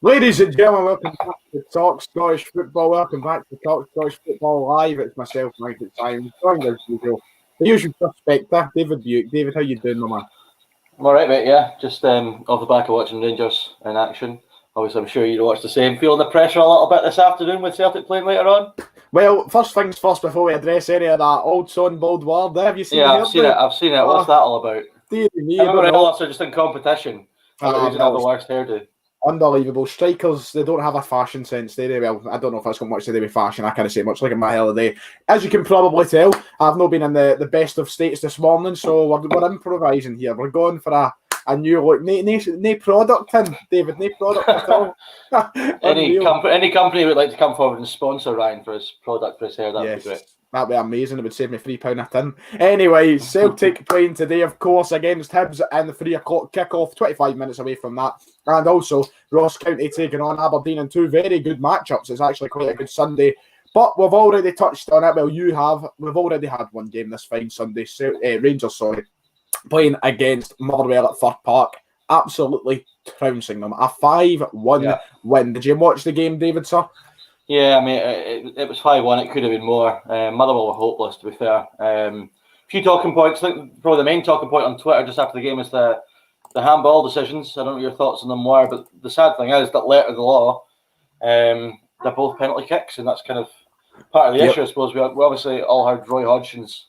Ladies and gentlemen, welcome back to Talk Scottish Football. Welcome back to Talk Scottish Football Live. It's myself, Mike Fitzsimons, joined as usual. The usual suspect, David Buick. David, how you doing, my man? I'm alright, mate, yeah. Just off the back of watching Rangers in action. Obviously, I'm sure you watched the same. Feeling the pressure a little bit this afternoon with Celtic playing later on? Well, first things first, before we address any of that, Old Son, Bold Ward, have you seen I've seen it. What's that all about? Dear me, everyone else are just in competition. Who's going to have the worst hairdo? Unbelievable. Strikers, they don't have a fashion sense, do they? Well, I don't know if that's got much to do with fashion. I can't say much. Look at my holiday. As you can probably tell, I've not been in the best of states this morning, so we're improvising here. We're going for a new look. No product in, David. No product at all. Any company would like to come forward and sponsor Ryan for his product for his hair, that would be great. That'd be amazing. It would save me £3 a tin. Anyway, Celtic playing today, of course, against Hibs in the 3 o'clock kickoff, 25 minutes away from that. And also, Ross County taking on Aberdeen in two very good matchups. It's actually quite a good Sunday. But we've already touched on it. Well, you have. We've already had one game this fine Sunday. Rangers, playing against Motherwell at Fir Park. Absolutely trouncing them. A 5-1 win. Did you watch the game, David, sir? Yeah, I mean, it was 5-1. It could have been more. Motherwell were hopeless, to be fair. A few talking points. I think probably the main talking point on Twitter just after the game is the handball decisions. I don't know what your thoughts on them were, but the sad thing is that letter of the law, they're both penalty kicks, and that's kind of part of the issue, I suppose. We obviously all heard Roy Hodgson's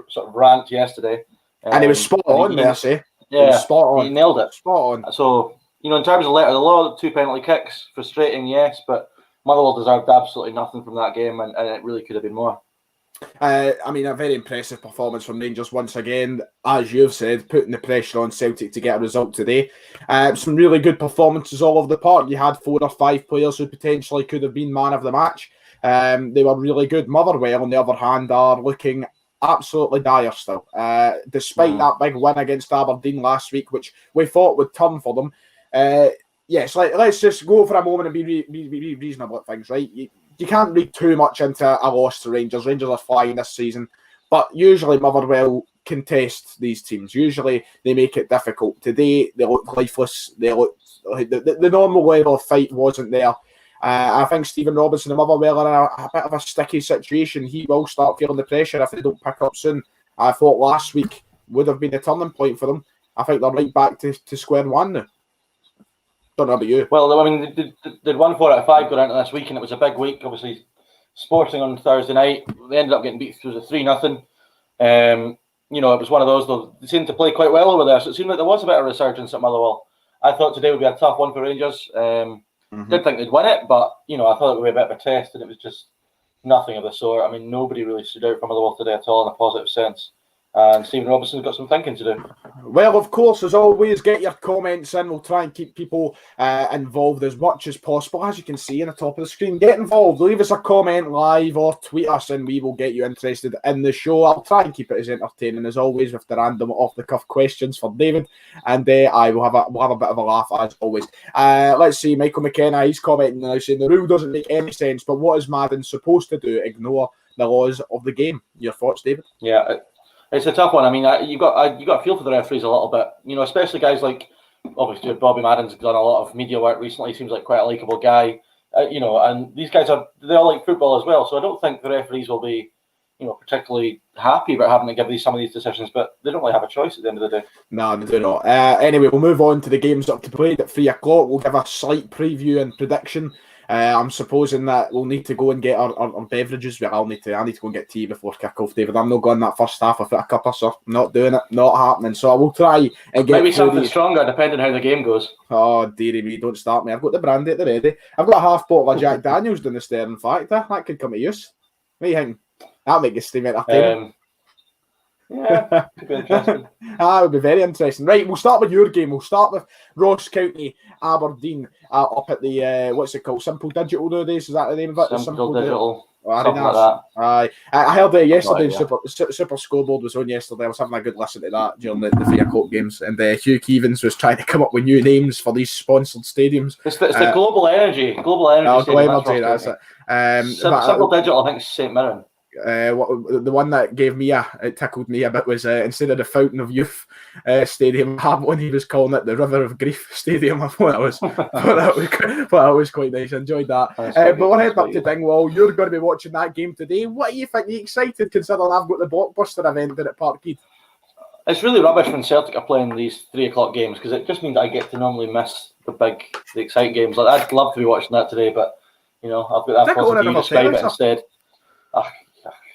sort of rant yesterday. And he was spot on there, say. Yeah, spot on. He nailed it. Spot on. So, in terms of letter of the law, 2 penalty kicks, frustrating, yes, but Motherwell deserved absolutely nothing from that game, and it really could have been more. I mean, a very impressive performance from Rangers once again, as you've said, putting the pressure on Celtic to get a result today. Some really good performances all over the park. You had 4 or 5 players who potentially could have been man of the match. They were really good. Motherwell, on the other hand, are looking absolutely dire still. Despite that big win against Aberdeen last week, which we thought would turn for them. Yes, let's just go for a moment and be reasonable at things, right? You can't read too much into a loss to Rangers. Rangers are flying this season, but usually Motherwell contest these teams. Usually they make it difficult. Today they look lifeless. They look the normal level of fight wasn't there. I think Stephen Robinson and Motherwell are in a bit of a sticky situation. He will start feeling the pressure if they don't pick up soon. I thought last week would have been a turning point for them. I think they're right back to square one now. Don't know about you. Well, I mean, they'd won 4 out of 5 going into this week, and it was a big week. Obviously, Sporting on Thursday night, they ended up getting beat. It was a 3-0. It was one of those, though. They seemed to play quite well over there, so it seemed like there was a bit of resurgence at Motherwell. I thought today would be a tough one for Rangers. Didn't think they'd win it, but, I thought it would be a bit of a test, and it was just nothing of the sort. I mean, nobody really stood out from Motherwell today at all in a positive sense. And Stephen Robinson's got some thinking to do. Well, of course, as always, get your comments in. We'll try and keep people involved as much as possible. As you can see in the top of the screen, get involved. Leave us a comment live or tweet us and we will get you interested in the show. I'll try and keep it as entertaining as always with the random off-the-cuff questions for David. And we'll have a bit of a laugh as always. Let's see, Michael McKenna, he's commenting now saying the rule doesn't make any sense, but what is Madden supposed to do? Ignore the laws of the game. Your thoughts, David? Yeah, it's a tough one. I mean, you got to feel for the referees a little bit, especially guys like, obviously, Bobby Madden's done a lot of media work recently. Seems like quite a likeable guy, and these guys they all like football as well. So I don't think the referees will be, particularly happy about having to give some of these decisions, but they don't really have a choice at the end of the day. No, they do not. Anyway, we'll move on to the games up to play at 3 o'clock. We'll give a slight preview and prediction. I'm supposing that we'll need to go and get our beverages. I need to go and get tea before kick-off, David. I'm not going that first half without a cuppa, sir. Not doing it. Not happening. So I will try and get... Maybe something stronger, depending how the game goes. Oh, dearie me. Don't start me. I've got the brandy at the ready. I've got a half bottle of Jack Daniels down the stair, in fact. That could come to use. What do you think? That'll make you stream entertaining. Yeah, could be interesting. That would be very interesting. Right, we'll start with your game. We'll start with Ross County, Aberdeen, up at the, what's it called? Simple Digital nowadays? Is that the name of it? Simple Digital. Something like that. Aye. I heard it yesterday. Super Scoreboard was on yesterday. I was having a good listen to that during the 3 o'clock games. And Hugh Keevans was trying to come up with new names for these sponsored stadiums. It's the Global Energy. Global Energy. Global Energy, that's it. Simple Digital, I think, is St Mirren. The one that it tickled me a bit was instead of the Fountain of Youth Stadium, Hamilton, he was calling it the River of Grief Stadium. I thought that was quite nice. I enjoyed that. But we're heading up to Dingwall. You're going to be watching that game today. What do you think? Are you excited considering I've got the blockbuster event at Parkhead? It's really rubbish when Celtic are playing these 3 o'clock games because it just means I get to normally miss the exciting games. Like, I'd love to be watching that today, but I've got that positive describe it instead.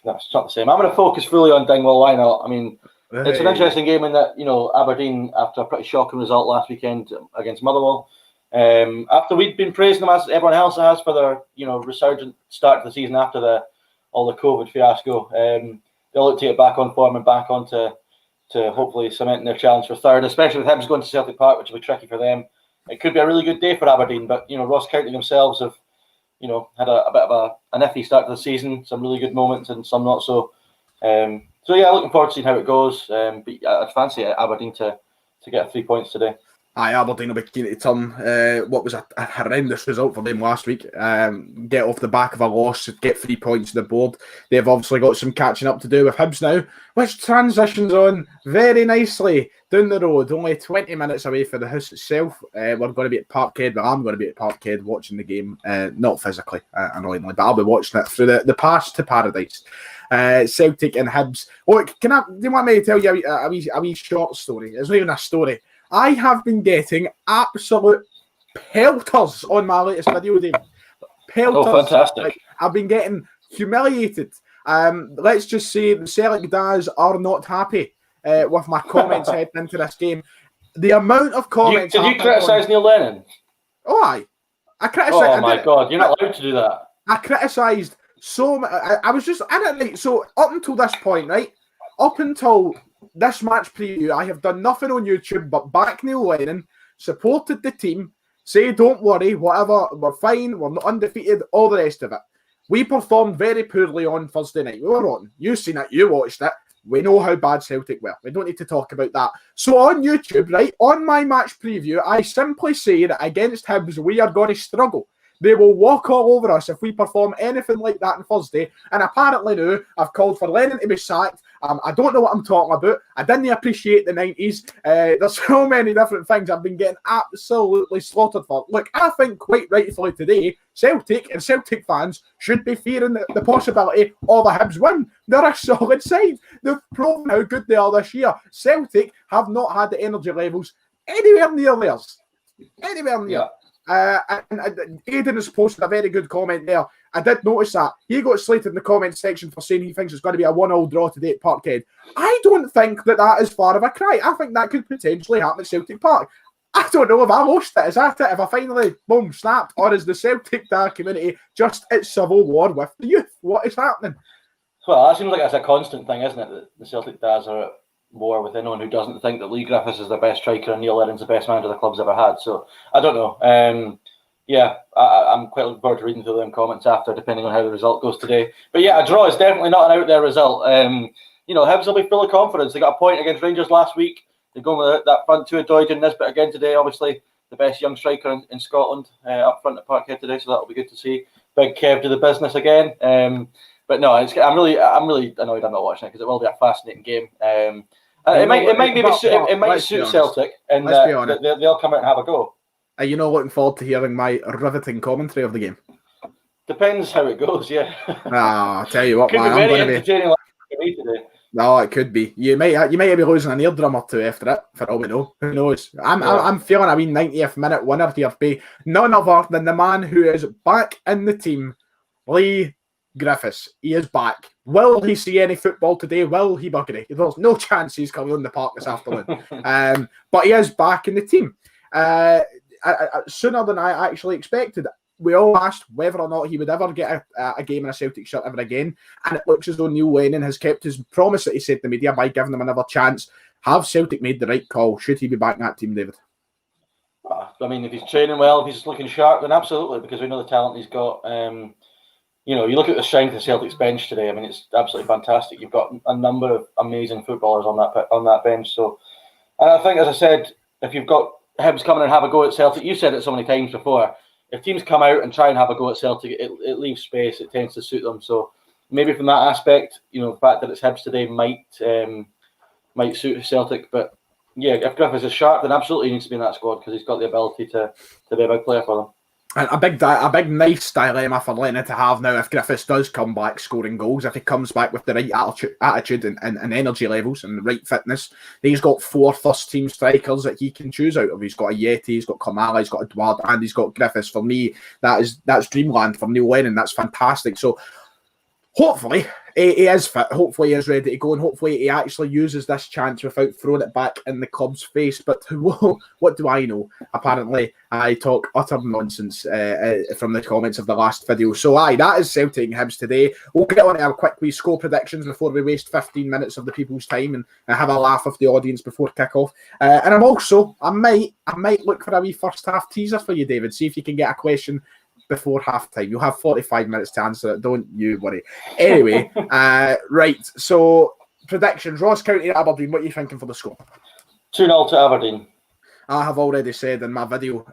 That's not the same. I'm going to focus fully on Dingwall. Why not? I mean, it's an interesting game in that Aberdeen, after a pretty shocking result last weekend against Motherwell, after we'd been praising them as everyone else has for their resurgent start to the season after all the COVID fiasco, they'll look to get back on form and back on to hopefully cementing their challenge for third, especially with Hibs going to Celtic Park, which will be tricky for them. It could be a really good day for Aberdeen, but Ross County themselves have had a bit of an iffy start to the season, some really good moments and some not so. So yeah, looking forward to seeing how it goes. But I'd fancy Aberdeen to get 3 points today. Aye, Aberdeen will be keen to turn what was a horrendous result for them last week. Get off the back of a loss, get 3 points on the board. They've obviously got some catching up to do with Hibs now, which transitions on very nicely down the road, only 20 minutes away from the house itself. We're going to be at Parkhead, but I'm going to be at Parkhead watching the game, not physically, annoyingly, but I'll be watching it through the pass to paradise. Celtic and Hibs. Look, do you want me to tell you a wee short story? It's not even a story. I have been getting absolute pelters on my latest video, Dave. Pelters. Oh, fantastic. Like, I've been getting humiliated. Let's just say the Celtic Daz are not happy with my comments heading into this game. The amount of comments... Did you criticise Neil Lennon? Oh, aye. I criticised... Oh, my God. You're not allowed to do that. I criticised so much... I was just in it, right? So, up until this point, right? Up until... this match preview, I have done nothing on YouTube but back Neil Lennon, supported the team, say don't worry, whatever, we're fine, we're not undefeated, all the rest of it. We performed very poorly on Thursday night. We were rotten. You've seen it, you watched it. We know how bad Celtic were. We don't need to talk about that. So on YouTube, right, on my match preview, I simply say that against Hibs, we are going to struggle. They will walk all over us if we perform anything like that on Thursday. And apparently now, I've called for Lennon to be sacked. I don't know what I'm talking about. I didn't appreciate the 90s. There's so many different things I've been getting absolutely slaughtered for. Look, I think quite rightfully today, Celtic and Celtic fans should be fearing the possibility of a Hibs win. They're a solid side. They've proven how good they are this year. Celtic have not had the energy levels anywhere near theirs. Anywhere near. Yeah. And Aidan has posted a very good comment there. I did notice that. He got slated in the comment section for saying he thinks it's going to be a 1-1 draw today at Parkhead. I don't think that is far of a cry. I think that could potentially happen at Celtic Park. I don't know if I lost it. Is that it? If I finally, boom, snapped? Or is the Celtic community just at civil war with the youth? What is happening? Well, that seems like that's a constant thing, isn't it? That the Celtic Daz are at war with anyone who doesn't think that Lee Griffiths is the best striker and Neil Lennon's the best manager the club's ever had. So, I don't know. I'm quite looking forward to reading through them comments after, depending on how the result goes today. But yeah, a draw is definitely not an out there result. Hibs will be full of confidence. They got a point against Rangers last week. They're going with that front two of Doidge and Nisbet again today. Obviously, the best young striker in Scotland up front at Parkhead today, so that'll be good to see. Big Kev do the business again. But no, I'm really annoyed I'm not watching it because it will be a fascinating game. It might suit Celtic, and they'll come out and have a go. Are you not looking forward to hearing my riveting commentary of the game? Depends how it goes, yeah. I'll tell you what, could man, be very entertaining like for me today. No, it could be. You might be losing an eardrum or two after it, for all we know. Who knows? I'm feeling a wee 90th minute winner here by none other than the man who is back in the team, Lee Griffiths. He is back. Will he see any football today? Will he bugger it? There's no chance he's coming on the park this afternoon. But he is back in the team. Sooner than I actually expected. We all asked whether or not he would ever get a game in a Celtic shirt ever again, and it looks as though Neil Lennon has kept his promise that he said to the media by giving him another chance. Have Celtic made the right call? Should he be back in that team, David? I mean, if he's training well, if he's looking sharp, then absolutely, because we know the talent he's got. You look at the strength of Celtic's bench today. I mean, it's absolutely fantastic. You've got a number of amazing footballers on that bench. So, and I think, as I said, if you've got Hibs coming and have a go at Celtic, you said it so many times before. If teams come out and try and have a go at Celtic, it leaves space. It tends to suit them. So maybe from that aspect, the fact that it's Hibs today might suit Celtic. But yeah, if Griffiths is sharp, then absolutely he needs to be in that squad because he's got the ability to be a big player for them. And a big nice dilemma for Lennon to have now if Griffiths does come back scoring goals, if he comes back with the right attitude and energy levels and the right fitness. He's got 4 first-team strikers that he can choose out of. He's got a Yeti, he's got Kamala, he's got Edouard, and he's got Griffiths. For me, that's dreamland for Neil Lennon. That's fantastic. So hopefully he is fit, hopefully he is ready to go, and hopefully he actually uses this chance without throwing it back in the club's face. But what do I know? Apparently I talk utter nonsense from the comments of the last video. So that is Celtic and Hibs today. We'll get on to our quick wee score predictions before we waste 15 minutes of the people's time and have a laugh with the audience before kick-off. And I might look for a wee first half teaser for you, David, see if you can get a question before half-time. You'll have 45 minutes to answer it, don't you worry. Anyway, right, so predictions. Ross County at Aberdeen, what are you thinking for the score? 2-0 to Aberdeen. I have already said in my video,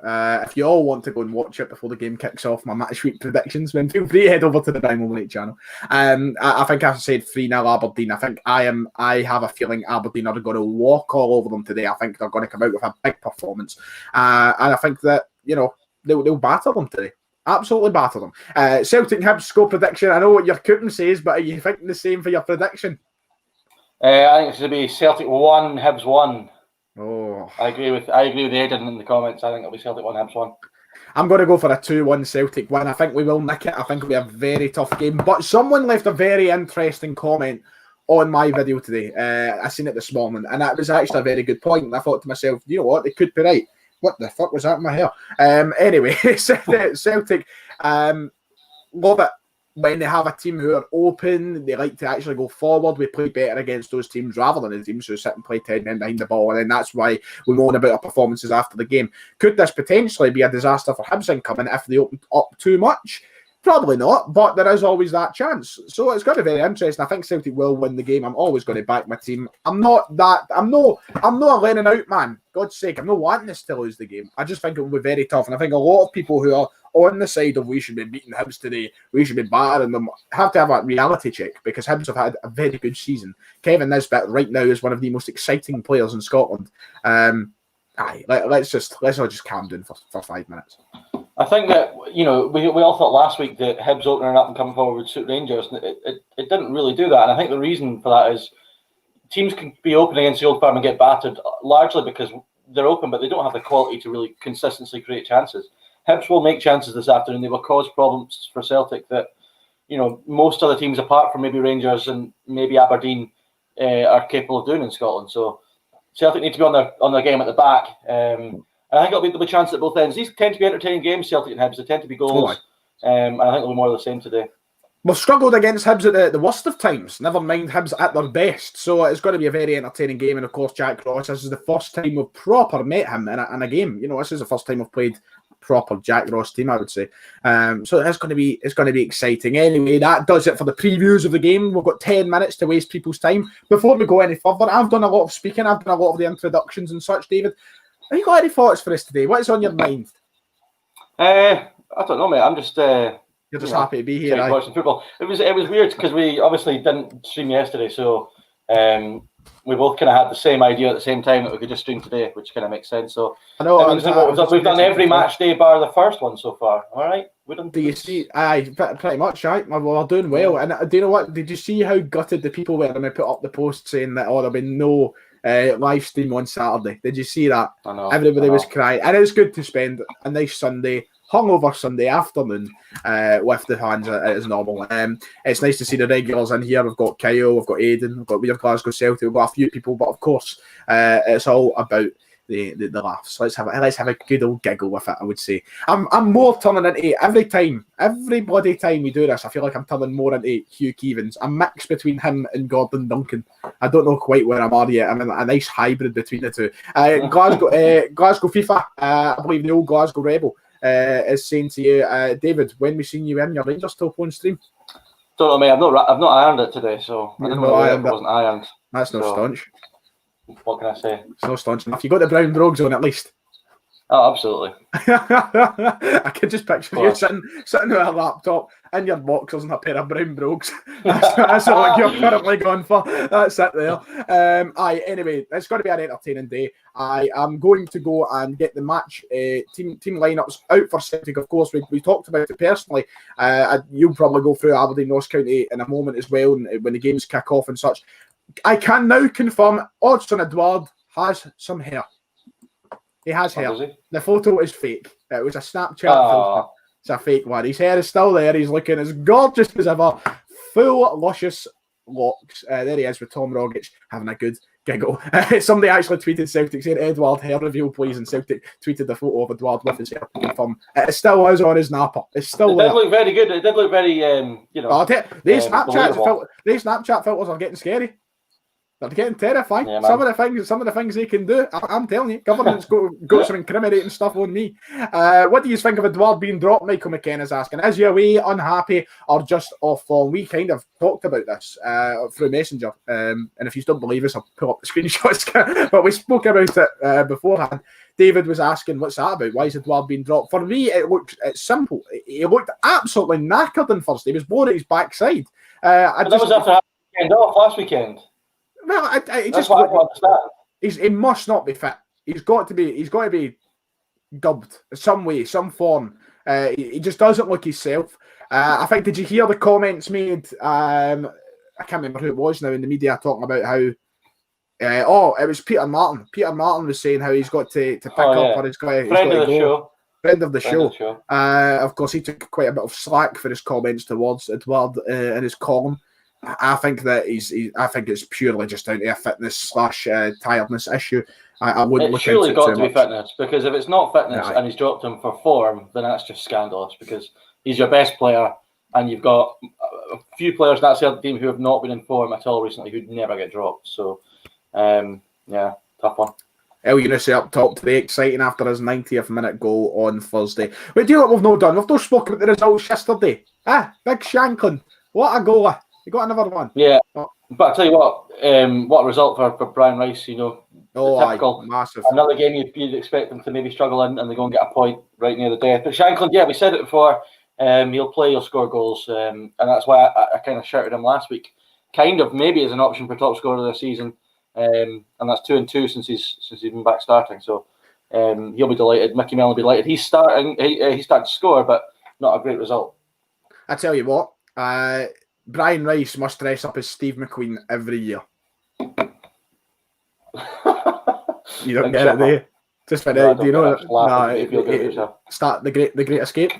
if you all want to go and watch it before the game kicks off, my match week predictions, then feel free to head over to the Dynamo Late channel. I think I said 3-0 Aberdeen. I have a feeling Aberdeen are going to walk all over them today. I think they're going to come out with a big performance. And I think that, they'll batter them today. Absolutely batter them. Celtic Hibs score prediction. I know what your coupon says, but are you thinking the same for your prediction? I think it's going to be Celtic 1, Hibs 1. Oh, I agree with Aidan in the comments. I think it'll be Celtic 1, Hibs 1. I'm going to go for a 2-1 Celtic win. I think we will nick it. I think it'll be a very tough game. But someone left a very interesting comment on my video today. I seen it this morning, and that was actually a very good point. And I thought to myself, you know what? They could be right. What the fuck was that in my hair? Anyway, Celtic love it when they have a team who are open. They like to actually go forward. We play better against those teams rather than the teams who sit and play 10 men behind the ball. And then that's why we moan about our performances after the game. Could this potentially be a disaster for Hibs incoming if they open up too much? Probably not, but there is always that chance. So it's going to be very interesting. I think Celtic will win the game. I'm always going to back my team. I'm not a Lennon out man. God's sake, I'm not wanting us to lose the game. I just think it will be very tough. And I think a lot of people who are on the side of we should be beating Hibs today, we should be battering them, have to have a reality check because Hibs have had a very good season. Kevin Nisbet right now is one of the most exciting players in Scotland. Let's all just calm down for 5 minutes. I think that, we all thought last week that Hibs opening up and coming forward would suit Rangers, and it didn't really do that. And I think the reason for that is teams can be open against the Old Firm and get battered largely because they're open, but they don't have the quality to really consistently create chances. Hibs will make chances this afternoon. They will cause problems for Celtic that, most other teams apart from maybe Rangers and maybe Aberdeen are capable of doing in Scotland. So Celtic need to be on their game at the back. I think there'll be chances at both ends. These tend to be entertaining games, Celtic and Hibs. They tend to be goals. And I think there'll be more of the same today. We've struggled against Hibs at the worst of times. Never mind Hibs at their best. So it's going to be a very entertaining game. And of course, Jack Ross, this is the first time we've proper met him in a game. This is the first time we've played a proper Jack Ross team, I would say. So it's going to be exciting. Anyway, that does it for the previews of the game. We've got 10 minutes to waste people's time. Before we go any further, I've done a lot of speaking. I've done a lot of the introductions and such, David. Have you got any thoughts for us today? What is on your mind? I don't know, mate. I'm just you're just happy to be here. Watching football. It was weird because we obviously didn't stream yesterday, so we both kind of had the same idea at the same time that we could just stream today, which kind of makes sense. So I know we've done every match day bar the first one so far. All right, we done. Do you see? Aye, pretty much. Right, well, we're doing well. And do you know what? Did you see how gutted the people were when I put up the post saying that there'll be no live stream on Saturday? Did you see that? I know. Everybody was crying, and it was good to spend a nice Sunday, hungover Sunday afternoon with the fans as normal. It's nice to see the regulars in here. We've got Kyle, we've got Aidan, we've got Weird Glasgow Celtic, we've got a few people, but of course it's all about the laughs. Let's have a good old giggle with it, I would say. I'm more turning into every bloody time we do this, I feel like I'm turning more into Hugh Keevins. I'm mixed between him and Gordon Duncan. I don't know quite where I'm at yet. I'm in a nice hybrid between the two. Glasgow FIFA, I believe the old Glasgow Rebel, is saying to you, David, when we seen you in your Rangers top one stream? Don't know, mate. I've not ironed it today, so I didn't know it wasn't ironed. That's no staunch. What can I say? It's no staunch enough. You got the brown brogues on at least. Oh, absolutely. I can just picture you sitting with a laptop in your boxers and a pair of brown brogues. That's what you're currently going for. That's it there. Anyway, it's going to be an entertaining day. I am going to go and get the match team lineups out for Celtic. Of course, we talked about it personally. You'll probably go through Aberdeen Ross County in a moment as well when the games kick off and such. I can now confirm Odsonne Edouard has some hair. He has hair. The photo is fake. It was a Snapchat filter. It's a fake one. His hair is still there. He's looking as gorgeous as ever. Full, luscious locks. There he is with Tom Rogic having a good giggle. Somebody actually tweeted Celtic saying, Edouard, hair reveal, please. And Celtic tweeted the photo of Edouard with his hair to confirm. It still is on his napper. It's still there. It did look very good. It did look very, These Snapchat filters are getting scary. They're getting terrifying. Yeah, some of the things they can do. I'm telling you, government's got some incriminating stuff on me. What do you think of Edouard being dropped? Michael McKenna's asking. Is you away, unhappy, or just off form? We kind of talked about this through Messenger. And if you don't believe us, I'll pull up the screenshots. But we spoke about it beforehand. David was asking, what's that about? Why is Edouard being dropped? For me, it's simple. He looked absolutely knackered on Thursday. He was blown at his backside. That was after having a weekend off last weekend. Well, he must not be fit. He's got to be gubbed some way, some form. He just doesn't look himself. I think. Did you hear the comments made? I can't remember who it was now in the media talking about how. It was Peter Martin. Peter Martin was saying how he's got to pick up, or he's got to go. Friend of the show. Of course, he took quite a bit of slack for his comments towards Edouard in his column. I think that I think it's purely just down to a fitness / tiredness issue. I wouldn't look into it too much. It's surely got to be fitness, because if it's not fitness and he's dropped him for form, then that's just scandalous, because he's your best player and you've got a few players in that Celtic team who have not been in form at all recently who'd never get dropped. So, tough one. El Yunus up top today, exciting after his 90th minute goal on Thursday. We do what we've not done. We've not spoken about the results yesterday. Big Shanklin. What a goal. You got another one. Yeah. But I'll tell you what a result for Brian Rice, typical, massive. Another game you'd expect them to maybe struggle in, and they go and get a point right near the death. But Shanklin, we said it before, he'll play, he'll score goals, and that's why I kind of shouted him last week, kind of maybe as an option for top scorer of the season, and that's 2-2 since he's been back starting. So he'll be delighted. Mickey Mellon will be delighted. He's starting to score, but not a great result. I tell you what, Brian Rice must dress up as Steve McQueen every year. You don't get it, do you? Just for do you know that? Start the Great Escape.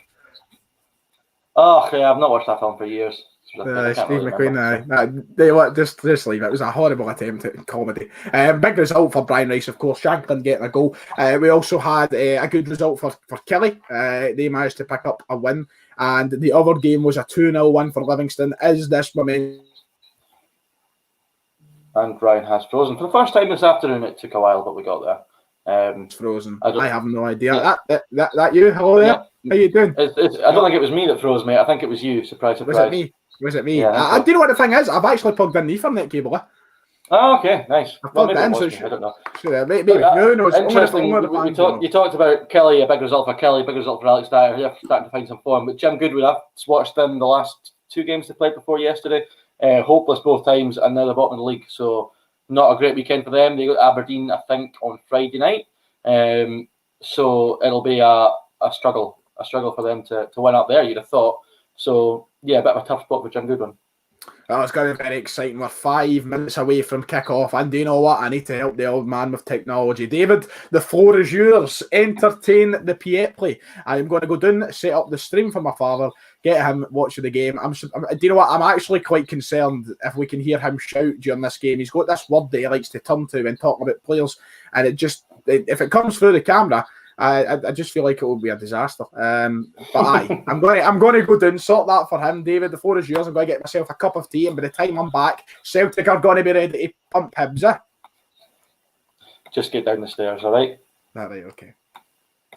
Oh, yeah, I've not watched that film for years. Steve McQueen, just leave it. It was a horrible attempt at comedy. Big result for Brian Rice, of course. Shanklin getting a goal. We also had a good result for Kelly. They managed to pick up a win. And the other game was a 2-0 win for Livingston. Is this momentum? And Ryan has frozen. For the first time this afternoon, it took a while, but we got there. It's frozen. I have no idea. That you? Hello there? Yeah. How you doing? I don't think it was me that froze, mate. I think it was you. Surprise. Was it me? Yeah, I do you know what the thing is? I've actually plugged in the Ethernet cable. Oh, okay, nice. Well, maybe I don't know. Maybe. Who knows? Interesting. You talked about Kelly, a big result for Kelly, big result for Alex Dyer. They're starting to find some form. But Jim Goodwood, I've watched them the last 2 games they played before yesterday. Hopeless both times, and now they're bottom of the league. So not a great weekend for them. They got Aberdeen, I think, on Friday night. So it'll be a struggle for them to win up there, you'd have thought. So yeah, a bit of a tough spot for Jim Goodwin. Oh, it's going to be very exciting. We're 5 minutes away from kick-off. And do you know what? I need to help the old man with technology. David, the floor is yours. Entertain the Pietli. I'm going to go down, set up the stream for my father, get him watching the game. Do you know what? I'm actually quite concerned if we can hear him shout during this game. He's got this word that he likes to turn to when talking about players. And if it comes through the camera, I just feel like it will be a disaster. But I'm going to go down, sort that for him. David, the floor is yours. I'm going to get myself a cup of tea, and by the time I'm back, Celtic are going to be ready to pump Hibs. Just get down the stairs, all right? All right, okay.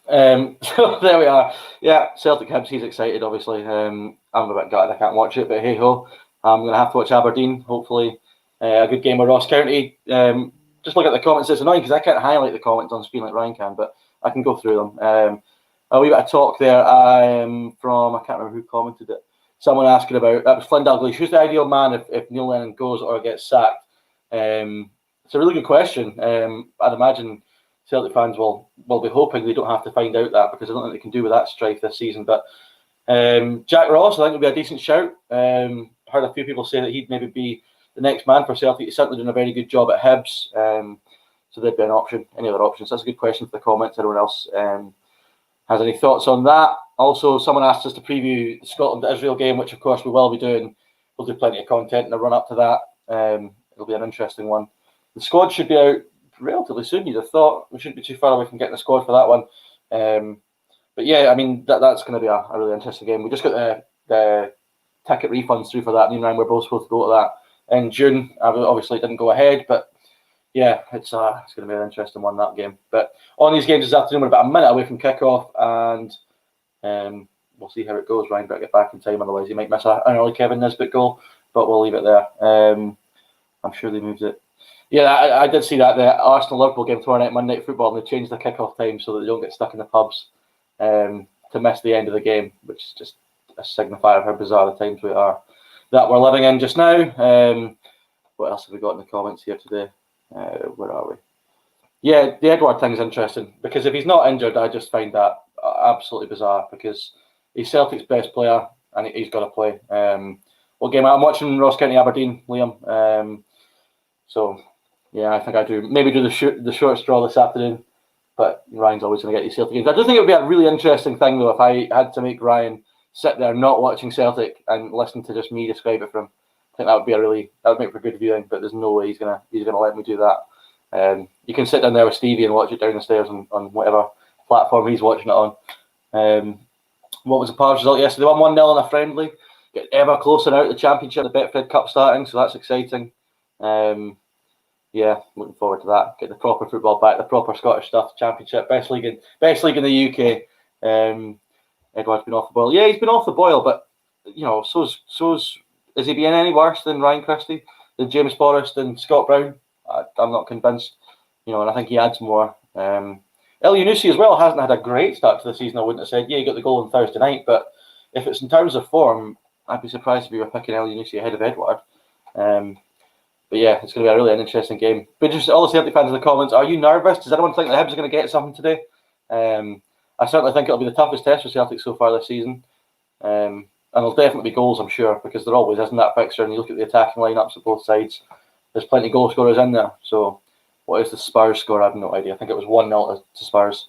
So there we are. Yeah, Celtic Hibs, he's excited, obviously. I'm a bit gutted I can't watch it, but hey-ho. I'm going to have to watch Aberdeen, hopefully. A good game with Ross County. Just look at the comments. It's annoying because I can't highlight the comments on screen like Ryan can, but I can go through them. A wee bit of talk there from, I can't remember who commented it. Someone asking about, that was Flynn Douglas, who's the ideal man if Neil Lennon goes or gets sacked? It's a really good question. I'd imagine Celtic fans will be hoping they don't have to find out that, because I don't think they can do with that strife this season. But Jack Ross, I think, would be a decent shout. Heard a few people say that he'd maybe be the next man for Celtic. He's certainly doing a very good job at Hibs. So there'd be an option. Any other options? That's a good question for the comments. Everyone else has any thoughts on that? Also, someone asked us to preview the Scotland-Israel game, which of course we will be doing. We'll do plenty of content in the run-up to that. It'll be an interesting one. The squad should be out relatively soon, you'd have thought. We shouldn't be too far away from getting the squad for that one. But yeah, I mean, that's going to be a really interesting game. We just got the ticket refunds through for that. Me and Ryan were both supposed to go to that in June. Obviously, it didn't go ahead, but yeah, it's going to be an interesting one, that game. But on these games this afternoon, we're about a minute away from kickoff, and we'll see how it goes. Ryan better get back in time, otherwise he might miss an early Kevin Nisbet goal, but we'll leave it there. I'm sure they moved it. Yeah, I did see that the Arsenal-Liverpool game tomorrow night, Monday Night Football, and they changed the kickoff time so that they don't get stuck in the pubs to miss the end of the game, which is just a signifier of how bizarre the times that we're living in just now. What else have we got in the comments here today? Where are we? Yeah, the Edouard thing's interesting, because if he's not injured, I just find that absolutely bizarre, because he's Celtic's best player and he's got to play. What game? I'm watching Ross County Aberdeen, Liam. So yeah, I think I do maybe do the short straw this afternoon. But Ryan's always going to get these Celtic games. I do think it would be a really interesting thing though if I had to make Ryan sit there not watching Celtic and listen to just me describe it for him. I think that would make for good viewing. But there's no way he's gonna let me do that. You can sit down there with Stevie and watch it down the stairs on whatever platform he's watching it on. What was the Pars result yesterday? They won 1-0 in a friendly. Get ever closer out of the Championship, the Betfred Cup starting, so that's exciting. Yeah, looking forward to that. Get the proper football back, the proper Scottish stuff. Championship, best league in the UK. Edward's been off the boil. Yeah, he's been off the boil, but you know, so's is he being any worse than Ryan Christie, than James Forrest, and Scott Brown? I'm not convinced. You know, and I think he adds more. El Yunusi as well hasn't had a great start to the season. I wouldn't have said, yeah, he got the goal on Thursday night, but if it's in terms of form, I'd be surprised if we were picking El Yunusi ahead of Edouard. But yeah, it's going to be a really interesting game. But just all the Celtic fans in the comments, are you nervous? Does anyone think the Hibs are going to get something today? I certainly think it'll be the toughest test for Celtic so far this season. And there'll definitely be goals, I'm sure, because there always isn't that fixture. And you look at the attacking lineups at both sides, there's plenty of goal scorers in there. So what is the Spurs score? I have no idea. I think it was 1-0 to Spurs.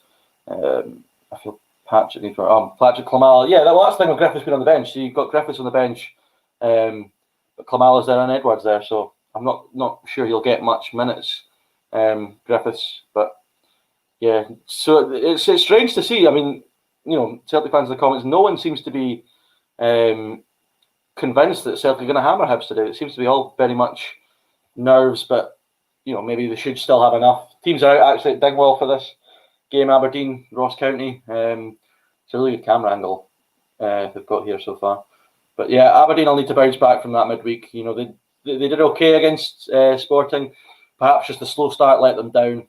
I feel Patrick needs for Patrick Klamala. Yeah, that's the thing with Griffiths being on the bench. So you've got Griffiths on the bench, but Klamala's there and Edwards there. So I'm not sure he'll get much minutes, Griffiths. But yeah, so it's strange to see. I mean, you know, Celtic fans in the comments, no one seems to be convinced that Celtic are going to hammer Hibs today. It seems to be all very much nerves, but you know, maybe they should still have enough. Teams are out actually at Dingwall for this game, Aberdeen, Ross County. It's a really good camera angle they've got here so far. But yeah, Aberdeen will need to bounce back from that midweek. You know, they did okay against Sporting. Perhaps just a slow start let them down.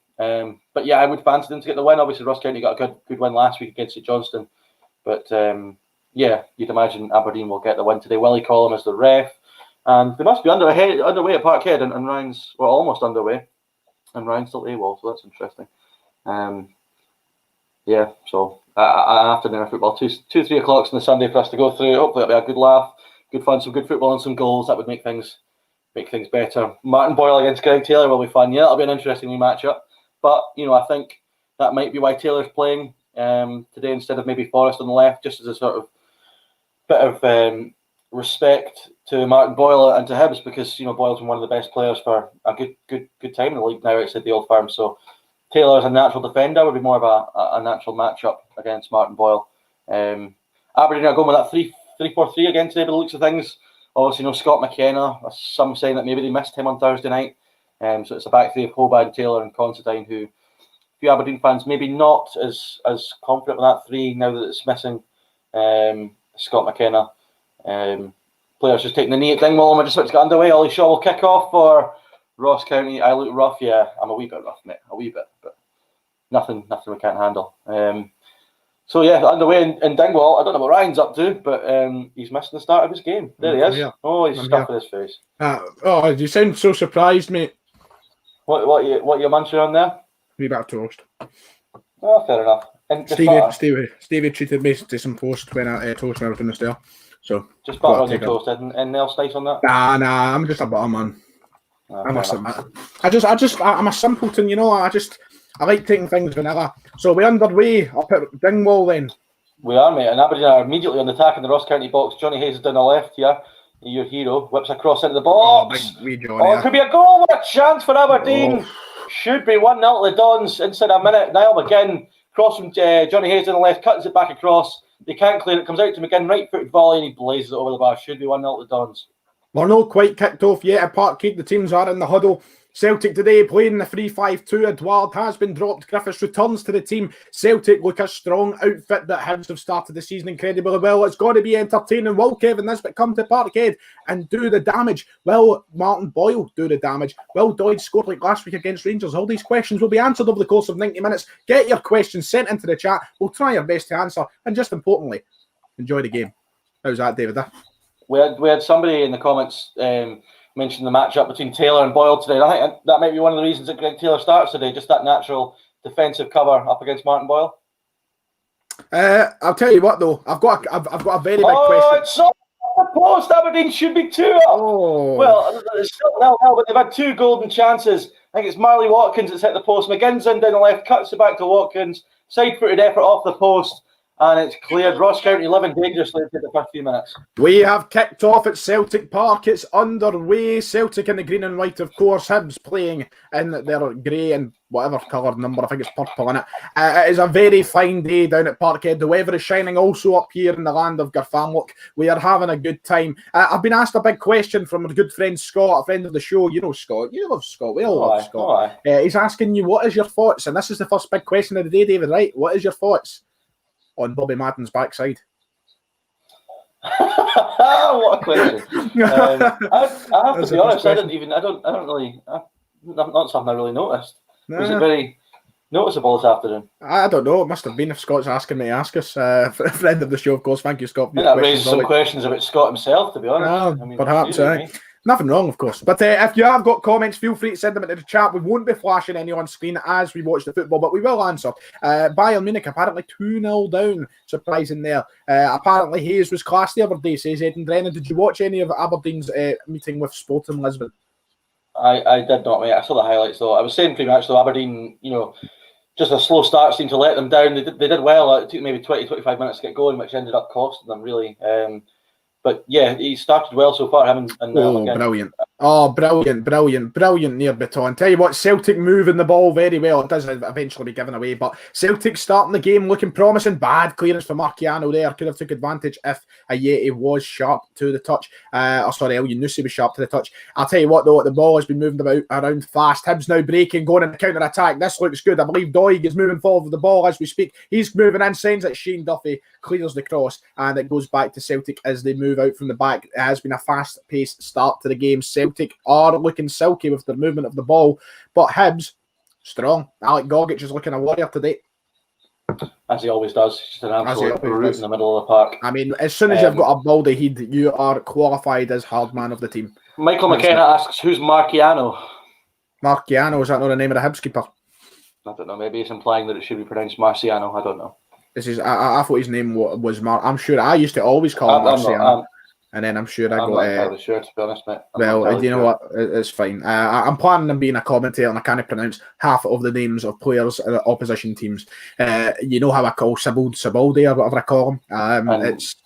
But yeah, I would fancy them to get the win. Obviously, Ross County got a good win last week against St Johnstone. But yeah, you'd imagine Aberdeen will get the win today. Willie Collum is the ref. And they must be underway at Parkhead, and Ryan's almost underway, and Ryan's still AWOL, so that's interesting. Yeah, so afternoon of football, 2-3 o'clock on the Sunday for us to go through. Hopefully it'll be a good laugh, good fun, some good football and some goals. That would make things better. Martin Boyle against Greg Taylor will be fun. Yeah, it'll be an interesting new matchup. But you know, I think that might be why Taylor's playing today instead of maybe Forrest on the left, just as a sort of bit of respect to Martin Boyle and to Hibs, because you know Boyle's been one of the best players for a good time in the league now outside the Old Firm. So Taylor as a natural defender would be more of a natural matchup against Martin Boyle. Aberdeen are going with that 3-4-3 again today by the looks of things. Obviously, you know, Scott McKenna, some saying that maybe they missed him on Thursday night. So it's a back three of Hobad, Taylor and Considine, who a few Aberdeen fans maybe not as confident with that three now that it's missing Scott McKenna. Players just taking the knee at Dingwall, and we're just about to get underway. Ollie Shaw will kick off for Ross County. I look rough, yeah. I'm a wee bit rough, mate. A wee bit, but nothing we can't handle. So yeah, underway in Dingwall. I don't know what Ryan's up to, but he's missing the start of his game. There he is. Yeah. Oh, he's stuffing his face. You sound so surprised, mate. What you munching on there? Wee bit of toast. Oh, fair enough. And Stevie treated me to some toast when I was in the stair. So just butter on your toast, and else nice on that. Nah, I'm just a butter man. I'm a simpleton, you know. I like taking things vanilla. So we're underway up at Dingwall then. We are, mate, and Aberdeen are immediately on the attack in the Ross County box. Johnny Hayes is down the left here. Your hero whips across into the box. It could be a goal. What a chance for Aberdeen. Should be 1-0 to the Dons inside a minute. Niall McGinn cross from Johnny Hayes on the left, cuts it back across. They can't clear it. Comes out to McGinn, right-footed volley, and he blazes it over the bar. Should be 1-0 to the Dons. We're not quite kicked off yet at Parkhead. The teams are in the huddle. Celtic today playing the 3-5-2. Edouard has been dropped. Griffiths returns to the team. Celtic look a strong outfit that Hibs have started the season incredibly well. It's got to be entertaining. Will Kevin Nisbet come to Parkhead and do the damage? Will Martin Boyle do the damage? Will Doyd score like last week against Rangers? All these questions will be answered over the course of 90 minutes. Get your questions sent into the chat. We'll try our best to answer. And just importantly, enjoy the game. How's that, David? We had somebody in the comments mention the matchup between Taylor and Boyle today. I think that might be one of the reasons that Greg Taylor starts today, just that natural defensive cover up against Martin Boyle. I'll tell you what though, I've got a very big question. It's not the post. Aberdeen should be 2 up. Well, it's still 0-0, but they've had 2 golden chances. I think it's Marley Watkins that's hit the post. McGinn's in down the left, cuts it back to Watkins. Side-footed effort off the post. And it's cleared. Ross County living dangerously for the first few minutes. We have kicked off at Celtic Park. It's underway. Celtic in the green and white, of course. Hibs playing in their grey and whatever coloured number. I think it's purple in it. It is a very fine day down at Parkhead. The weather is shining also up here in the land of Garfanlock. We are having a good time. I've been asked a big question from a good friend Scott, a friend of the show. You know Scott. You love Scott. We all love Scott. He's asking you, what is your thoughts? And this is the first big question of the day, David, right? What is your thoughts on Bobby Madden's backside? What a question! I have to be honest. I don't really. Not something I really noticed. No. Was it very noticeable this afternoon? I don't know. It must have been if Scott's asking me to ask us. A friend of the show, of course. Thank you, Scott. That raises some questions about Scott himself, to be honest. Perhaps. Nothing wrong, of course. But if you have got comments, feel free to send them into the chat. We won't be flashing any on screen as we watch the football, but we will answer. Bayern Munich apparently 2-0 down, surprising there. Apparently Hayes was class the other day, says Ed and Brennan. Did you watch any of Aberdeen's meeting with Sporting Lisbon? I did not, mate. I saw the highlights, though. I was saying pretty much, though, Aberdeen, just a slow start seemed to let them down. They did well. It took maybe 20-25 minutes to get going, which ended up costing them, really. But yeah, he started well so far. Brilliant. Brilliant near baton. Tell you what, Celtic moving the ball very well. It does eventually be given away, but Celtic starting the game looking promising. Bad clearance for Marciano there. Could have took advantage if Ayeti was sharp to the touch. El Yunusi was sharp to the touch. I'll tell you what though, the ball has been moving around fast. Hibs now breaking, going into counter-attack. This looks good. I believe Doig is moving forward with the ball as we speak. He's moving in, sends it. Shane Duffy clears the cross, and it goes back to Celtic as they move out from the back. It has been a fast-paced start to the game. Celtic are looking silky with the movement of the ball, but Hibs, strong. Alec Gogic is looking a warrior today. As he always does. He's just an absolute brute in the middle of the park. I mean, as soon as you've got a baldy head, you are qualified as hard man of the team. Michael McKenna asks, who's Marciano? Marciano, is that not the name of the Hibs keeper? I don't know. Maybe it's implying that it should be pronounced Marciano. I don't know. This is. I thought his name was Mark. I'm sure I used to always call him Marciano. And then I'm sure I got. I'm not entirely sure, to be honest, mate. You know what? It's fine. I'm planning on being a commentator, and I can't pronounce half of the names of players of opposition teams. You know how I call Sibaldi or whatever I call him. It's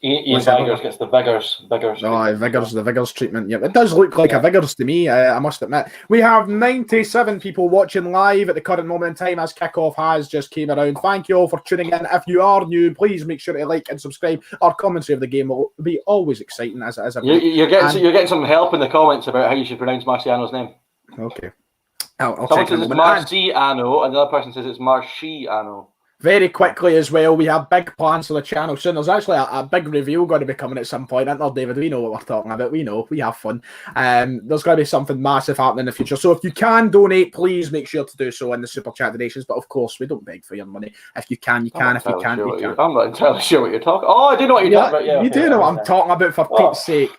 Ian Vigors gets the Vigors. The Vigors treatment. Yeah, it does look like a Vigors to me, I must admit. We have 97 people watching live at the current moment in time as kickoff has just came around. Thank you all for tuning in. If you are new, please make sure to like and subscribe. Our commentary of the game will be always exciting as you're getting some help in the comments about how you should pronounce Marciano's name. Okay. Someone says it's Marciano, and the other person says it's Marciano. Very quickly as well, we have big plans for the channel soon. There's actually a big reveal going to be coming at some point, isn't there, David? We know what we're talking about. We know. We have fun. There's going to be something massive happening in the future. So if you can donate, please make sure to do so in the Super Chat donations. But of course, we don't beg for your money. If you can, you can. If you can't, you can't. I'm not entirely sure what you're talking. Oh, I do know what you're talking about. Yeah, you do know what I'm talking about, for Pete's sake.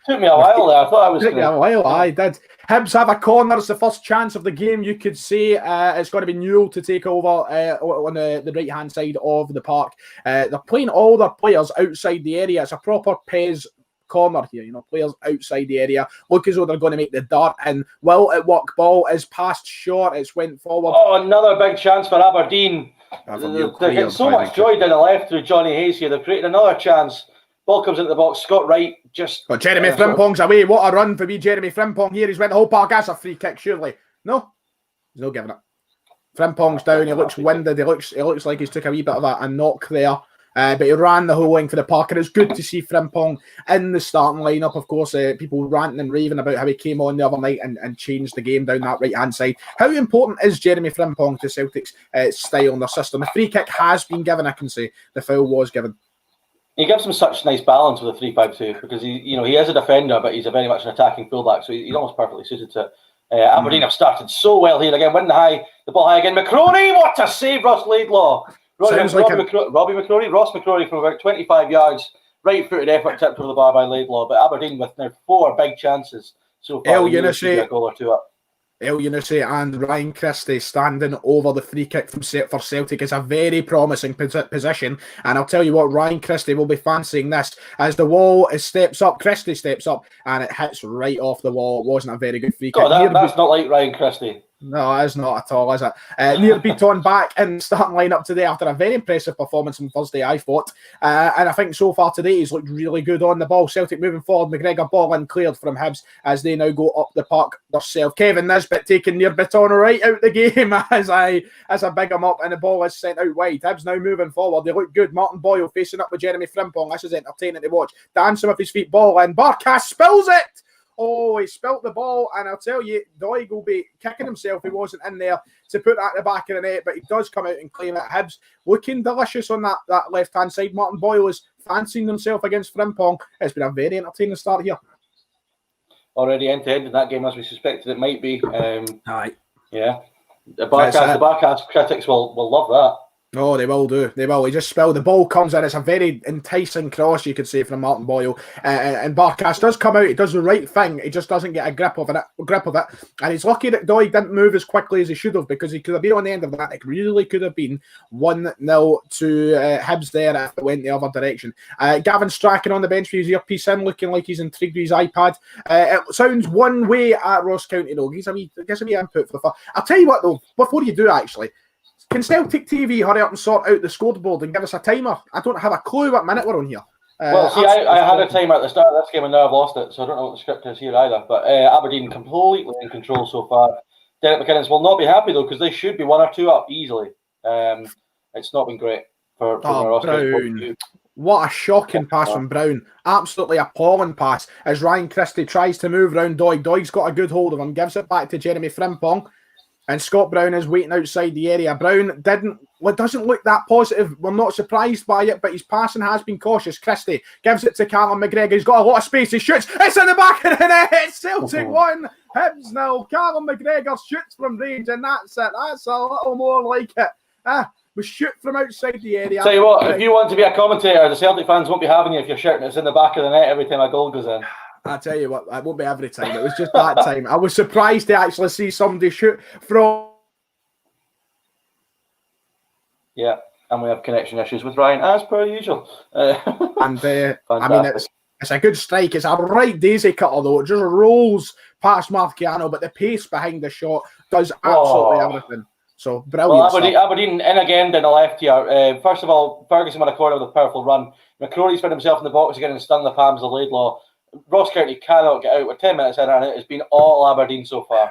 Took me a while there. I thought I was. Took me a while. I did. Hibs have a corner. It's the first chance of the game. You could say it's going to be Newell to take over on the right hand side of the park. They're playing all their players outside the area. It's a proper Pez corner here. Players outside the area look as though they're going to make the dart. And will it work? Ball is passed short. It's went forward. Oh, another big chance for Aberdeen. They're getting so much joy down the left through Johnny Hayes here. They've created another chance. Ball comes into the box. Scott Wright just... But Jeremy Frimpong's away. What a run for me, Jeremy Frimpong here. He's went the whole park. That's a free kick, surely. No? He's not giving it. Frimpong's down. He looks winded. He looks like he's took a wee bit of a knock there. But he ran the whole length for the park. And it's good to see Frimpong in the starting lineup. Of course, people ranting and raving about how he came on the other night and changed the game down that right-hand side. How important is Jeremy Frimpong to Celtic's style and their system? The free kick has been given, I can say. The foul was given. He gives him such nice balance with a 3-5-2 because he is a defender, but he's a very much an attacking fullback, so he's almost perfectly suited to it. Aberdeen have started so well here again, winning the ball high again. McCrory, what a save, Ross Laidlaw. Ross McCrory from about 25 yards, right-footed effort tipped over the bar by Laidlaw. But Aberdeen with now 4 big chances so far. A goal or two up. El Yunusi and Ryan Christie standing over the free kick for Celtic is a very promising position. And I'll tell you what, Ryan Christie will be fancying this as the wall steps up. Christie steps up and it hits right off the wall. It wasn't a very good free kick. That's not like Ryan Christie. No, it's not at all, is it? Near Beaton back in starting lineup today after a very impressive performance on Thursday, I thought. And I think so far today he's looked really good on the ball. Celtic moving forward. McGregor ball in cleared from Hibs as they now go up the park themselves. Kevin Nisbet taking near Beaton right out the game as I big him up and the ball is sent out wide. Hibs now moving forward. They look good. Martin Boyle facing up with Jeremy Frimpong. This is entertaining to watch. Dancing with his feet, ball in. Barkas spills it. Oh, he spilt the ball, and I'll tell you, Doig will be kicking himself if he wasn't in there to put that at the back of the net, but he does come out and claim it. Hibs looking delicious on that left-hand side. Martin Boyle is fancying himself against Frimpong. It's been a very entertaining start here. Already end-to-end in that game, as we suspected it might be. Aye. Yeah. The Barkas critics will love that. Oh, they will do. They will. He just spilled. The ball comes in. It's a very enticing cross, you could say, from Martin Boyle. And Barkas does come out. He does the right thing. He just doesn't get a grip of it. And he's lucky that Doig didn't move as quickly as he should have, because he could have been on the end of that. It really could have been 1-0 to Hibs there if it went the other direction. Gavin Strachan on the bench for his earpiece in, looking like he's intrigued with his iPad. It sounds one way at Ross County, though. Gives a wee input for the fun. I'll tell you what, though, before you do, actually, can Celtic TV hurry up and sort out the scoreboard and give us a timer? I don't have a clue what minute we're on here. I had a timer at the start of this game and now I've lost it, so I don't know what the script is here either. But Aberdeen completely in control so far. Derek McInnes will not be happy though, because they should be 1 or 2 up easily. It's not been great for Brown. What a shocking pass from Brown. Absolutely appalling pass as Ryan Christie tries to move round Doig. Doig's got a good hold of him, gives it back to Jeremy Frimpong. And Scott Brown is waiting outside the area. Brown doesn't look that positive. We're not surprised by it, but his passing has been cautious. Christie gives it to Callum McGregor. He's got a lot of space. He shoots. It's in the back of the net. Celtic 1. Hibs 0. Callum McGregor shoots from range, and that's it. That's a little more like it. We shoot from outside the area. Tell you what, if you want to be a commentator, the Celtic fans won't be having you if you're shooting. It's in the back of the net every time a goal goes in. I tell you what, it won't be every time. It was just that time. I was surprised to actually see somebody shoot from. Yeah, and we have connection issues with Ryan as per usual. I mean, it's a good strike. It's a right daisy cutter though. It just rolls past Marciano, but the pace behind the shot does absolutely everything. So brilliant. Well, Aberdeen in again down the left here. First of all, Ferguson won a corner with a powerful run. McCrory's found himself in the box again and stung the palms of Laidlaw. Ross County cannot get out. With 10 minutes in, and it has been all Aberdeen so far.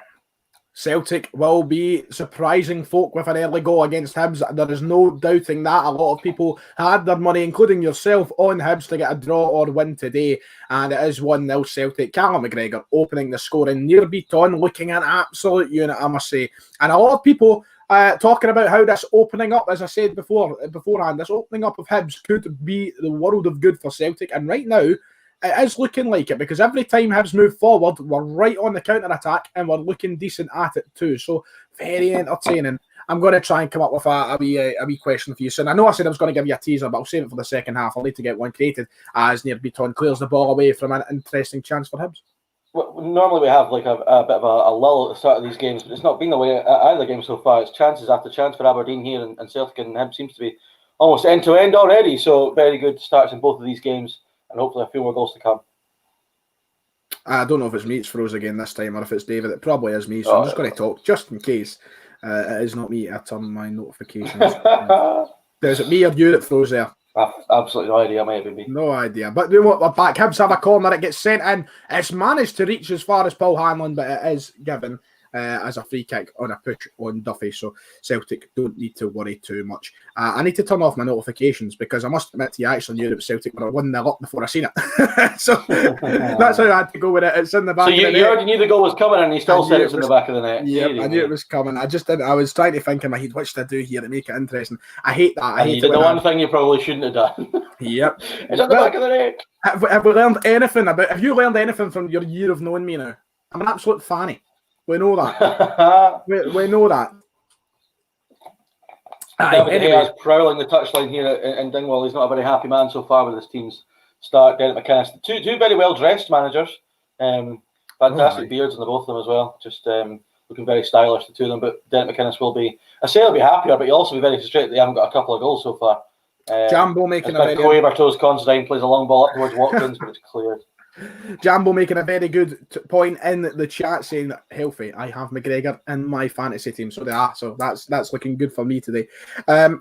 Celtic will be surprising folk with an early goal against Hibs. There is no doubting that. A lot of people had their money, including yourself, on Hibs to get a draw or win today. And it is 1-0 Celtic. Callum McGregor opening the scoring. Near Beaton looking an absolute unit, I must say. And a lot of people talking about how this opening up, as I said beforehand, this opening up of Hibs could be the world of good for Celtic. And right now, it is looking like it, because every time Hibs move forward, we're right on the counter-attack and we're looking decent at it too. So very entertaining. I'm going to try and come up with a wee question for you soon. I know I said I was going to give you a teaser, but I'll save it for the second half. I'll need to get one created as Near Beaton clears the ball away from an interesting chance for Hibs. Well, normally we have like a bit of a lull at the start of these games, but it's not been the way at either game so far. It's chances after chance for Aberdeen here, and Celtic and Hibs seems to be almost end-to-end already. So very good starts in both of these games, and hopefully a few more goals to come. I don't know if it's me it's froze again this time, or if it's David. It probably is me, so I'm just going to talk just in case. It is not me. I turn my notifications. Is it me or you that froze there? I've absolutely no idea. Maybe me. No idea. But you know what? We're back. Hibs have a corner. It gets sent in. It's managed to reach as far as Paul Hanlon, but it is given as a free kick on a push on Duffy. So Celtic don't need to worry too much. I need to turn off my notifications, because I must admit to you, I actually knew that Celtic were 1-0 up before I seen it. So that's how I had to go with it. It's in the back. So you already knew the goal was coming, and you still said it's in the back of the net. Yeah, I knew it was coming. I just didn't. I was trying to think in my head, what should I do here to make it interesting? I hate that. I hate you did the one thing you probably shouldn't have done. Yep. It's at the back of the net. Have we learned anything about? Have you learned anything from your year of knowing me now? I'm an absolute fanny. We know that. we know that. Anyway, prowling the touchline here in Dingwall. He's not a very happy man so far with his team's start. Derek McInnes, two very well dressed managers. Fantastic beards on the both of them as well. Just looking very stylish, the two of them. But Derek McInnes will be, I say he'll be happier, but he'll also be very frustrated they haven't got a couple of goals so far. Jambo making a very good. Berto's Considine plays a long ball up towards Watkins, but it's cleared. Jambo making a very good point in the chat, saying healthy. I have McGregor in my fantasy team, so they are. So that's looking good for me today.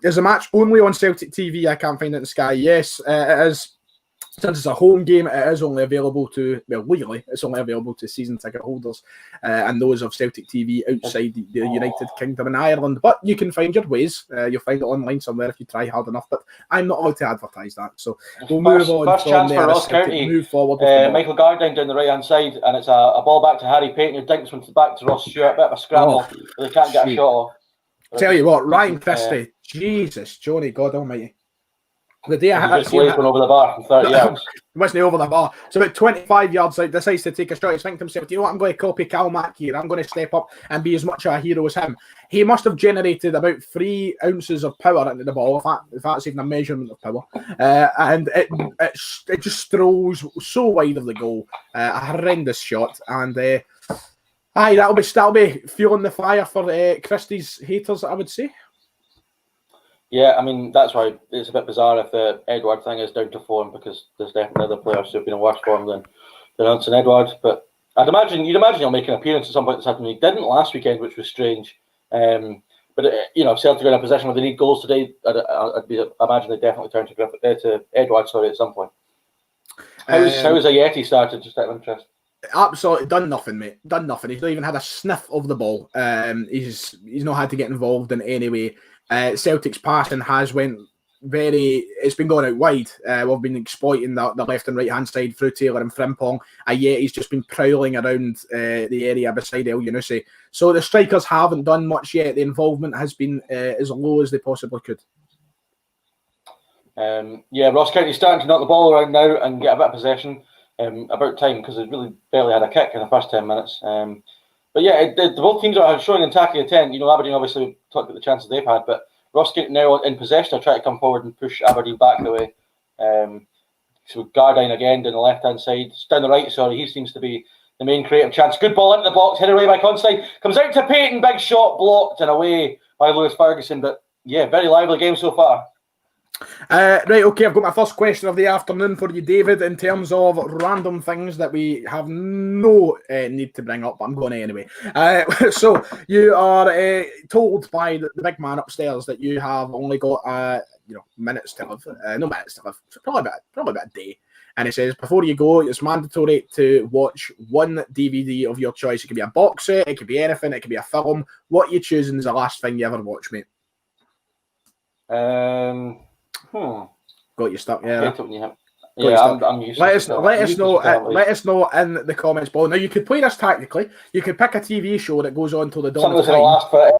Is the match only on Celtic TV? I can't find it in Sky. Yes, it is. Since it's a home game, it is only available to, well, legally, it's only available to season ticket holders and those of Celtic TV outside the United Kingdom and Ireland. But you can find your ways. You'll find it online somewhere if you try hard enough. But I'm not allowed to advertise that. So we'll move on. First chance for Ross County. Move forward. Michael Gardyne down the right-hand side, and it's a ball back to Harry Payton, who dinks one back to Ross Stewart. Bit of a scramble. But they can't get a shot off. Tell you what, Ryan Christie. Jesus, Johnny, God almighty. The day I had one over the bar from 30 yards. It wasn't over the bar. So about 25 yards out, decides to take a shot. He's thinking to himself, you know what, I'm going to copy Cal Mack here. I'm going to step up and be as much of a hero as him. He must have generated about 3 ounces of power into the ball, if that's even a measurement of power. And it just throws so wide of the goal. A horrendous shot. And that'll be fueling the fire for Christie's haters, I would say. Yeah, I mean, that's why it's a bit bizarre if the Edward thing is down to form, because there's definitely other players who've been in worse form than Anson Edward. But you'd imagine he'll make an appearance at some point this afternoon. He didn't last weekend, which was strange. But if Celtic are in a position where they need goals today, I imagine they definitely turn to Edward at some point. How is Ayeti started, just out of interest? Absolutely done nothing, mate. Done nothing. He's not even had a sniff of the ball. He's not had to get involved in any way. Celtic's passing has it's been going out wide. We've been exploiting the left and right hand side through Taylor and Frimpong, and yet he's just been prowling around the area beside El Yunusi. So the strikers haven't done much yet. The involvement has been as low as they possibly could. Ross County's starting to knock the ball around now and get a bit of possession. About time, because they really barely had a kick in the first 10 minutes. The both teams are showing attacking intent. Aberdeen obviously talked about the chances they've had, but Ross County now in possession are trying to come forward and push Aberdeen back the way. So Gardyne again down the left-hand side. Down the right, sorry, he seems to be the main creative chance. Good ball into the box, hit away by Considine. Comes out to Payton, big shot, blocked and away by Lewis Ferguson. But yeah, very lively game so far. Right, okay, I've got my first question of the afternoon for you, David, in terms of random things that we have no need to bring up, but I'm going anyway. So you are told by the big man upstairs that you have only got minutes to live. No minutes to live, probably about a day. And it says, before you go, it's mandatory to watch one DVD of your choice. It could be a box set, it could be anything, it could be a film. What you choosing is the last thing you ever watch, mate? Got you stuck, yeah. I'm used let us know in the comments below. Now you could play this tactically. You could pick a TV show that goes on till the dawn of time. Last forever.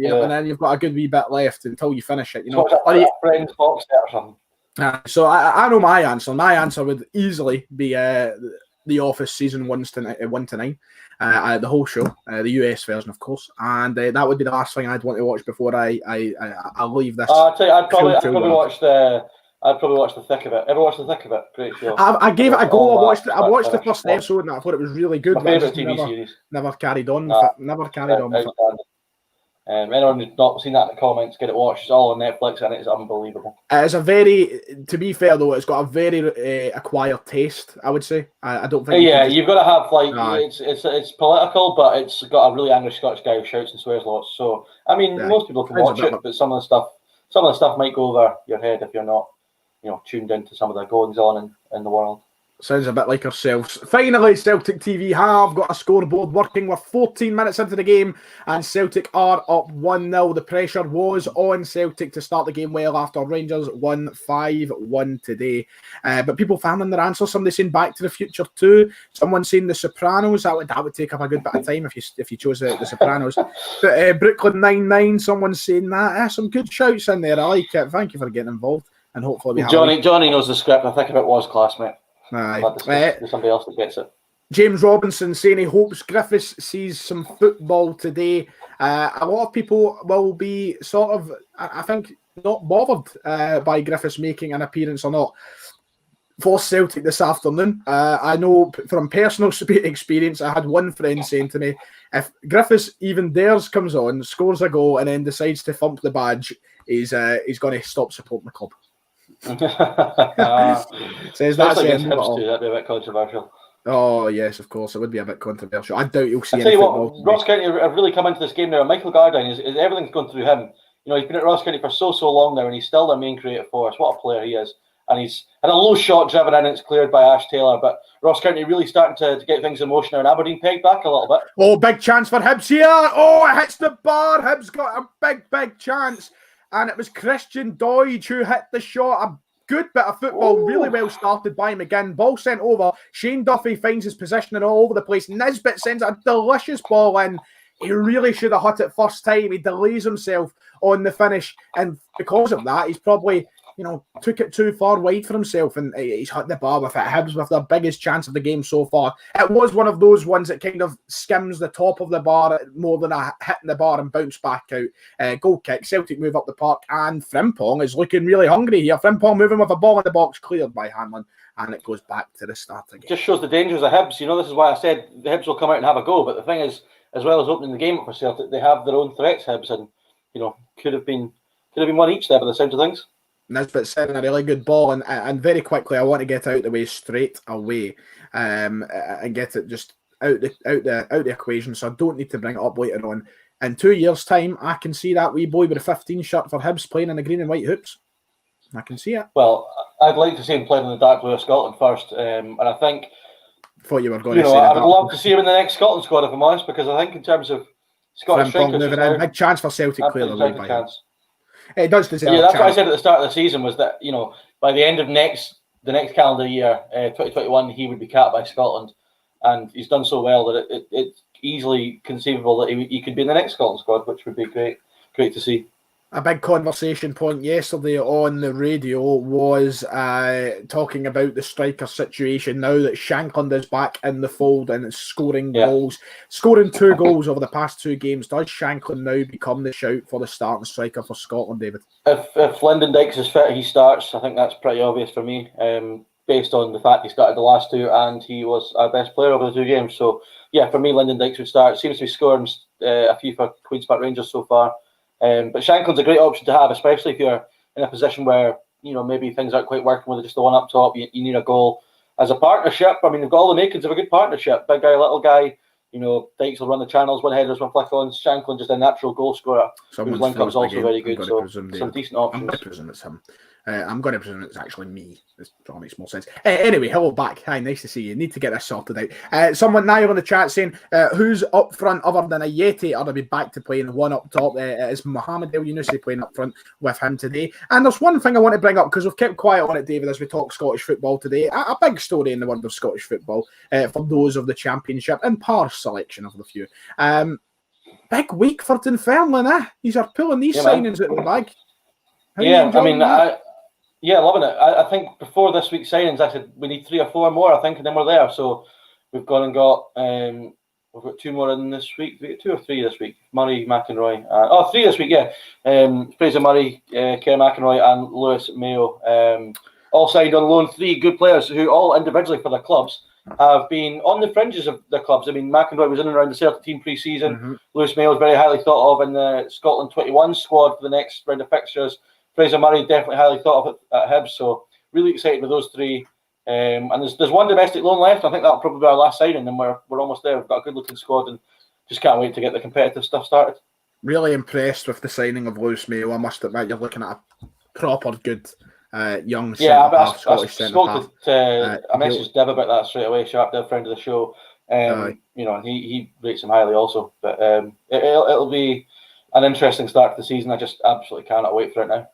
Yeah, and then you've got a good wee bit left until you finish it. So a friend's box set or something. So I know my answer. My answer would easily be The Office season 1 to 9, the whole show, the US version, of course, and that would be the last thing I'd want to watch before I leave this. I'll tell you, I'd probably watch the thick of it. Ever watch the thick of it? Great show. I gave it a go. I watched the first episode and I thought it was really good. My favourite TV series. Never carried on. With it. Anyone who's not seen that in the comments, get it watched. It's all on Netflix and it's unbelievable. It's to be fair though, it's got a very acquired taste, I would say. I don't think. Yeah, you've got to have it's political, but it's got a really angry Scottish guy who shouts and swears lots. So I mean, most people can watch it, but some of the stuff might go over your head if you're not, tuned into some of the goings on in the world. Sounds a bit like ourselves. Finally, Celtic TV have got a scoreboard working. We're 14 minutes into the game, and Celtic are up 1-0. The pressure was on Celtic to start the game well after Rangers won 5-1 today. But people fanning their answers. Somebody saying Back to the Future 2. Someone saying The Sopranos. That would take up a good bit of time if you chose The Sopranos. But Brooklyn Nine-Nine. Someone saying that. Some good shouts in there. I like it. Thank you for getting involved. And hopefully we have Johnny knows the script. I think it was classmate. There's somebody else that gets it. James Robinson saying he hopes Griffiths sees some football today. A lot of people will be sort of, I think, not bothered by Griffiths making an appearance or not for Celtic this afternoon. I know from personal experience, I had one friend saying to me, if Griffiths even dares comes on, scores a goal, and then decides to thump the badge, he's going to stop supporting the club. Says that's the end of it all. That'd be a bit controversial. Oh yes, of course, it would be a bit controversial. I doubt you'll see. I tell you what, Ross County have really come into this game now. Michael Gardyne is everything's going through him. He's been at Ross County for so long now, and he's still their main creative force. What a player he is! And he's had a low shot driven in, and it's cleared by Ash Taylor. But Ross County really starting to get things in motion now, and Aberdeen pegged back a little bit. Oh, big chance for Hibs here! Oh, it hits the bar. Hibs got a big chance. And it was Christian Doidge who hit the shot. A good bit of football, really well started by McGinn. Ball sent over. Shane Duffy finds his positioning all over the place. Nisbet sends a delicious ball in. He really should have hit it first time. He delays himself on the finish. And because of that, he's probably, took it too far wide for himself. And he's hit the bar with it. Hibs with their biggest chance of the game so far. It was one of those ones that kind of skims the top of the bar more than a hitting the bar and bounce back out. Goal kick. Celtic move up the park. And Frimpong is looking really hungry here. Frimpong moving with a ball in the box, cleared by Hanlon. And it goes back to the start again. Just shows the dangers of Hibs. This is why I said the Hibs will come out and have a go. But the thing is, as well as opening the game up for Celtic, they have their own threats, Hibs. And, could have been one each there by the sound of things. Nisbet sending a really good ball, and very quickly I want to get out the way straight away, and get it just out the equation, so I don't need to bring it up later on. In 2 years' time, I can see that wee boy with a 15 shirt for Hibs playing in the green and white hoops. I can see it. Well, I'd like to see him playing in the dark blue of Scotland first, and I think. Thought you were going to say. I would love to see him in the next Scotland squad, if I'm honest, because I think in terms of Scottish strikers, big chance for Celtic clearly. It does deserve. Yeah, that's what I said at the start of the season, was that by the end of the next calendar year, 2021, he would be capped by Scotland, and he's done so well that it's easily conceivable that he could be in the next Scotland squad, which would be great to see. A big conversation point yesterday on the radio was talking about the striker situation now that Shankland is back in the fold and is scoring goals. Scoring 2 goals over the past 2 games. Does Shankland now become the shout for the starting striker for Scotland, David? If Lyndon Dykes is fit, he starts. I think that's pretty obvious for me, based on the fact he started the last 2 and he was our best player over the 2 games. So, yeah, for me, Lyndon Dykes would start. Seems to be scoring a few for Queen's Park Rangers so far. But Shankland's a great option to have, especially if you're in a position where, maybe things aren't quite working with just the one up top. You need a goal. As a partnership, I mean, they've got all the makings of a good partnership. Big guy, little guy. Dykes will run the channels, one headers, one flick-ons. Shankland just a natural goal scorer. Whose link-up's also very good. So some decent options. I'm going to presume it's him. I'm going to presume it's actually me. This probably makes more sense. Anyway, hello back. Hi, nice to see you. Need to get this sorted out. Someone now on the chat saying, who's up front other than a Yeti are to be back to playing one up top? Is Mohamed El Yunusi playing up front with him today? And there's one thing I want to bring up, because we've kept quiet on it, David, as we talk Scottish football today. A big story in the world of Scottish football for those of the Championship and par selection of the few. Big week for Dunfermline, eh? These are pulling these signings out of the bag. How yeah, I mean, loving it. I think before this week's signings, I said we need 3 or 4 more, I think, and then we're there. So we've gone and got, we've got 2 more in this week. We get 2 or 3 this week. Murray, McInroy. 3 this week, yeah. Fraser Murray, Kerr McInroy, and Lewis Mayo. All signed on loan. 3 good players who all individually for their clubs have been on the fringes of their clubs. I mean, McInroy was in and around the Celtic team pre-season. Mm-hmm. Lewis Mayo is very highly thought of in the Scotland 21 squad for the next round of fixtures. Fraser Murray definitely highly thought of at Hibs. So really excited with those 3. And there's 1 domestic loan left. I think that'll probably be our last signing, and we're almost there. We've got a good looking squad, and just can't wait to get the competitive stuff started. Really impressed with the signing of Lewis Mayo. I must admit, you're looking at a proper good young centre-half, Scottish centre-half. I messaged Dev about that straight away. Sharp, Dev, friend of the show. He rates him highly also. But it'll be an interesting start to the season. I just absolutely cannot wait for it now.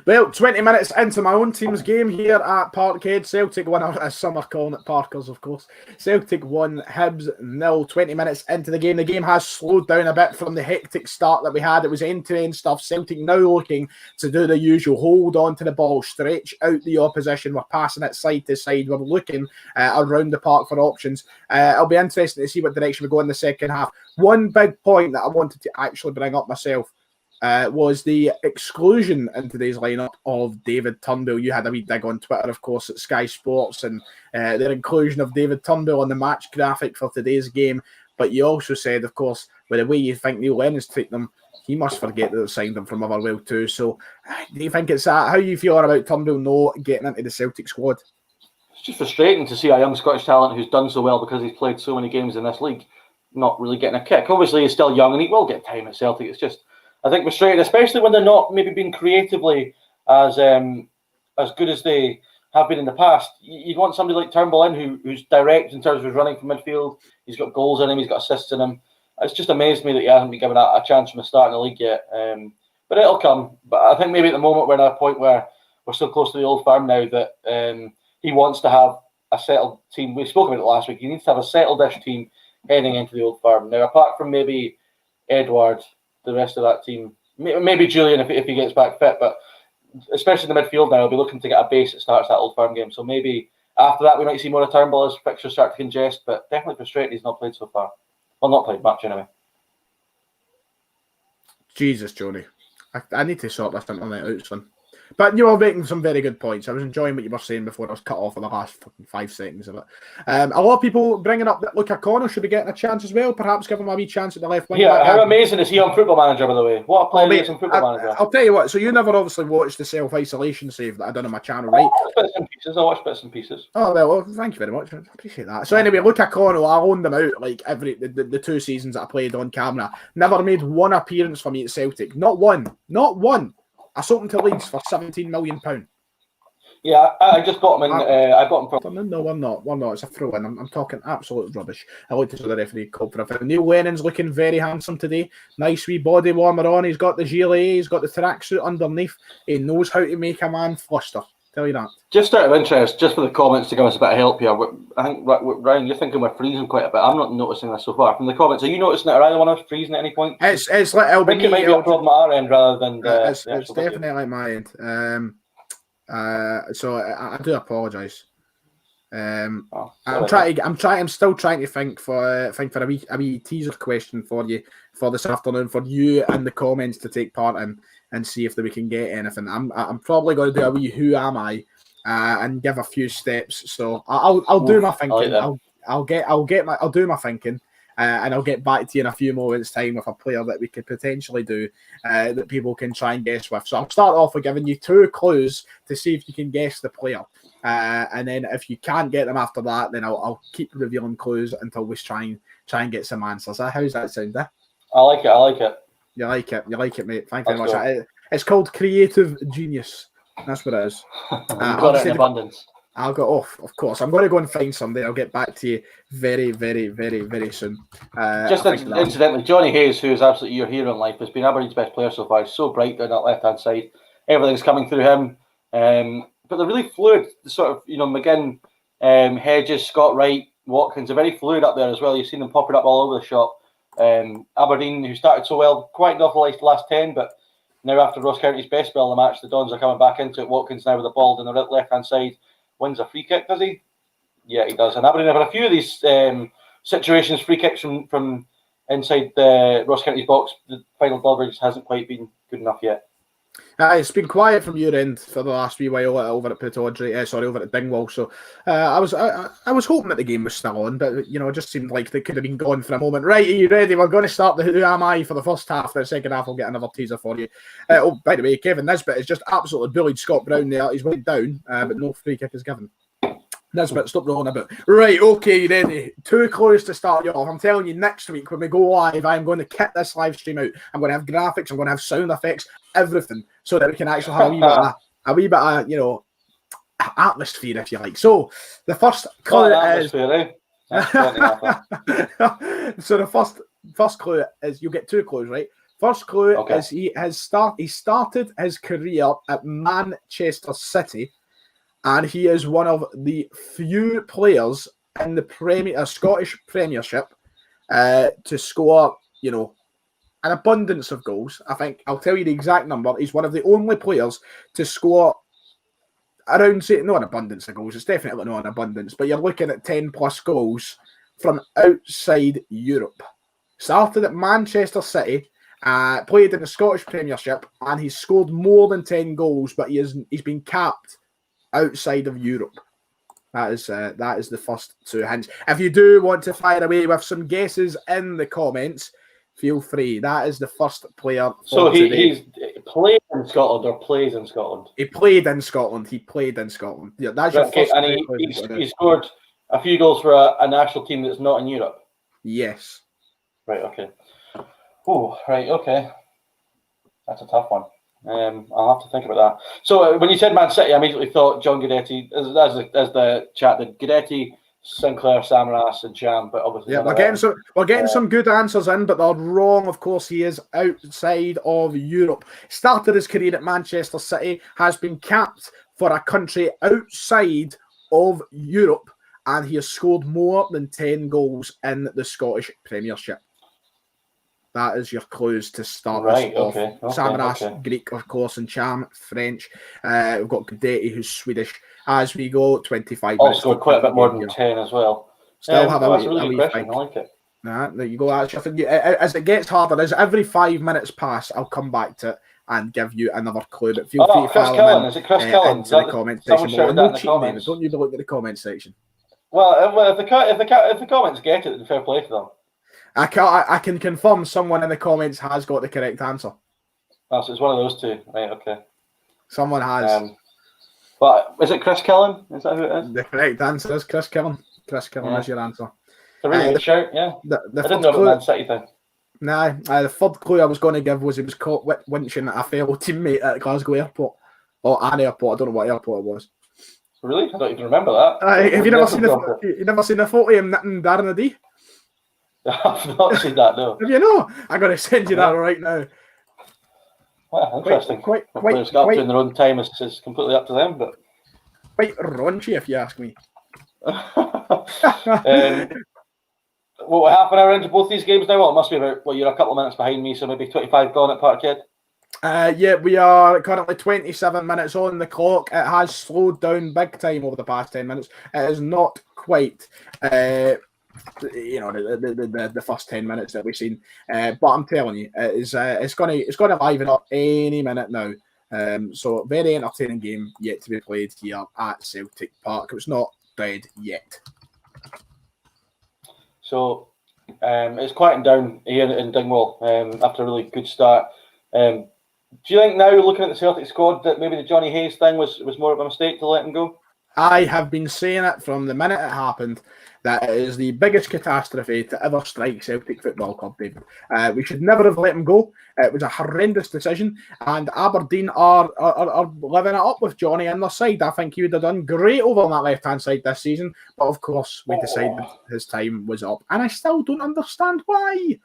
Well, 20 minutes into my own team's game here at Parkhead. Celtic won, as some are calling it, Parkers, of course. Celtic won, Hibs 0. 20 minutes into the game. The game has slowed down a bit from the hectic start that we had. It was end-to-end stuff. Celtic now looking to do the usual. Hold on to the ball, stretch out the opposition. We're passing it side to side. We're looking around the park for options. It'll be interesting to see what direction we go in the second half. One big point that I wanted to actually bring up myself was the exclusion in today's lineup of David Turnbull. You had a wee dig on Twitter, of course, at Sky Sports, and their inclusion of David Turnbull on the match graphic for today's game. But you also said, of course, with the way you think Neil Lennon's treating them, he must forget that they've signed him from Motherwell too. So do you think it's that? How you feel about Turnbull not getting into the Celtic squad? It's just frustrating to see a young Scottish talent who's done so well because he's played so many games in this league not really getting a kick. Obviously, he's still young and he will get time at Celtic. It's just, I think, frustrating, especially when they're not maybe being creatively as good as they have been in the past. You'd want somebody like Turnbull in who's direct in terms of his running from midfield. He's got goals in him. He's got assists in him. It's just amazed me that he hasn't been given a chance from the start in the league yet. But it'll come. But I think maybe at the moment we're at a point where we're so close to the Old Firm now that he wants to have a settled team. We spoke about it last week. He needs to have a settled-ish team heading into the Old Firm. Now, apart from maybe Edward, the rest of that team, maybe Julian if he gets back fit, but especially in the midfield now, I'll be looking to get a base that starts that Old Firm game. So maybe after that we might see more of Turnbull as fixtures start to congest, but definitely frustrating he's not played so far. Well, not played much anyway. Jesus, Johnny. I need to sort this internet out, son. But you were making some very good points. I was enjoying what you were saying before I was cut off in the last fucking 5 seconds of it. A lot of people bringing up that Luca Connor should be getting a chance as well. Perhaps give him a wee chance at the left wing. Yeah, how amazing is he on Football Manager, by the way? What a player he is on Football Manager. I'll tell you what, so you never obviously watched the self-isolation save that I done on my channel, right? I watched bits and pieces. Oh, well, thank you very much. I appreciate that. So anyway, Luca Connor, I owned them out like the 2 seasons that I played on camera. Never made one appearance for me at Celtic. Not one. Not one. I sold him to Leeds for £17 million. Yeah, I just bought him in. I bought him from. No, I'm not. It's a throw-in. I'm talking absolute rubbish. I like to see the referee called for a foul. Neil Lennon's looking very handsome today. Nice wee body warmer on. He's got the gilet. He's got the tracksuit underneath. He knows how to make a man fluster. Tell you that. Just out of interest, just for the comments to give us a bit of help here, I think, Ryan, you're thinking we're freezing quite a bit. I'm not noticing this so far. From the comments, are you noticing it? Are either one of us freezing at any point? It's like I think it might be a problem at our end rather than it's definitely like my end. So I do apologise. I'm still trying to think for a wee teaser question for you for this afternoon for you and the comments to take part in and see if we can get anything. I'm probably going to do a wee who am I and give a few steps. So I'll do my thinking. I'll do my thinking. And I'll get back to you in a few moments' time with a player that we could potentially do that people can try and guess with. So I'll start off with giving you 2 clues to see if you can guess the player. And then if you can't get them after that, then I'll keep revealing clues until we try and get some answers. How's that sound? I like it. You like it, mate. Thank you very much. It's called Creative Genius. That's what it is. You've got it in abundance. I'll go off, of course. I'm going to go and find somebody. I'll get back to you very, very, very, very soon. Incidentally, Johnny Hayes, who is absolutely your hero in life, has been Aberdeen's best player so far. He's so bright down that left-hand side. Everything's coming through him. But they're really fluid. The sort of, McGinn, Hedges, Scott Wright, Watkins are very fluid up there as well. You've seen them popping up all over the shop. Aberdeen, who started so well, quite off the last 10, but now after Ross County's best spell of the match, the Dons are coming back into it. Watkins now with the ball on the left-hand side, wins a free kick, does he? Yeah, he does. And Aberdeen have had a few of these situations, free kicks from inside the Ross County's box. The final delivery just hasn't quite been good enough yet. It's been quiet from your end for the last wee while over at over at Dingwall. So I was hoping that the game was still on, but it just seemed like they could have been gone for a moment. Right, are you ready? We're going to start the Who Am I for the first half. The second half, I'll get another teaser for you. By the way, Kevin Nisbet has just absolutely bullied Scott Brown there. He's went down, but no free kick is given. Nisbet, stop rolling about. Right, okay, you ready? 2 clues to start you off. I'm telling you, next week when we go live, I'm going to kit this live stream out. I'm going to have graphics, I'm going to have sound effects, everything, so that we can actually have a wee bit of atmosphere, if you like. So the first clue is. So the first clue is you'll get 2 clues, right? First clue is he started his career at Manchester City. And he is one of the few players in the Scottish Premiership to score, an abundance of goals. I think I'll tell you the exact number. He's one of the only players to score not an abundance of goals. It's definitely not an abundance, but you're looking at 10 plus goals from outside Europe. Started at Manchester City, played in the Scottish Premiership, and he's scored more than 10 goals, but he's been capped outside of Europe. That is the first 2 hints. If you do want to fire away with some guesses in the comments, feel free. That is the first player. So he's played in Scotland or plays in Scotland? He played in Scotland. Yeah, that's your first. And he scored a few goals for a national team that's not in Europe? Yes. Right, okay. Oh, right, okay. That's a tough one. I'll have to think about that. So when you said Man City, I immediately thought John Guidetti, as the chat did, Guidetti, Sinclair, Samaras, and Jam. But obviously, we're getting some good answers in, but they're wrong. Of course, he is outside of Europe. Started his career at Manchester City, has been capped for a country outside of Europe, and he has scored more than 10 goals in the Scottish Premiership. That is your clues to start us off. Samaras, Greek, of course, and Cham, French. We've got Guidetti, who's Swedish. As we go, 25 minutes. Scored quite a bit more than 10 as well. Still have that's a really good question. I like it. There you go. As it gets harder, as every 5 minutes pass, I'll come back to it and give you another clue. But feel free to follow Is it Chris Cullen? Into the comment section. Don't you look at the comment section. Well, if the comments get it, then fair play to them. I can confirm someone in the comments has got the correct answer. Oh, so it's one of those 2. Right, okay. Someone has. But is it Chris Cullen? Is that who it is? The correct answer is Chris Cullen. Chris Cullen is your answer. It's a really good shout, yeah. I didn't know about the Man City thing. Nah, the third clue I was going to give was he was caught winching at a fellow teammate at Glasgow Airport. Or an airport, I don't know what airport it was. Really? I don't even remember that. Have you never seen the photo of him knitting Darren Adee? I've not seen that, no. Have you not? I'm going to send you that right now. Well, interesting. Players got up to in their own time is completely up to them, but quite raunchy, if you ask me. What, half an hour into both these games now? Well, it must be about, you're a couple of minutes behind me, so maybe 25 gone at Parkhead. Yeah, we are currently 27 minutes on the clock. It has slowed down big time over the past 10 minutes. It is not quite the first 10 minutes that we've seen, but I'm telling you, it's going to liven up any minute now. So very entertaining game yet to be played here at Celtic Park. It's not dead yet. So it's quieting down here in Dingwall after a really good start. Do you think now, looking at the Celtic squad, that maybe the Johnny Hayes thing was more of a mistake to let him go? I have been saying it from the minute it happened, that it is the biggest catastrophe to ever strike Celtic Football Club, David. We should never have let him go. It was a horrendous decision, and Aberdeen are living it up with Johnny on their side. I think he would have done great over on that left-hand side this season, but of course we decided his time was up, and I still don't understand why.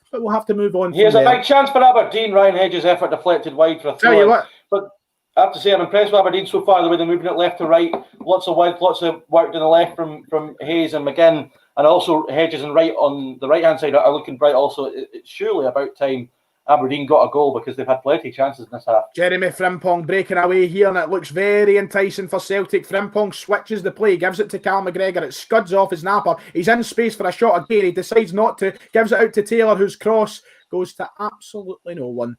But we'll have to move on. Here's a big chance for Aberdeen. Ryan Hedges' effort deflected wide for a throw. Tell you what. But I have to say, I'm impressed with Aberdeen so far, the way they're moving it left to right. Lots of work to the left from Hayes and McGinn. and also Hedges and Wright on the right-hand side are looking bright also. It's surely about time Aberdeen got a goal because they've had plenty of chances in this half. Jeremy Frimpong breaking away here, and it looks very enticing for Celtic. Frimpong switches the play, gives it to Cal McGregor. It scuds off his napper. He's in space for a shot again. He decides not to, gives it out to Taylor, whose cross goes to absolutely no one.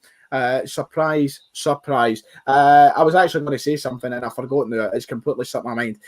Surprise. I was actually going to say something and I've forgotten it. It's completely slipped my mind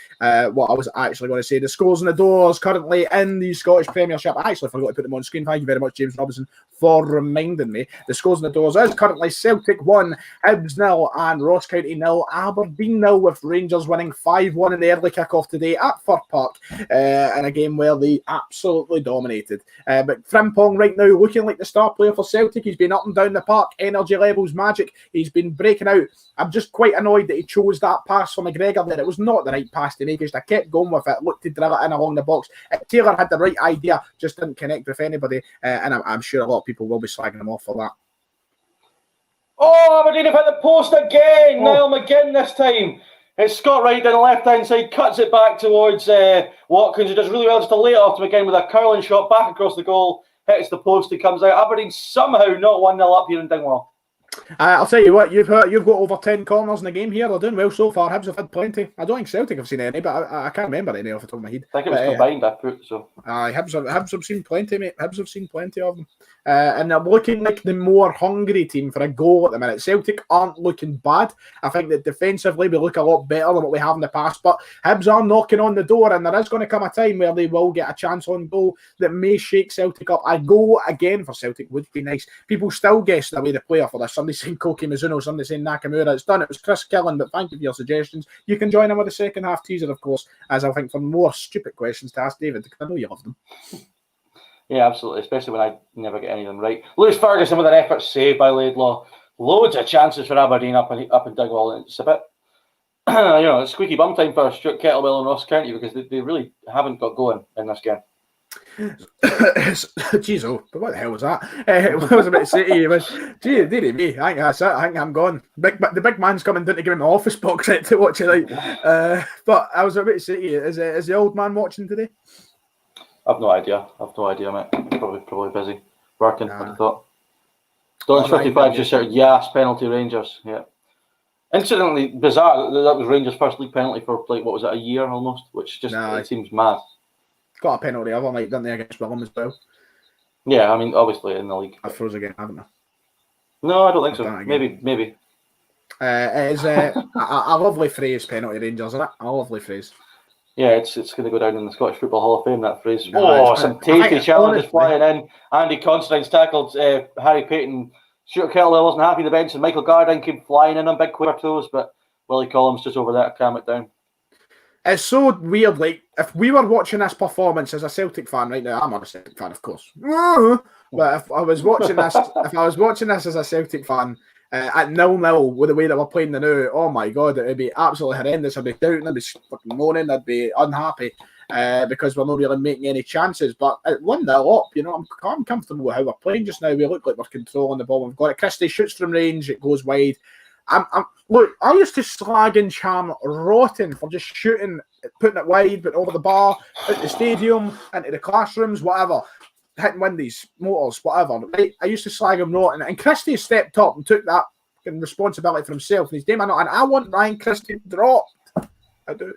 what I was actually going to say. The scores and the doors currently in the Scottish Premiership. I actually forgot to put them on screen. Thank you very much, James Robinson, for reminding me. The scores and the doors is currently Celtic 1, Hibs 0 and Ross County 0, Aberdeen 0, with Rangers winning 5-1 in the early kick-off today at Fir Park in a game where they absolutely dominated. But Frimpong right now looking like the star player for Celtic. He's been up and down the park, energy levels magic. He's been breaking out. I'm just quite annoyed that he chose that pass for McGregor there. It was not the right pass to make. I kept going with it, looked to drill it in along the box. Taylor had the right idea, just didn't connect with anybody, and I'm sure a lot of people will be slagging him off for that. Oh, Aberdeen have hit the post again. Niall McGinn this time. It's Scott Wright down the left-hand side, cuts it back towards Watkins, who does really well just to lay it off to McGinn with a curling shot back across the goal, hits the post, he comes out. Aberdeen somehow not 1-0 up here in Dingwall. I'll tell you what, you've got over 10 corners in the game here. They're doing well so far. Hibs have had plenty. I don't think Celtic have seen any, but I can't remember any off the top of my head. I think it was combined, I put so. Hibs have seen plenty, mate. Hibs have seen plenty of them. And they're looking like the more hungry team for a goal at the minute. Celtic aren't looking bad. I think that defensively we look a lot better than what we have in the past, but Hibs are knocking on the door, and there is going to come a time where they will get a chance on goal that may shake Celtic up. A goal again for Celtic would be nice. People still guess away the player for this. Somebody saying Koki Mizuno, somebody saying Nakamura. It's done. It was Chris Killen, but thank you for your suggestions. You can join in with the second half teaser, of course, as I think for more stupid questions to ask David, because I know you love them. Yeah, absolutely, especially when I never get any of them right. Lewis Ferguson with an effort saved by Laidlaw. Loads of chances for Aberdeen up in Dingwall. And it's a bit, it's squeaky bum time for Stuart Kettlewell and Ross County because they really haven't got going in this game. Jeez, but what the hell was that? What I was about to say to you was, gee, dearie me, I think that's it. I think I'm gone. The big man's coming down to give him an office box set to watch it. But I was about to say to you, is the old man watching today? I've no idea, mate. Probably busy working. I thought. Don's 55 just said yes, penalty Rangers. Yeah. Incidentally, bizarre. That was Rangers' first league penalty for a year almost, which just it seems mad. Got a penalty other night, didn't they, against Willem as well? Yeah, I mean, obviously in the league. I froze again, haven't I? No, I don't think so. Maybe. It is a lovely phrase, penalty Rangers, isn't it? A lovely phrase. Yeah, it's going to go down in the Scottish Football Hall of Fame, that phrase. Some tasty challenges flying in. Andy Considine's tackled Harry Payton. Stuart Kettlewell wasn't happy the bench, and Michael Gardyne came flying in on big quiver toes, but Willie Collins just over there to calm it down. It's so weird. Like, if we were watching this performance as a Celtic fan right now, I'm not a Celtic fan, of course. But if I was watching this, as a Celtic fan at 0-0 with the way that we're playing the now, oh my God, it would be absolutely horrendous. I'd be doubting, I'd be fucking moaning, I'd be unhappy because we're not really making any chances. But at 1-0 up, I'm comfortable with how we're playing just now. We look like we're controlling the ball. We've got it. Christie shoots from range, it goes wide. Look, I used to slagging Cham rotten for just shooting, putting it wide, but over the bar, at the stadium, into the classrooms, whatever, hitting windies, motors, whatever. Right? I used to slag him rotten, and Christie stepped up and took that responsibility for himself. And he's doing it, and I want Ryan Christie dropped. I do.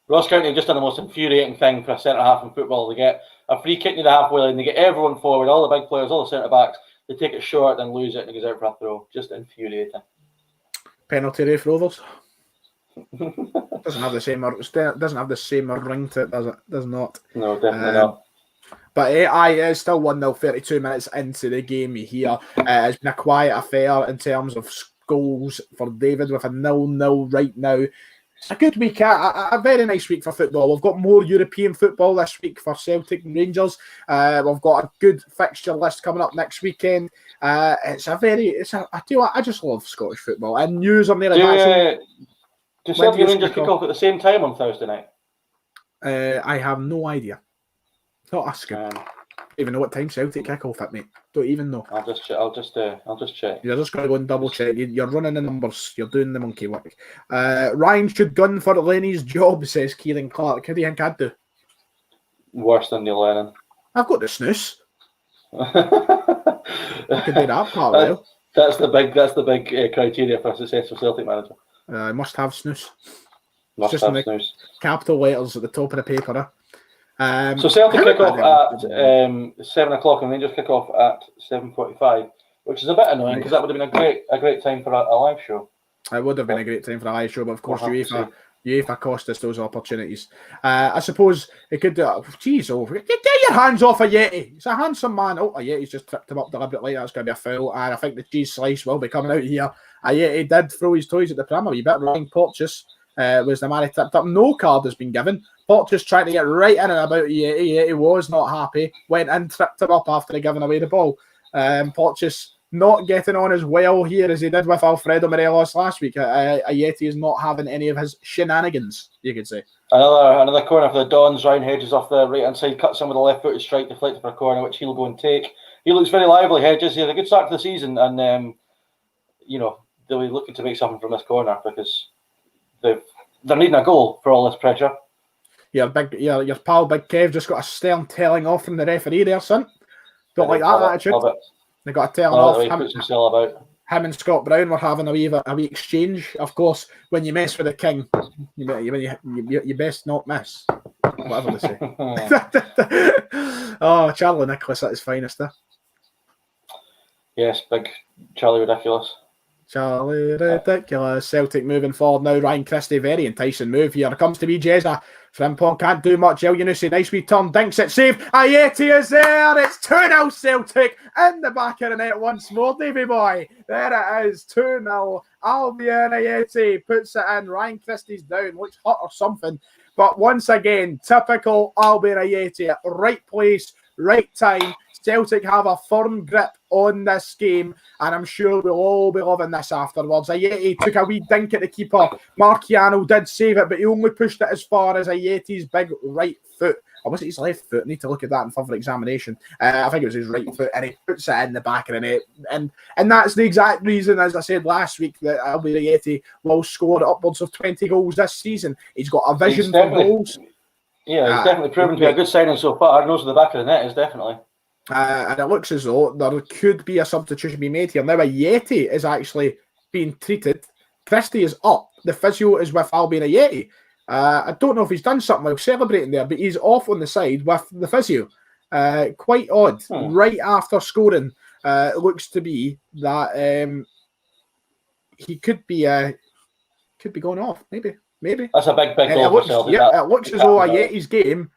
Ross County have just done the most infuriating thing for a centre half in football. They get a free kick to the halfway line, they get everyone forward, all the big players, all the centre backs. They take it short, then lose it, and it goes out for a throw. Just infuriating. Penalty Rafe Rovers. Doesn't have the same ring to it, does it? Does not. No, definitely not. But it's still 1-0, 32 minutes into the game here. It's been a quiet affair in terms of goals for David with a 0-0 right now. It's a good week, a very nice week for football. We've got more European football this week for Celtic and Rangers. We've got a good fixture list coming up next weekend. I just love Scottish football. And news on there. Do Celtic and Rangers kick off at the same time on Thursday night? I have no idea. Not asking. Don't even know what time Celtic kick off at, mate. Don't even know. I'll just check. You're just going to go and double check. You're running the numbers. You're doing the monkey work. Ryan should gun for Lenny's job, says Kieran Clark. How do you think I'd do? Worse than Neil Lennon. I've got the snooze. I can do that part well. That's the big criteria for a successful Celtic manager. I must have snooze. Must just have in snooze. Capital letters at the top of the paper. So Celtic kick off at 7 o'clock and Rangers kick off at 7:45, which is a bit annoying because that would have been a great time for a live show. It would have been a great time for a live show, but of course UEFA cost us those opportunities. I suppose it could do. Geez, get your hands off a Yeti. He's a handsome man. Oh, a Yeti's just tripped him up deliberately. That's going to be a foul. And I think the cheese slice will be coming out here. A Yeti did throw his toys at the pram a wee bit. Ryan Porteous was the man he tripped up. No card has been given. Porteous trying to get right in and about Yeti. Yeti was not happy. Went in, tripped him up after he given away the ball. Porteous not getting on as well here as he did with Alfredo Morelos last week. Yeti is not having any of his shenanigans, you could say. Another corner for the Dons. Ryan Hedges off the right-hand side, cuts in with a left-footed strike, deflected for a corner, which he'll go and take. He looks very lively, Hedges. He had a good start to the season, and they'll be looking to make something from this corner because they're needing a goal for all this pressure. Your pal Big Kev just got a stern telling off from the referee there, son. Don't like that attitude. They got a telling off. Him and Scott Brown were having a wee exchange. Of course, when you mess with the king, you best not miss. Whatever they say. Oh, Charlie Nicholas at his finest there. Yes, big Charlie Ridiculous. Charlie Ridiculous. Celtic moving forward now. Ryan Christie, very enticing move here. Comes to be Jezza. Frimpong can't do much. El Yunusi, nice wee turn. Dinks it, save. Ayeti is there. It's 2-0 Celtic in the back of the net once more, Davy boy. There it is. 2-0. Albion Ayeti puts it in. Ryan Christie's down. Looks hot or something. But once again, typical Albion Ayeti. Right place, right time. Celtic have a firm grip on this game, and I'm sure we'll all be loving this afterwards. Ayeti took a wee dink at the keeper. Marciano did save it, but he only pushed it as far as Ayeti's big right foot. Or was it his left foot? I need to look at that in further examination. I think it was his right foot, and he puts it in the back of the net. And that's the exact reason, as I said last week, that Albion Ayeti will score upwards of 20 goals this season. He's got a vision for goals. Yeah, he's definitely proven to be a good signing so far. Nose to the back of the net is definitely. And it looks as though there could be a substitution being made here. Now, Ayeti is actually being treated. Christie is up. The physio is with Albion Ayeti. I don't know if he's done something while celebrating there, but he's off on the side with the physio. Quite odd. Right after scoring, it looks to be that he could be going off. Maybe. That's a big goal for Celtic. Yeah, it looks as though Ayeti's game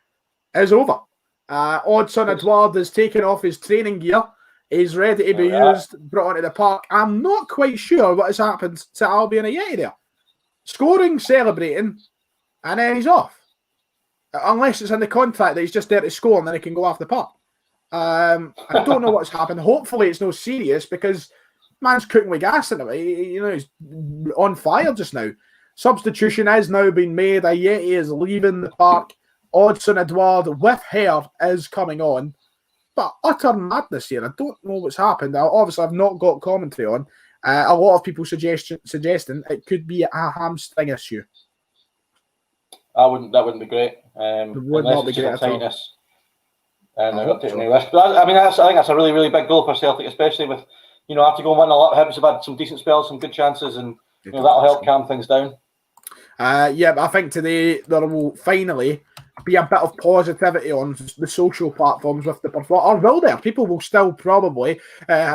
is over. Oddson Edouard has taken off his training gear. He's ready to be used, brought onto the park. I'm not quite sure what has happened to Albion Ayeti there. Scoring, celebrating, and then he's off. Unless it's in the contract that he's just there to score and then he can go off the park. I don't know what's happened. Hopefully it's no serious because man's cooking with gas in a way. He's on fire just now. Substitution has now been made. Ayeti is leaving the park. Oddson Edouard with hair is coming on. But utter madness here. I don't know what's happened. Obviously, I've not got commentary on. A lot of people suggesting it could be a hamstring issue. That wouldn't be great. It would not be great at all. And they're not taking any risk. But I think that's a really, really big goal for Celtic, especially with after going 1-0 up. Hibs have had some decent spells, some good chances, and that'll help calm things down. But I think today there will finally be a bit of positivity on the social platforms with the performance. Or will there? People will still probably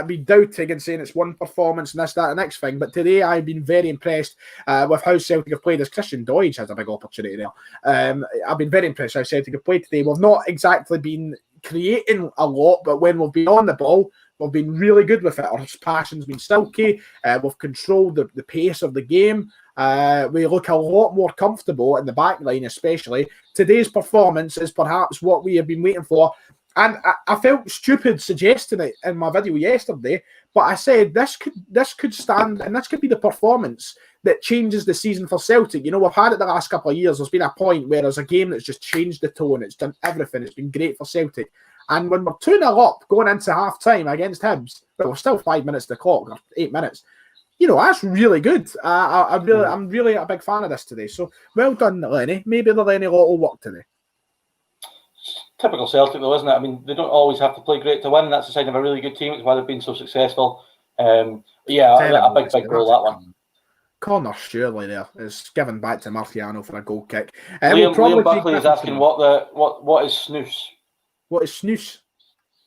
be doubting and saying it's one performance and this, that, and the next thing. But today I've been very impressed with how Celtic have played. As Christian Doidge has a big opportunity there. I've been very impressed how Celtic have played today. We've not exactly been creating a lot, but when we've been on the ball, we've been really good with it. Our passion's been silky. We've controlled the pace of the game. We look a lot more comfortable in the back line, especially. Today's performance is perhaps what we have been waiting for. And I felt stupid suggesting it in my video yesterday, but I said this could stand, and this could be the performance that changes the season for Celtic. We've had it the last couple of years. There's been a point where there's a game that's just changed the tone. It's done everything. It's been great for Celtic. And when we're 2-0 up going into half-time against Hibs, but we're still 5 minutes to the clock, or 8 minutes, that's really good. I'm really a big fan of this today. So well done, Lenny. Maybe the Lenny lot will work today. typical Celtic, though, isn't it? I mean, they don't always have to play great to win. That's the sign of a really good team. It's why they've been so successful. Yeah, a big goal, that one. Corner surely there is given back to Marciano for a goal kick. Liam Buckley is asking what is snooze? What is snooze?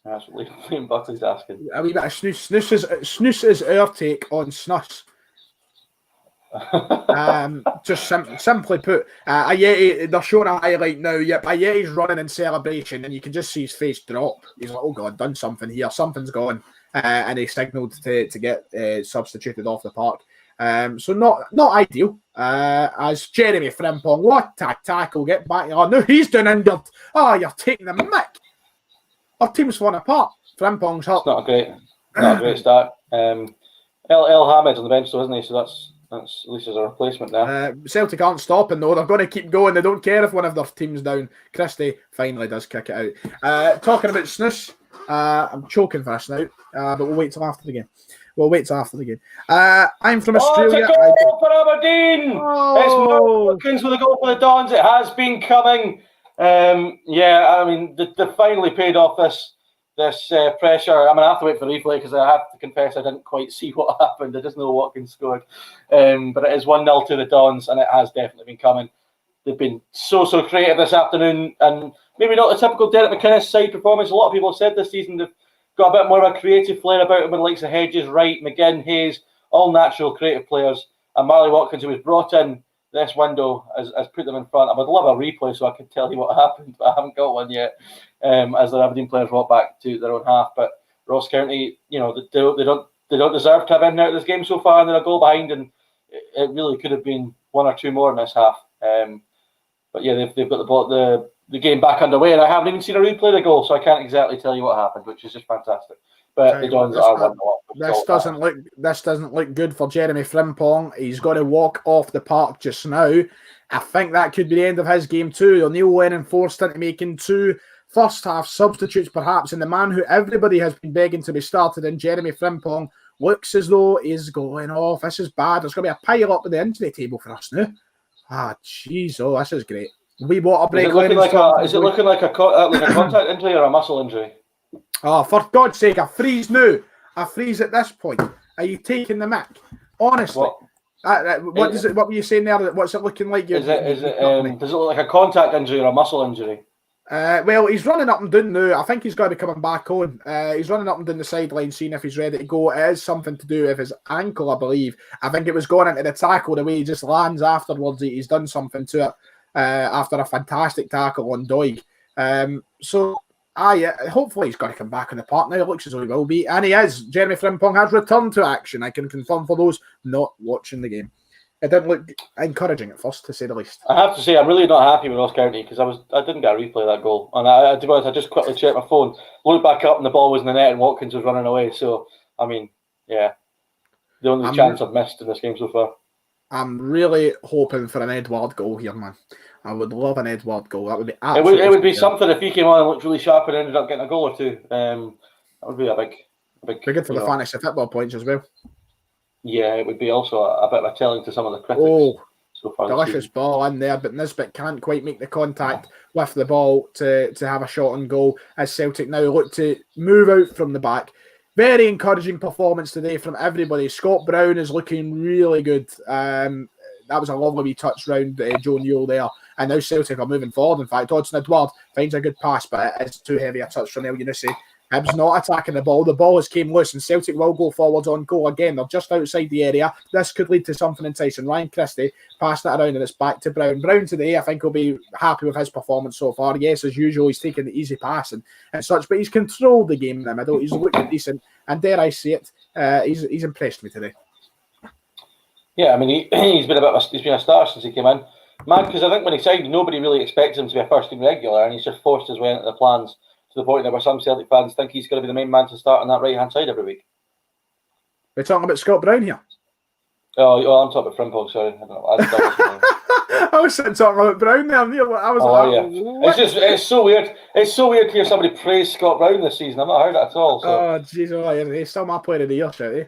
That's what Liam Buckley's asking. A wee bit of snooze. Snooze is our take on snus. Just simply put, Ayeti, they're showing a highlight now. Yep, Ayeti's running in celebration, and you can just see his face drop. He's like, "Oh God, done something here. Something's gone," and he signalled to get substituted off the park. So not ideal. As Jeremy Frimpong, what a tackle! Get back! Oh no, he's done injured. Oh, you're taking the mick. Our team's falling apart. Frimpong's hurt. Not a great start. El Hamed's on the bench, though, isn't he? So that's at least as a replacement there. Celtic aren't stopping though. They're going to keep going. They don't care if one of their team's down. Christie finally does kick it out. Talking about snus, I'm choking for us now, but we'll wait till after the game. I'm from Australia. It's a goal for Aberdeen. It's Mo Watkins with a goal for the Dons. It has been coming. I mean, they finally paid off this pressure. I'm going to have to wait for the replay because I have to confess I didn't quite see what happened. I just know Watkins scored. But it is 1-0 to the Dons, and it has definitely been coming. They've been so creative this afternoon, and maybe not the typical Derek McInnes side performance. A lot of people have said this season they've got a bit more of a creative flair about them with the likes of Hedges, Wright, McGinn, Hayes, all natural creative players. And Marley Watkins, who was brought in this window, has put them in front. I would love a replay so I could tell you what happened, but I haven't got one yet. As the Aberdeen players walk back to their own half. But Ross County, they don't deserve to have in out of this game so far, and they're a goal behind, and it really could have been one or two more in this half. But yeah, they've got the game back underway, and I haven't even seen a replay of the goal, so I can't exactly tell you what happened, which is just fantastic. But the Dons are 1-0. This doesn't look good for Jeremy Frimpong. He's got to walk off the park just now. I think that could be the end of his game too. O'Neill Lennon forced into making two first half substitutes perhaps, and the man who everybody has been begging to be started in, Jeremy Frimpong, looks as though he's going off. This is bad. There's going to be a pile up at the injury table for us now. Jeez, this is great. We water break. Is it looking like a contact injury or a muscle injury? Oh, for God's sake, a freeze now. A freeze at this point. Are you taking the mic? Honestly. What were you saying there? What's it looking like? Does it look like a contact injury or a muscle injury? Well, he's running up and down now. I think he's got to be coming back on. He's running up and down the sideline, seeing if he's ready to go. It is something to do with his ankle, I believe. I think it was going into the tackle, the way he just lands afterwards. He's done something to it after a fantastic tackle on Doig. Hopefully he's got to come back on the park now. It looks as though he will be. And he is. Jeremy Frimpong has returned to action. I can confirm for those not watching the game. It didn't look encouraging at first, to say the least. I have to say, I'm really not happy with Ross County because I didn't get a replay of that goal. And I just quickly checked my phone, looked back up, and the ball was in the net and Watkins was running away. So, I mean, yeah. The only chance I've missed in this game so far. I'm really hoping for an Edward goal here, man. I would love an Edward goal. That would be absolutely. It would be something if he came on and looked really sharp and ended up getting a goal or two. That would be a big. Be good for the fantasy football points as well. Yeah, it would be also a bit of a telling to some of the critics. Oh, so far delicious ball in there, but Nisbet can't quite make the contact with the ball to have a shot on goal as Celtic now look to move out from the back. Very encouraging performance today from everybody. Scott Brown is looking really good. That was a lovely wee touch round Joe Newell there. And now Celtic are moving forward. In fact, Hodgson Edward finds a good pass, but it is too heavy a touch from El Yunusi. Hibs not attacking the ball. The ball has came loose and Celtic will go forwards on goal again. They're just outside the area. This could lead to something enticing. Ryan Christie passed that around and it's back to Brown. Brown today, I think, will be happy with his performance so far. Yes, as usual, he's taken the easy pass and such, but he's controlled the game in the middle. He's looking decent. And dare I say it, he's impressed me today. Yeah, I mean, he's been a star since he came in. Man, because I think when he signed, nobody really expected him to be a first-team regular, and he's just forced his way into the plans to the point that where some Celtic fans think he's going to be the main man to start on that right-hand side every week. We're talking about Scott Brown here. Oh, I'm talking about Frimpong, sorry. I don't know. I was sitting talking about Brown there. I was it's so weird. It's so weird to hear somebody praise Scott Brown this season. I've not heard it at all. So. Oh, jeez, he's still my player of the year, shouty.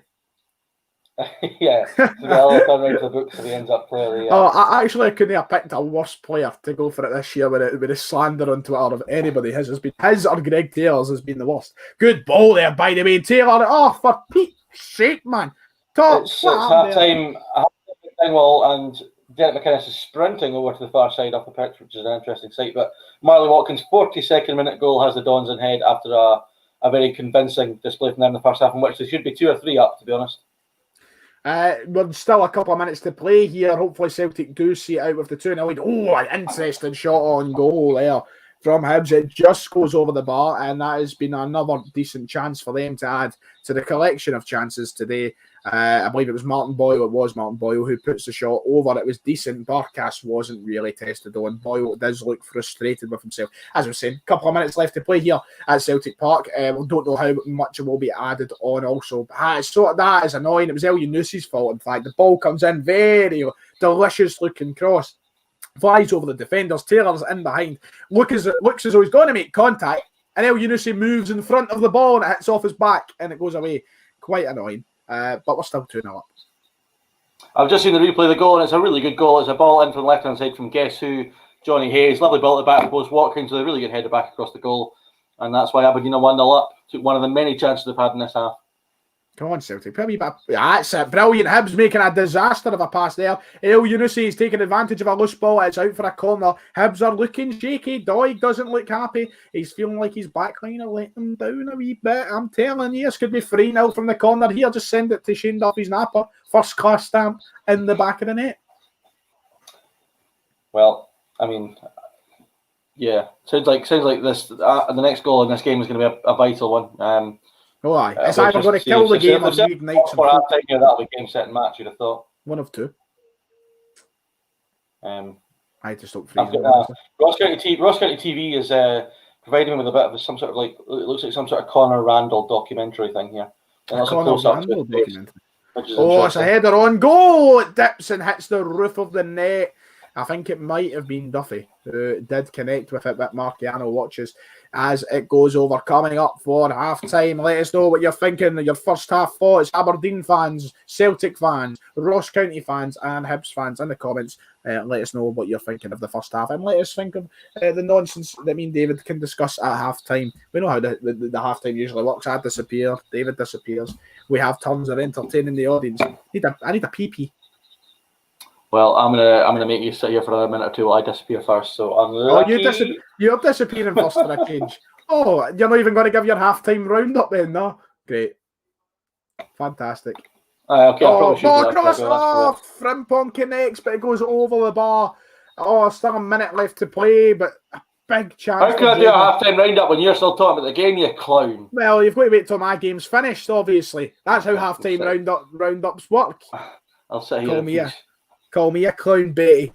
Yeah, so they'll turn around to the books if he ends up playing. Yeah. Oh, I couldn't have picked a worse player to go for it this year with the slander on Twitter of anybody. His or Greg Taylor's has been the worst. Good ball there, by the way, Taylor. Oh, for Pete's sake, man. It's half time. Dingwall and Derek McInnes is sprinting over to the far side of the pitch, which is an interesting sight. But Marley Watkins' 42nd minute goal has the Dons in head after a very convincing display from them in the first half, in which they should be 2 or 3 up, to be honest. We're still a couple of minutes to play here. Hopefully Celtic do see it out with the 2-0 lead. Oh, an interesting shot on goal there from Hibs. It just goes over the bar, and that has been another decent chance for them to add to the collection of chances today. I believe it was Martin Boyle who puts the shot over. It was decent. Barkas wasn't really tested though, and Boyle does look frustrated with himself. As I was saying, a couple of minutes left to play here at Celtic Park. We don't know how much will be added on also. So that is annoying. It was El Yunusi's fault, in fact. The ball comes in very delicious looking cross. Flies over the defenders. Taylor's in behind. Looks as though he's going to make contact, and El Yunusi moves in front of the ball and it hits off his back and it goes away. Quite annoying. But we're still 2-0 up. I've just seen the replay of the goal, and it's a really good goal. It's a ball in from the left-hand side from guess who? Johnny Hayes. Lovely ball at the back of the post. Watkins with a really good header back across the goal. And that's why Aberdeen are 1-0 up. Took one of the many chances they've had in this half. Come on, Celtic. That's it. Brilliant. Hibs making a disaster of a pass there. El Yunusi is taking advantage of a loose ball. It's out for a corner. Hibs are looking shaky. Doig doesn't look happy. He's feeling like his backline are letting him down a wee bit. I'm telling you, this could be 3-0 from the corner here. Just send it to Shane Duffy's napper. First class stamp in the back of the net. Well, I mean, yeah. Sounds like this. The next goal in this game is going to be a vital one. Oh, aye. It's either going to kill the game or reignite some hope. That'll be game, set, and match, you'd have thought. One of two. I just don't Ross County TV is providing me with a bit of some sort of it looks like some sort of Conor Randall documentary thing here. Conor Randall documentary. Oh, it's a header on goal. It dips and hits the roof of the net. I think it might have been Duffy who did connect with it, but Marciano watches as it goes over. Coming up for half-time, let us know what you're thinking. Your first half thoughts, Aberdeen fans, Celtic fans, Ross County fans and Hibs fans in the comments. Let us know what you're thinking of the first half, and let us think of the nonsense that me and David can discuss at half-time. We know how the half-time usually works. I disappear, David disappears. We have turns of entertaining the audience. I need a pee-pee. Well, I'm gonna make you sit here for another minute or two while I disappear first. So you're disappearing first for a change. Oh, you're not even going to give your half-time roundup then, no? Great, fantastic. Okay. Frimpong connects, but it goes over the bar. Oh, still a minute left to play, but a big chance. How can I do a half-time roundup when you're still talking about the game, you clown? Well, you've got to wait till my game's finished. Obviously, that's how half-time roundups work. I'll sit here. Call me a clown, Betty.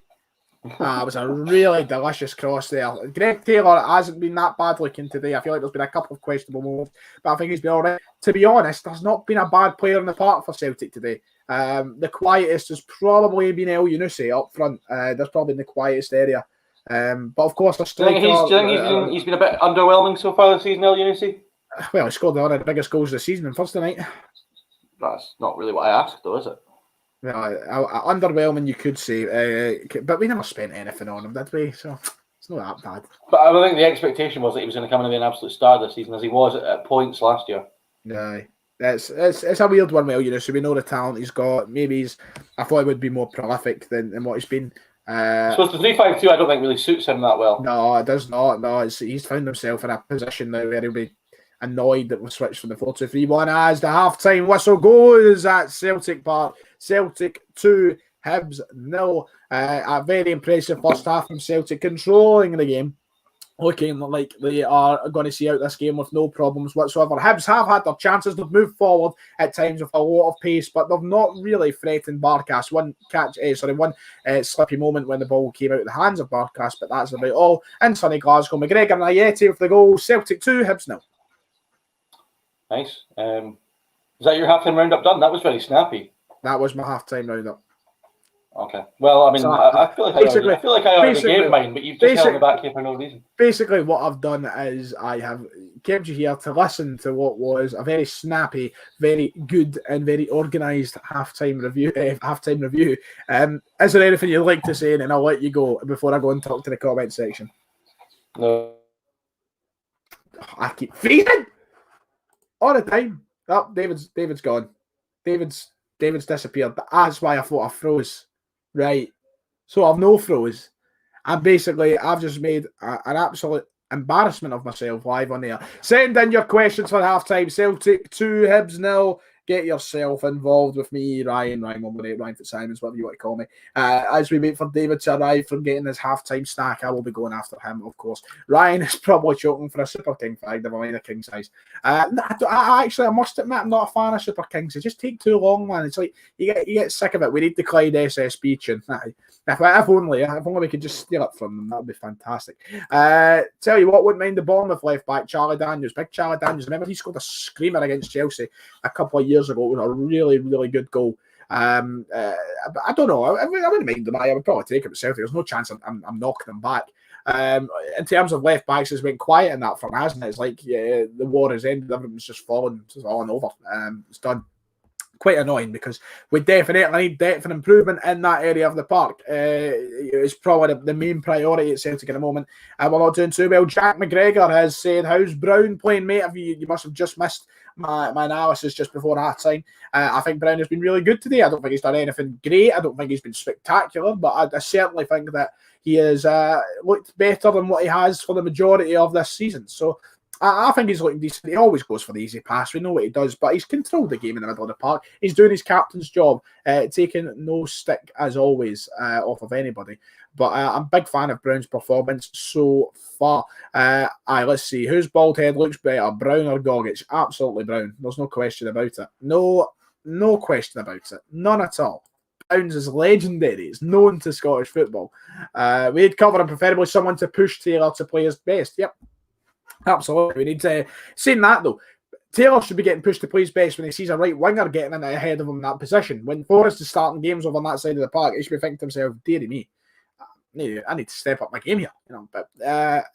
It was a really delicious cross there. Greg Taylor hasn't been that bad looking today. I feel like there's been a couple of questionable moments, but I think he's been all right. To be honest, there's not been a bad player in the park for Celtic today. The quietest has probably been El Yunusi up front. That's probably the quietest area. But of course, the striker... Do you think he's been a bit underwhelming so far this season, El Yunusi? Well, he scored one of the biggest goals of the season on Thursday night. That's not really what I asked, though, is it? Underwhelming, you could say, but we never spent anything on him, did we? So it's not that bad. But I think the expectation was that he was going to come in and be an absolute star this season, as he was at points last year. Yeah, it's a weird one, well, so we know the talent he's got. Maybe I thought he would be more prolific than what he's been. So the 3-5-2, I don't think really suits him that well. No, it does not. No, he's found himself in a position now where he'll be annoyed that we switched from the 4-2-3-1 as the half-time whistle goes at Celtic Park. Celtic 2, Hibs 0. A very impressive first half from Celtic, controlling the game, looking like they are going to see out this game with no problems whatsoever. Hibs have had their chances. They've moved forward at times with a lot of pace, but they've not really threatened Barkas. One slippy moment when the ball came out of the hands of Barkas, but that's about all. In sunny Glasgow, McGregor and Ayeti with the goal. Celtic 2, Hibs 0. Nice. Is that your half-time roundup done? That was very snappy. That was my half-time roundup. Okay. Well, I mean, so I feel like I already gave mine, but you've just held me back here for no reason. Basically, what I've done is I have kept you here to listen to what was a very snappy, very good, and very organised halftime review. Is there anything you'd like to say, and then I'll let you go before I go and talk to the comment section? No. I keep freezing all the time. Oh, David's gone. David's disappeared. That's why I thought I froze. Right. So I've no froze. And basically, I've just made an absolute embarrassment of myself live on air. Send in your questions for halftime. Celtic 2, Hibs 0. Get yourself involved with me, Ryan Fitzsimons, whatever you want to call me. As we wait for David to arrive from getting his halftime snack, I will be going after him, of course. Ryan is probably choking for a Super King fag, never mind a king size. I must admit, I'm not a fan of Super Kings. They just take too long, man. It's like you get sick of it. We need the Clyde SSB tune. If only we could just steal it from them, that would be fantastic. Tell you what, wouldn't mind the Bournemouth left back, Charlie Daniels. Big Charlie Daniels. Remember, he scored a screamer against Chelsea a couple of years ago. It was a really, really good goal. I don't know. I wouldn't mind them. I would probably take it myself. There's no chance I'm knocking them back. In terms of left backs, it's been quiet in that front, hasn't it? It's like the war has ended. Everything's just fallen over. It's done. Quite annoying because we definitely need depth and improvement in that area of the park. It's probably the main priority at Celtic at the moment. We're not doing too well. Jack McGregor has said, "How's Brown playing, mate? You must have just missed my analysis just before half time. I think Brown has been really good today. I don't think he's done anything great. I don't think he's been spectacular, but I certainly think that he has looked better than what he has for the majority of this season. So I think he's looking decent. He always goes for the easy pass. We know what he does, but he's controlled the game in the middle of the park. He's doing his captain's job, taking no stick, as always, off of anybody. But I'm a big fan of Brown's performance so far. Let's see. Whose bald head looks better, Brown or Gogic? Absolutely Brown. There's no question about it. No question about it. None at all. Brown's is legendary. It's known to Scottish football. We'd cover him, preferably someone to push Taylor to play his best. Yep. Absolutely. We need to... Saying that, though, Taylor should be getting pushed to play his best when he sees a right winger getting in ahead of him in that position. When Forrest is starting games over on that side of the park, he should be thinking to himself, dearie me, I need to step up my game here. But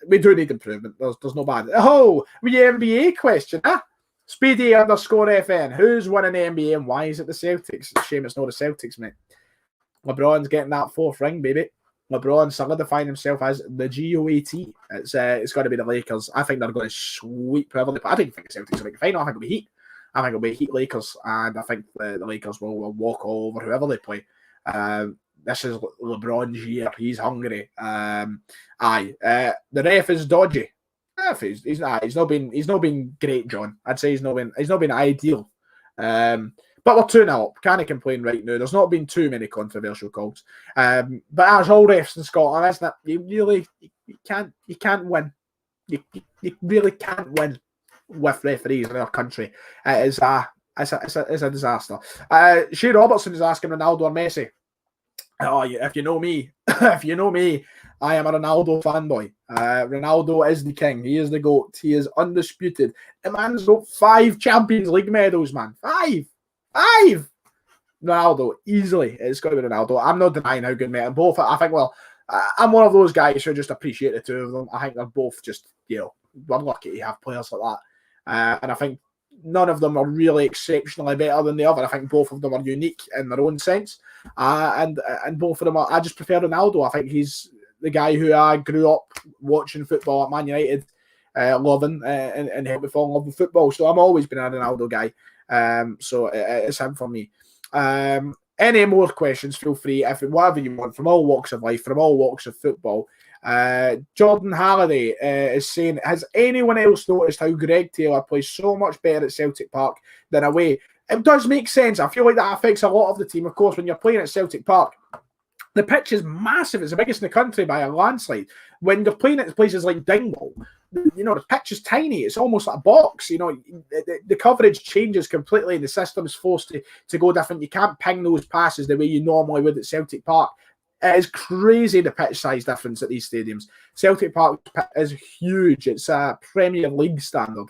we do need improvement. There's no bad. Oh, the NBA question, huh? Speedy_FN. Who's winning the NBA and why is it the Celtics? It's a shame it's not the Celtics, mate. LeBron's getting that 4th ring, baby. LeBron solidifying himself as the GOAT. It's got to be the Lakers. I think they're going to sweep probably. I don't think the Celtics will make the final. I think it'll be Heat. I think it'll be Heat Lakers, and I think the Lakers will walk all over whoever they play. This is LeBron's year. He's hungry. The ref is dodgy. He's not been great, John. I'd say he's not been ideal. But we're 2-0 up. Can't complain right now. There's not been too many controversial calls. But as all refs in Scotland, isn't it? You can't win. You really can't win with referees in our country. It's a disaster. Shea Robertson is asking Ronaldo or Messi. Oh, if you know me, I am a Ronaldo fanboy. Ronaldo is the king. He is the GOAT. He is undisputed. The man's got 5 Champions League medals, man. 5! Ronaldo, easily. It's got to be Ronaldo. I'm not denying how good, mate. And both, I think, I'm one of those guys who just appreciate the two of them. I think they're both just, we're lucky to have players like that. And I think none of them are really exceptionally better than the other. I think both of them are unique in their own sense. And both of them I just prefer Ronaldo. I think he's the guy who I grew up watching football at Man United, loving, and helped me fall in love with football. So I've always been a Ronaldo guy. So it's him for me. Any more questions, feel free, whatever you want, from all walks of life, from all walks of football. Jordan Halliday is saying, has anyone else noticed how Greg Taylor plays so much better at Celtic Park than away? It does make sense. I feel like that affects a lot of the team. Of course, when you're playing at Celtic Park, the pitch is massive. It's the biggest in the country by a landslide. When you're playing at places like Dingwall, the pitch is tiny. It's almost like a box. The coverage changes completely. The system is forced to go different. You can't ping those passes the way you normally would at Celtic Park. It is crazy, the pitch size difference at these stadiums. Celtic Park is huge. It's a Premier League standard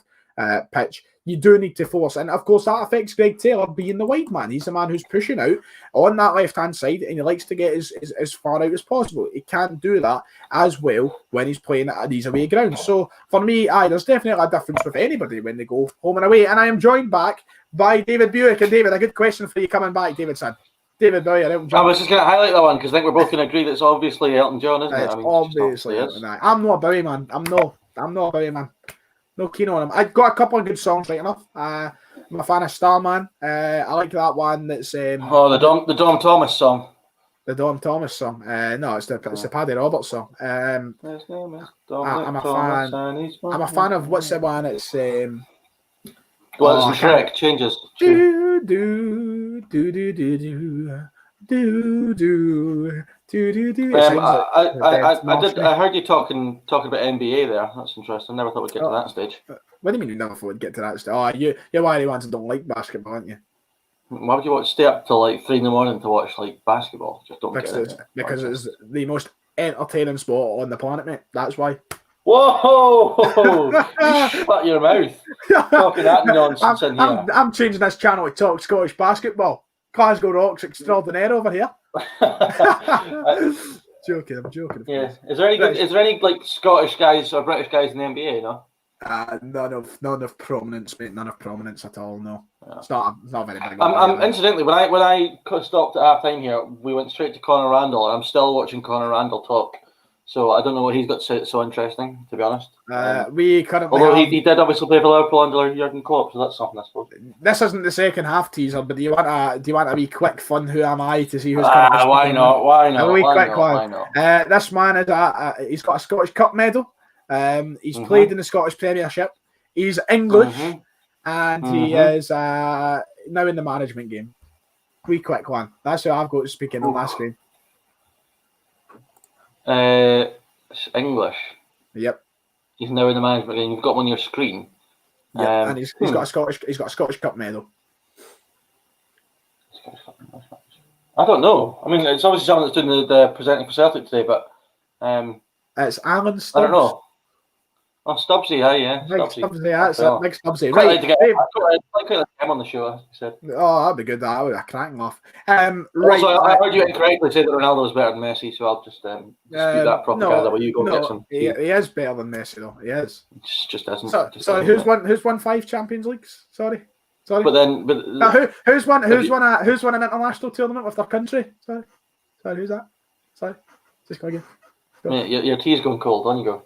pitch. you do need to force. And of course, that affects Greg Taylor being the wide man. He's the man who's pushing out on that left-hand side, and he likes to get as far out as possible. He can't do that as well when he's playing at these away grounds. So for me, there's definitely a difference with anybody when they go home and away. And I am joined back by David Buick. And David, a good question for you coming back, David, son. David Boyer, Elton John. I was just going to highlight that one because I think we're both going to agree that it's obviously Elton John, isn't it? It's obviously Elton. I'm not a Bowie man. I'm not a Bowie man. No keen on him. I've got a couple of good songs, right enough. I'm a fan of Starman. I like that one. That's the Dom Thomas song. The Dom Thomas song. No, it's the Paddy Roberts song. I'm a fan of what's the one? It's well, it's correct. Changes. Do do do do do do do do. I heard you talking about NBA there. That's interesting. Never thought we'd get to that stage. What do you mean you never thought we'd get to that stage? Oh, you're one of the ones that don't like basketball, aren't you? Why would you stay up till like 3 a.m. to watch like basketball? Just don't get it. Because it's the most entertaining sport on the planet, mate. That's why. Whoa! Shut your mouth. Talking that nonsense in here. I'm changing this channel to talk Scottish basketball. Glasgow Rocks extraordinaire over here. Joking, I'm joking. Yeah. Is there any like Scottish guys or British guys in the NBA? No. None of prominence, mate. None of prominence at all. No. Yeah. It's not very big. Incidentally, when I stopped at half time here, we went straight to Conor Randall, and I'm still watching Conor Randall talk. So I don't know what he's got to say that's so interesting, to be honest. We currently although he did obviously play for Liverpool under Jurgen Klopp, so that's something I suppose. This isn't the second half teaser, but do you want a wee quick fun? Who am I to see who's coming? Why not? A wee quick one. This man is he's got a Scottish Cup medal. He's played in the Scottish Premiership. He's English, and he is now in the management game. Wee quick one. That's who I've got speaking on my screen. It's English. Yep. He's now in the management game. You've got one on your screen. Yeah, and he's got a Scottish Cup medal. I don't know. I mean, it's obviously someone that's doing the presenting for Celtic today, but it's Alan Stubbs. I don't know. Oh, Stubbsy, yeah. Stubbsy, that's it. Big Stubbsy. Right. I'd like to get him on the show, as you said. Oh, that'd be good. That would be a cracking off. Right. Also, I heard you incorrectly say that Ronaldo was better than Messi, so I'll just dispute that propaganda where you go get some. He is better than Messi, though. He is. Just isn't. Sorry, who's won 5 Champions Leagues? Sorry. But who's won an international tournament with their country? Sorry, who's that? Sorry, just go again. Mate, your tea's going cold. On you go.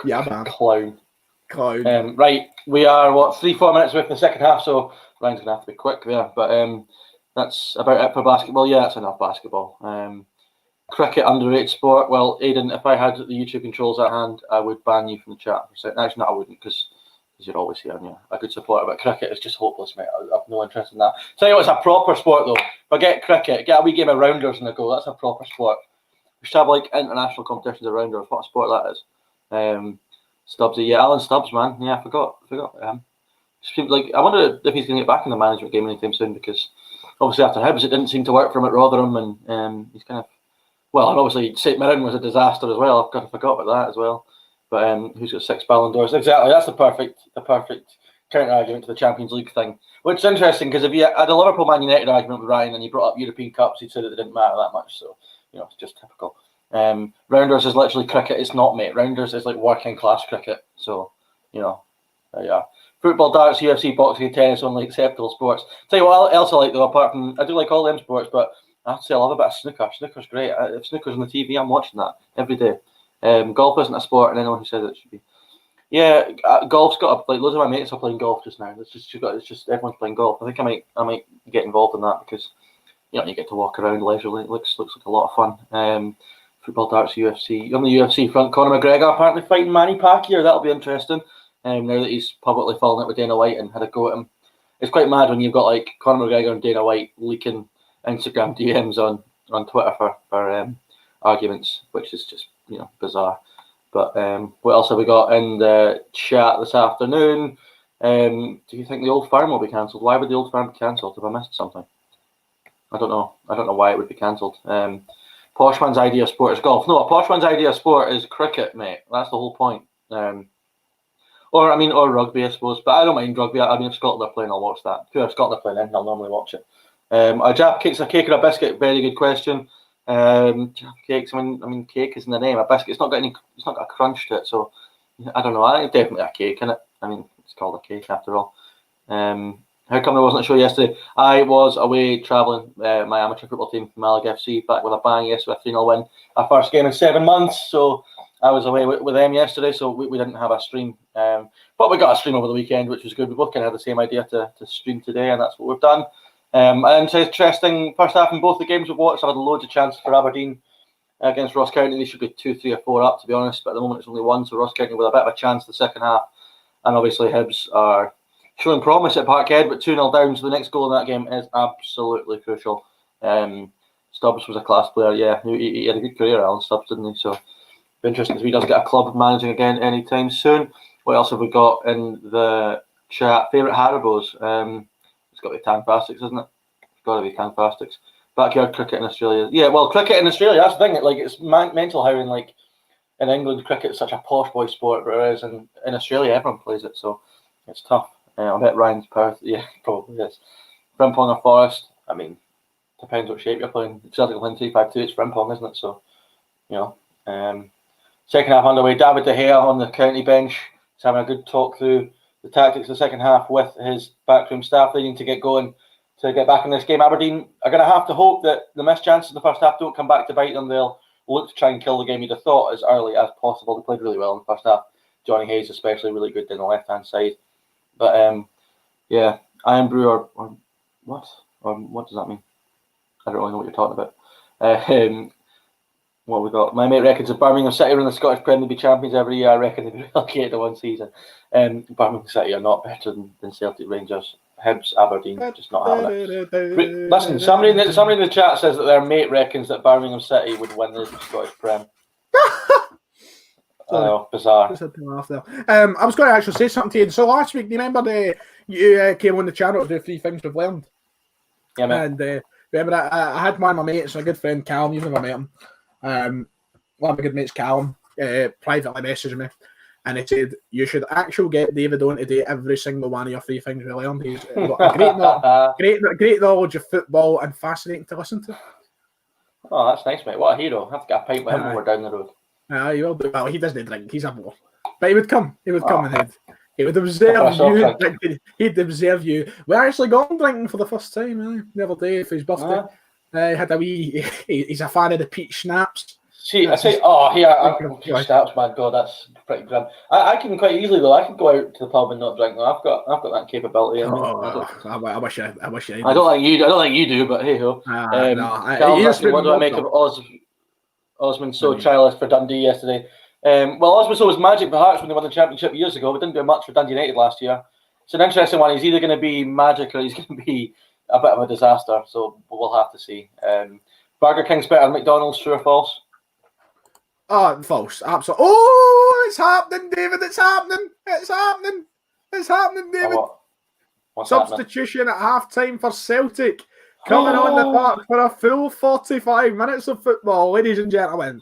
Yeah, man. Clown. Right, we are 3-4 minutes away from the second half, so Ryan's gonna have to be quick there. But that's about it for basketball. Yeah, that's enough basketball. Cricket, underrated sport. Well, Aidan, if I had the YouTube controls at hand, I would ban you from the chat for a second. Actually, no, I wouldn't, because you're always here and you're a good supporter. But cricket is just hopeless, mate. I've no interest in that. Tell you what, it's a proper sport though. Forget cricket. Get a wee game of rounders and a go. That's a proper sport. We should have like international competitions of rounders. What a sport that is. Stubbsy, yeah, Alan Stubbs, man. Yeah, I forgot. Like, I wonder if he's going to get back in the management game anytime soon, because obviously after Hibs it didn't seem to work for him at Rotherham, and he's kind of and obviously St Mirren was a disaster as well. I've kind of forgot about that as well. But who's got 6 Ballon d'Ors? Exactly, that's the perfect counter argument to the Champions League thing. Which is interesting, because if you had a Liverpool Man United argument with Ryan and you brought up European Cups, he'd say that it didn't matter that much. So, it's just typical. Rounders is literally cricket. It's not, mate. Rounders is like working class cricket. So, yeah. Football, darts, UFC, boxing, tennis, only acceptable sports. Tell you what else I like though, apart from, I do like all them sports, but I have to say I love a bit of snooker. Snooker's great. If snooker's on the TV, I'm watching that every day. Golf isn't a sport, and anyone who says it should be. Yeah, golf's got loads of my mates are playing golf just now. It's just everyone's playing golf. I think I might get involved in that, because you get to walk around leisurely. It looks like a lot of fun. Football, darts, UFC. On the UFC front, Conor McGregor apparently fighting Manny Pacquiao. That'll be interesting. Now that he's publicly fallen out with Dana White and had a go at him. It's quite mad when you've got like Conor McGregor and Dana White leaking Instagram DMs on Twitter for arguments, which is just bizarre. But what else have we got in the chat this afternoon? Do you think the Old Firm will be cancelled? Why would the Old Firm be cancelled? Have I missed something? I don't know. I don't know why it would be cancelled. Poshman's idea of sport is golf. No, Poshman's idea of sport is cricket, mate. That's the whole point. Or rugby, I suppose. But I don't mind rugby. I mean, if Scotland are playing, I'll watch that. If Scotland are playing, then I'll normally watch it. Are Jaffa cakes a cake or a biscuit? Very good question. Jaffa cakes. I mean, cake is in the name. A biscuit. It's not got a crunch to it. So I don't know. I think definitely a cake, isn't it? I mean, it's called a cake after all. How come I wasn't at the show yesterday? I was away travelling. My amateur football team, Malaga FC, back with a bang yesterday, a 3-0 win. Our first game in 7 months. So I was away with them yesterday, so we didn't have a stream. But we got a stream over the weekend, which was good. We both kind of had the same idea to stream today, and that's what we've done. And it's interesting, first half in both the games we've watched, I've had loads of chances for Aberdeen against Ross County. They should be 2, 3 or 4 up, to be honest, but at the moment it's only 1, so Ross County with a bit of a chance the second half. And obviously Hibs are showing promise at Parkhead, but 2-0 down, so the next goal in that game is absolutely crucial. Stubbs was a class player, yeah. He had a good career, Alan Stubbs, didn't he? So be interesting if he does get a club managing again anytime soon. What else have we got in the chat? Favourite Haribos? It's got to be Tanfastics, isn't it? It's got to be Tanfastics. Backyard cricket in Australia. Yeah, well, cricket in Australia, that's the thing. Like, it's mental how in England cricket is such a posh boy sport, but it is in Australia everyone plays it, so it's tough. I bet Ryan's Perth, yeah, probably is. Frimpong or Forest? I mean, depends what shape you're playing. If Celtic are playing 3-5-2, it's Frimpong, isn't it? So, you know. Second half underway. David De Gea on the county bench. He's having a good talk through the tactics of the second half with his backroom staff. They need to get going to get back in this game. Aberdeen are going to have to hope that the missed chances in the first half don't come back to bite them. They'll look to try and kill the game. You'd have thought as early as possible. They played really well in the first half. Johnny Hayes especially really good down the left-hand side. But yeah, Iron Brew or what? Or what does that mean? I don't really know what you're talking about. What we got? My mate reckons if Birmingham City were in the Scottish Premier League champions every year, I reckon they'd be relegated to one season. Birmingham City are not better than Celtic, Rangers, Hibs, Aberdeen, just not having it. Listen, somebody in the chat says that their mate reckons that Birmingham City would win the Scottish Prem. Bizarre. I was going to actually say something to you. So last week, do you remember you came on the channel to do 3 things we've learned? Yeah, man. And remember, I had one of my mates, a good friend, Callum. You've never met him. One of my good mates, Callum, privately messaged me, and he said you should actually get David on to do every single one of your 3 things we learned. He's got a great knowledge of football and fascinating to listen to. Oh, that's nice, mate. What a hero! I have to get a pint with him when we're down the road. He will do. Well, he doesn't drink. He's a bore. But he would come. He would come and he would observe you. He'd observe you. We actually gone drinking for the first time the other day for his birthday. Had a wee. He's a fan of the peach schnapps. See, I say, peach schnapps, my God, that's pretty grim. I can quite easily though. I can go out to the pub and not drink. Though. I've got that capability. I wish I. I don't like you. I don't like you do, but hey ho. What do I make of Osman so childless for Dundee yesterday? Well, Osman so was magic for Hearts when they won the championship years ago. We didn't do much for Dundee United last year. It's an interesting one. He's either going to be magic or he's going to be a bit of a disaster. So we'll have to see. Burger King's better than McDonald's, true or false? False. Absolutely. Oh, it's happening, David. It's happening. It's happening, David. What's Substitution happening? At half-time for Celtic. Coming on the park for a full 45 minutes of football, ladies and gentlemen.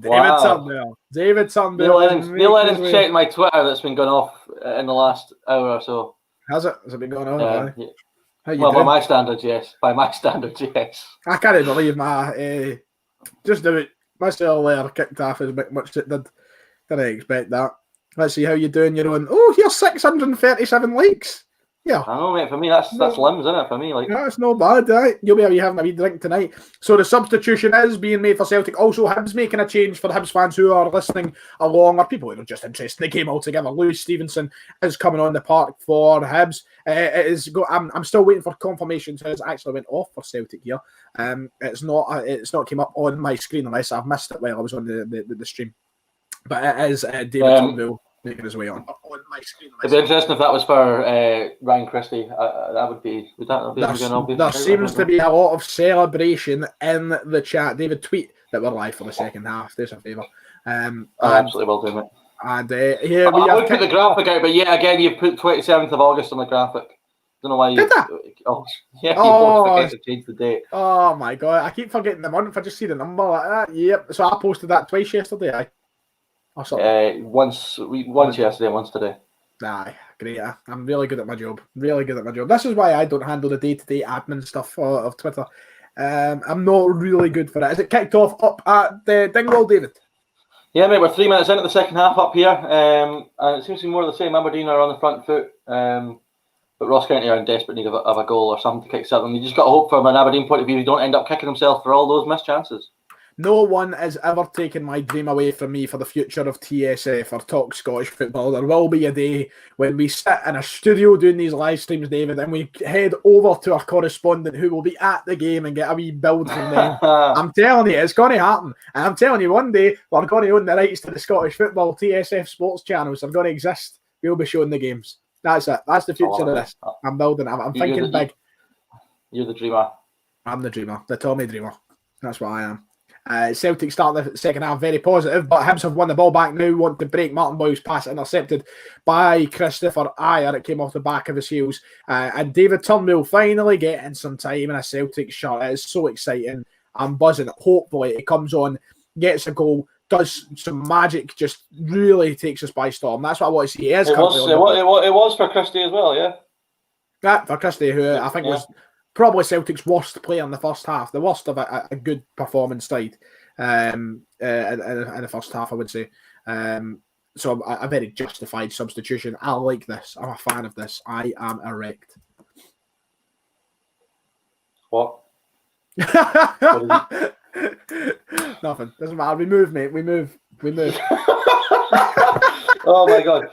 David Turnbull. Neil Lennon's checked my Twitter that's been going off in the last hour or so. Has it? Has it been going on? Yeah. By my standards, yes. By my standards, yes. I can't believe my just do it. My cell there kicked off as much as it did. Didn't expect that. Let's see how you're doing. You're on. Oh, here's 637 likes. Yeah. I know, mate. For me, that's limbs, isn't it? For me, like that's no bad, right? You'll be having a wee drink tonight. So the substitution is being made for Celtic. Also, Hibs making a change for the Hibs fans who are listening along, or people who are just interested in the game altogether. Lewis Stevenson is coming on the park for Hibs. I'm still waiting for confirmation. So it's actually went off for Celtic here. It's not came up on my screen unless I've missed it while I was on the stream. But it is David Turnbull making his way on my screen. It'd be interesting if that was for Ryan Christie. That would be. Would that be obvious? There seems to be a lot of celebration in the chat. David, tweet that we're live for the second half. There's a favour. I absolutely will do it. And here we I would put the graphic out, but yeah, again, you've put 27th of August on the graphic. Don't know why you. Did that? You forget to change the date. Oh my God! I keep forgetting the month. I just see the number like that. Yep. So I posted that twice yesterday. Once yesterday, once today. Aye, great. I'm really good at my job. Really good at my job. This is why I don't handle the day-to-day admin stuff of Twitter. I'm not really good for it. Is it kicked off up at the Dingwall, David? Yeah, mate, we're 3 minutes into the second half up here, and it seems to be more of the same. Aberdeen are on the front foot, but Ross County are in desperate need of a goal or something to kick something. You just got to hope from an Aberdeen point of view, you don't end up kicking himself for all those missed chances. No one has ever taken my dream away from me for the future of TSF or Talk Scottish Football. There will be a day when we sit in a studio doing these live streams, David, and we head over to our correspondent who will be at the game and get a wee build from them. I'm telling you, it's going to happen. And I'm telling you, one day we're going to own the rights to the Scottish Football TSF sports channels. They're going to exist. We'll be showing the games. That's it. That's the future of this. I'm building. I'm thinking big. You're the dreamer. I'm the dreamer. The Tommy dreamer. That's what I am. Celtic start the second half very positive, but Hibs have won the ball back now, want to break Martin Boyle's pass, intercepted by Christopher Ayer. It came off the back of his heels. And David Turnbull finally getting some time in a Celtic shirt. It is so exciting. I'm buzzing. Hopefully it comes on, gets a goal, does some magic, just really takes us by storm. That's what I want to see. It was for Christie as well, yeah? Yeah, for Christie, who I think was probably Celtic's worst player in the first half, the worst of a good performance side in the first half, I would say. So a very justified substitution. I like this. I'm a fan of this. I am erect. What? Nothing. Doesn't matter. We move, mate. We move. Oh my god!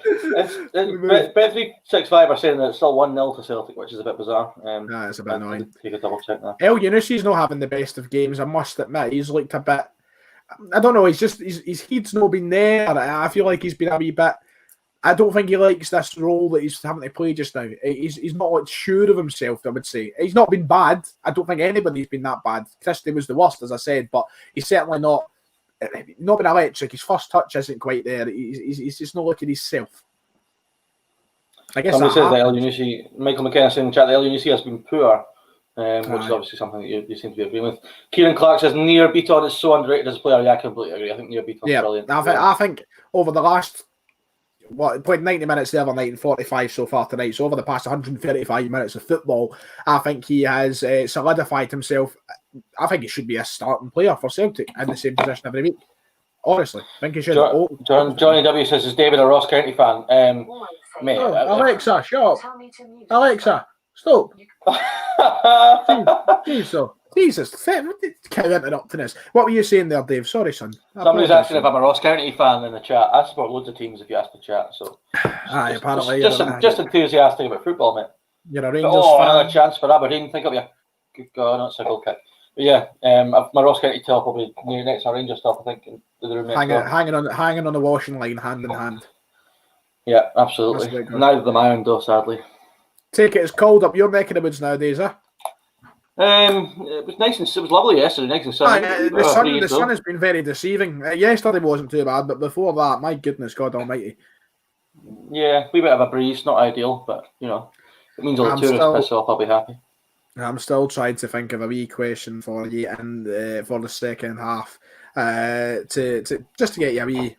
Bet365 are saying that it's still 1-0 to Celtic, which is a bit bizarre. It's a bit annoying. Take a double check that. El Yunusi's not having the best of games, I must admit. He's looked a bit. I don't know. His head's not been there. I feel like he's been a wee bit. I don't think he likes this role that he's having to play just now. He's not like sure of himself, I would say. He's not been bad. I don't think anybody's been that bad. Christie was the worst, as I said, but he's certainly not been electric. His first touch isn't quite there. He's just not looking himself. I guess somebody says that El Yunusi, Michael McKenna saying in the chat that El Yunusi has been poor, which is obviously something that you seem to be agreeing with. Kieran Clark says Nir Beaton is so underrated as a player. Yeah, I completely agree. I think Nir Beaton's brilliant. I think over the last played 90 minutes the other night and 45 so far tonight. So over the past 135 minutes of football, I think he has solidified himself. I think he should be a starting player for Celtic in the same position every week. Honestly, I think he should. Johnny W says, is David a Ross County fan? Mate, Alexa, shut up. Alexa, stop. Jesus, keep interrupting us. What were you saying there, Dave? Sorry, son. Somebody's asking if I'm a Ross County fan in the chat. I support loads of teams if you ask the chat. So, apparently, just enthusiastic about football, mate. You're a Rangers fan. Another chance for Aberdeen. Think of you. Good God, not a goal kick. But yeah, my Ross County top will be near next to our Rangers top, I think. In the room hanging on the washing line, hand in hand. Yeah, absolutely. Neither of them ironed, though, sadly. Take it as cold up your neck of the woods nowadays, huh? It was nice and it was lovely yesterday. Nice and sunny. The sun has been very deceiving. Yesterday wasn't too bad, but before that, my goodness, God Almighty. Yeah, a wee bit of a breeze, not ideal, but you know, it means all the tourists piss off. I'll be happy. I'm still trying to think of a wee question for you and for the second half, to just to get you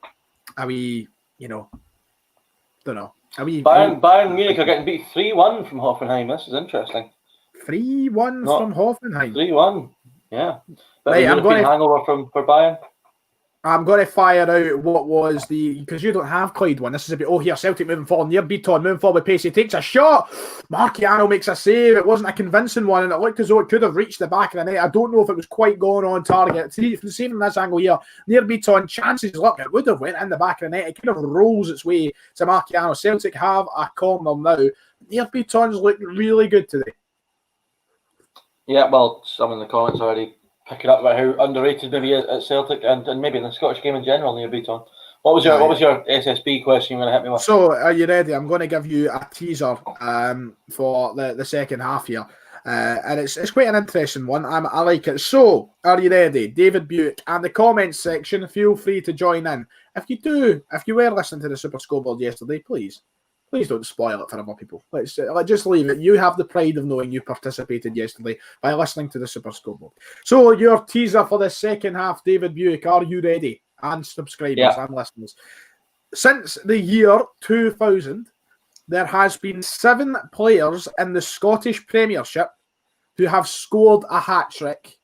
a wee, you know, don't know, a wee. Bayern Munich are getting beat 3-1 from Hoffenheim. This is interesting. 3-1 from Hoffenheim. 3-1, yeah. Right, I'm going to hangover for Bayern. I'm going to fire out what was because you don't have Clyde one. This is a bit, here, Celtic moving forward. Near Beaton, moving forward with pace. He takes a shot. Marciano makes a save. It wasn't a convincing one, and it looked as though it could have reached the back of the net. I don't know if it was quite going on target. See from this angle here, near Beaton, chances, look, it would have went in the back of the net. It kind of rolls its way to Marciano. Celtic have a corner now. Near Beaton's looked really good today. Yeah, well, some in the comments already picking up about how underrated maybe is at Celtic and maybe in the Scottish game in general near Beaton. What was your SSB question you're going to hit me with? So, are you ready? I'm going to give you a teaser for the second half here. And it's quite an interesting one. I like it. So, are you ready? David Buick. And the comments section, feel free to join in. If you were listening to the Super Scoreboard yesterday, please don't spoil it for other people. Let's just leave it. You have the pride of knowing you participated yesterday by listening to the Super Scoreboard. So your teaser for the second half, David Buick, are you ready? And subscribers and listeners. Since the year 2000, there has been 7 players in the Scottish Premiership who have scored a hat-trick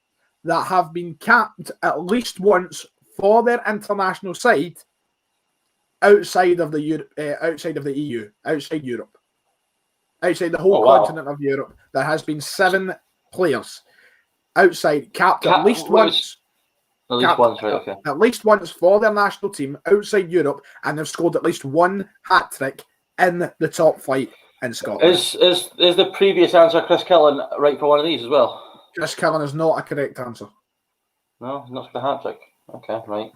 that have been capped at least once for their international side outside of the EU, outside Europe, outside the whole continent of Europe. There has been 7 players outside capped at least once. At least once, right? Okay. At least once for their national team outside Europe, and they've scored at least one hat trick in the top flight in Scotland. Is the previous answer Chris Killen right for one of these as well? Chris Killen is not a correct answer. No, not for the hat trick. Okay, right.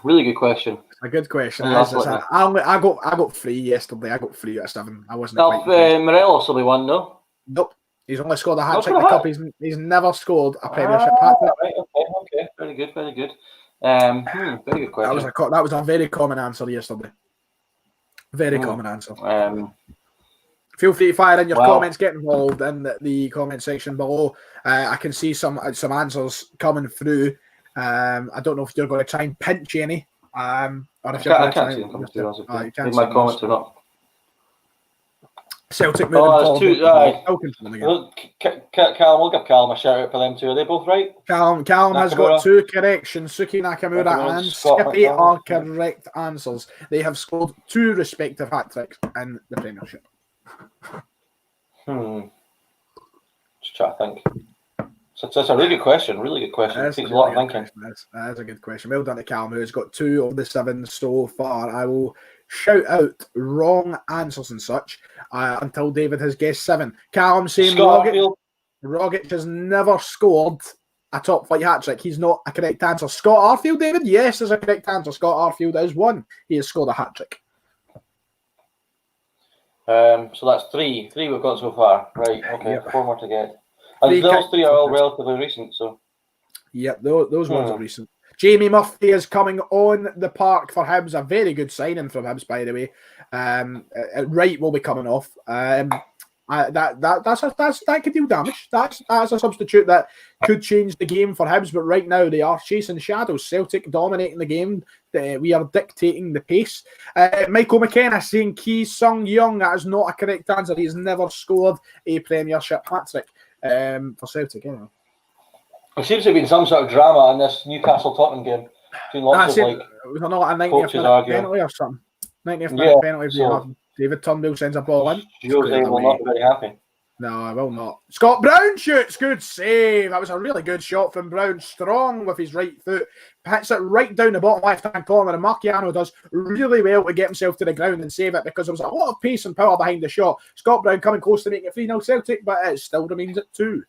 Really good question. A good question. I got 3 yesterday. I got 3 out of 7. I wasn't. Morelos will be one, no? Nope. He's only scored a hat trick in the cup. He's never scored a Premiership hat trick. Right, okay. Very good. Very good question. That was a very common answer yesterday. Very common answer. Feel free to fire in your comments. Get involved in the comment section below. I can see some answers coming through. I don't know if you're going to try and pinch any. Or if you're I can't see them coming through. My comments are not. Celtic moving forward. Callum, we'll give Callum a shout out for them too. Are they both right? Callum has got 2 corrections. Suki Nakamura and Skippy are correct answers. They have scored 2 respective hat tricks in the Premiership. Just try to think. So that's a really good question. Really good question. It takes a lot of thinking. That's a good question. Well done to Callum, who's got 2 of the 7 so far. I will shout out wrong answers and such until David has guessed 7. Callum saying Rogic has never scored a top flight hat trick. He's not a correct answer. Scott Arfield, David? Yes, is a correct answer. Scott Arfield is 1. He has scored a hat trick. So that's 3. 3 we've got so far. Right, okay. Yep. 4 more to get. And those 3 are all relatively recent, so. Yep, those ones are recent. Jamie Murphy is coming on the park for Hibs. A very good signing from Hibs, by the way. Wright will be coming off. That could do damage. That's a substitute that could change the game for Hibs, but right now they are chasing shadows. Celtic dominating the game. We are dictating the pace. Michael McKenna saying Ki Sung Young. That is not a correct answer. He has never scored a Premiership hat-trick for Celtic, anyway. There seems to have been some sort of drama in this Newcastle-Tottenham game. Between lots of was there not a 90th minute penalty or something? 90th minute penalty. So David Turnbull sends a ball in. Jose will not be very happy. No, I will not. Scott Brown shoots. Good save. That was a really good shot from Brown. Strong with his right foot. Hits it right down the bottom left-hand corner. And Marciano does really well to get himself to the ground and save it because there was a lot of pace and power behind the shot. Scott Brown coming close to making it 3-0 Celtic, but it still remains at 2.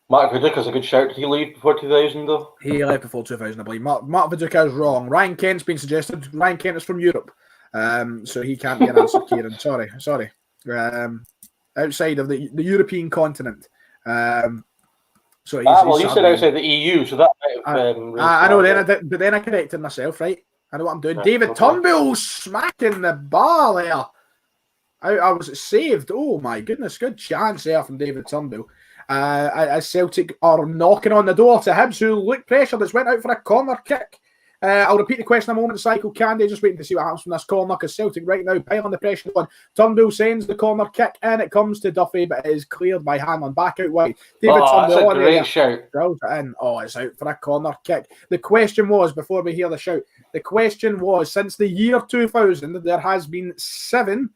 Mark Viduka's a good shout. Did he leave before 2000 though? He left before 2000, I believe. Mark Viduka is wrong. Ryan Kent's been suggested. Ryan Kent is from Europe. So he can't be an answer, Kieran. Sorry. Outside of the European continent. So you said outside the EU, so that I know. But then I corrected myself, right? I know what I'm doing. Right, David Turnbull smacking the bar there. I was saved. Oh my goodness, good chance there from David Turnbull. As Celtic are knocking on the door to Hibs, who look pressured. It's went out for a corner kick. I'll repeat the question in a moment. Cycle Candy, just waiting to see what happens from this corner because Celtic right now piling the pressure on. Turnbull sends the corner kick and it comes to Duffy, but it is cleared by Hanlon. Back out wide. David Turnbull that's a great shout. It's out for a corner kick. The question was, before we hear the shout, since the year 2000, there has been 7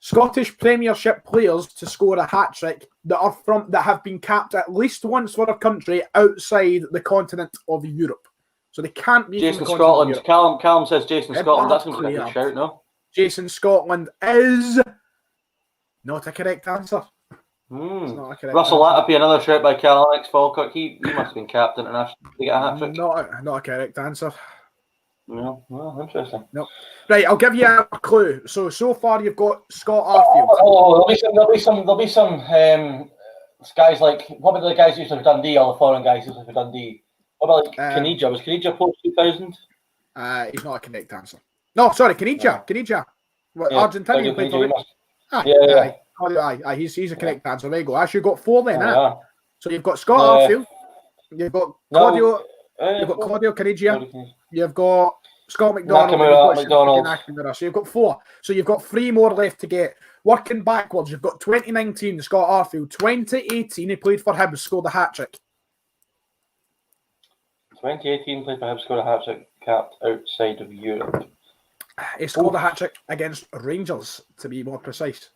Scottish Premiership players to score a hat-trick that have been capped at least once for a country outside the continent of Europe. So they can't be Jason Scotland. Callum says Jason Scotland. That's going to be a good shout, no? Jason Scotland is not a correct answer. Not a correct Russell Latapy, another shout by Alex Falkirk. He must have been capped internationally to get a hat-trick. Not a correct answer. No, well, interesting. No. Right, I'll give you a clue. So far you've got Scott Arfield. There'll be some guys like, what about the guys who used to have Dundee, all the foreign guys who used to have Dundee? What about Caniggia? Was Caniggia post 2000? He's not a correct answer. No, sorry, Caniggia. What, yeah, Argentinian played for me. He's a correct answer. There you go. Actually, got 4 then. So you've got Scott Arfield. You've got Claudio. You've got Claudio Caniggia. You've got Scott McDonald. Nakamura, McDonald. Nakamura. So you've got 4. So you've got 3 more left to get. Working backwards, you've got 2019, Scott Arfield. 2018, he played for Hibs, scored a hat-trick. 2018, played for Hibs, scored a hat-trick, capped outside of Europe. He scored a hat-trick against Rangers, to be more precise.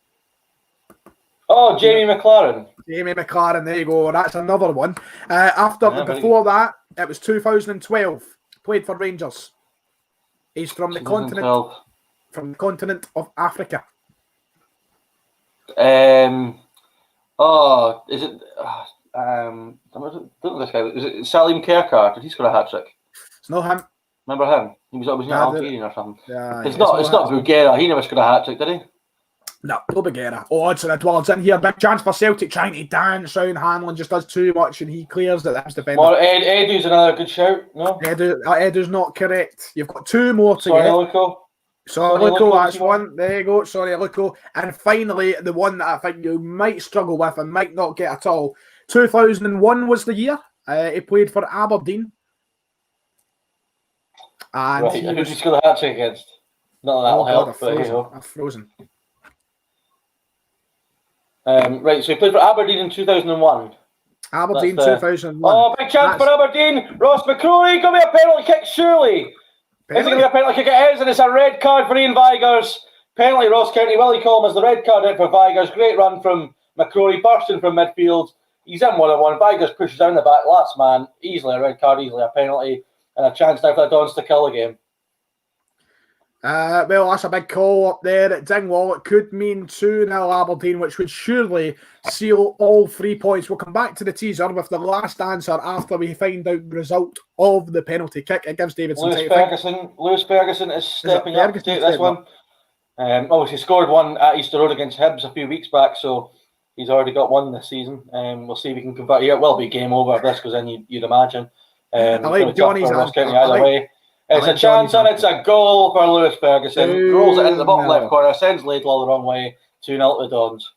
Oh, Jamie McLaren. Jamie McLaren, there you go. That's another one. Before that, it was 2012. Played for Rangers. He's from the continent of Africa. Is it? I don't know this guy. Is it Salim Kerkar? Did he score a hat trick? It's not him. Remember him? He was always Algerian or something. Yeah, it's not Bulgaria. He never scored a hat trick, did he? No Bulgaria. Oh, it's Edwards in here. Big chance for Celtic, trying to dance around. Hanlon just does too much and he clears it. That's defender. Edu's another good shout. No, Edu's not correct. You've got 2 more to get. Sorry, Luco, that's one. There you go. Sorry, Luco. And finally, the one that I think you might struggle with and might not get at all. 2001 was the year. He played for Aberdeen. And right. Who did he score the hat trick against? Not that'll help. I've frozen. Right, so he played for Aberdeen in 2001. Aberdeen 2001. Oh, big chance for Aberdeen. Ross McCrory, going to be a penalty kick, surely. Is it going to be a penalty kick? It is, and it's a red card for Ian Vigurs. Penalty, Ross County. Willie Coleman the red card out for Vigurs. Great run from McCrory, bursting from midfield. He's in 1-on-1. Vigurs pushes down the back. Last man, easily a red card, easily a penalty, and a chance now for the Dons to kill the game. Well, that's a big call up there at Dingwall. It could mean 2-0 Aberdeen, which would surely seal all 3 points. We'll come back to the teaser with the last answer after we find out the result of the penalty kick. It gives Davidson Lewis Ferguson is stepping up to take this one. Obviously scored one at Easter Road against Hibs a few weeks back, so he's already got one this season. We'll see if he can convert. It will be game over if this goes in, you'd imagine. I like Johnny's way. It's a chance and it's a goal for Lewis Ferguson. Rolls it into the bottom left corner, sends Laidlaw the wrong way, 2-0 to the Dons.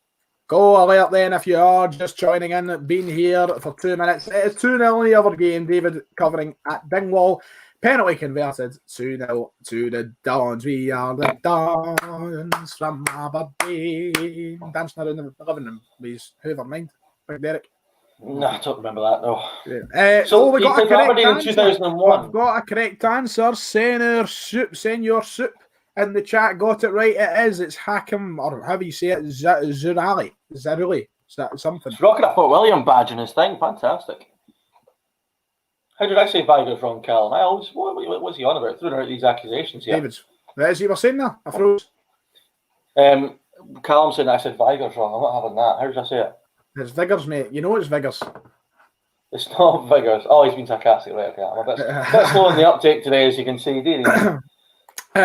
Go alert then if you are just joining in, been here for 2 minutes. It is 2-0 in the other game, David covering at Dingwall. Penalty converted, 2-0 to the Dons. We are the Dons from Aberdeen. Dancing around the living room, please. Whoever mind. Big Derek. No, I don't remember that though. We got a correct answer. In 2001. We've got a correct answer. Senior Soup in the chat got it right. It is. It's Hakim, or how do you say it? Zurali. Zurali. Is that something? He's rocking a Fort William badge in his thing. Fantastic. How did I say Vigurs wrong, Callum? I always what's he on about? Throwing out these accusations here. David, as you were saying there, I froze. Callum said I said Vigurs wrong. I'm not having that. How did I say it? It's Vigurs, mate. You know it's Vigurs. It's not Vigurs. Oh, he's been sarcastic. Right, okay. I'm a bit slow in the uptake today, as you can see, didn't he?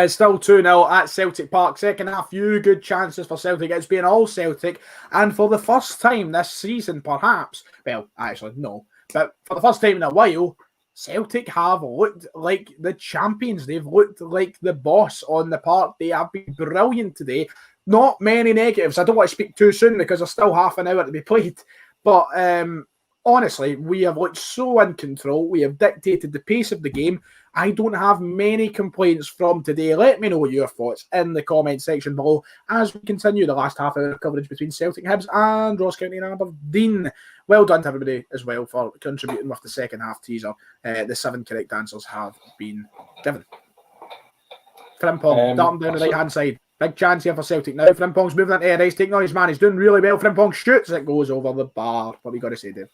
Still 2-0 at Celtic Park. Second half, few good chances for Celtic. It's been all Celtic. And for the first time this season, perhaps, well, actually, no. But for the first time in a while, Celtic have looked like the champions. They've looked like the boss on the park. They have been brilliant today. Not many negatives. I don't want to speak too soon because there's still half an hour to be played. But honestly, we have looked so in control. We have dictated the pace of the game. I don't have many complaints from today. Let me know your thoughts in the comment section below as we continue the last half hour of coverage between Celtic, Hibs and Ross County and Aberdeen. Well done to everybody as well for contributing with the second half teaser. The 7 correct answers have been given. Frimpong, darting down the right-hand side. Big chance here for Celtic now. Frimpong's moving into the ice, taking on his man. He's doing really well. Frimpong shoots. It goes over the bar. What have you got to say, Dave?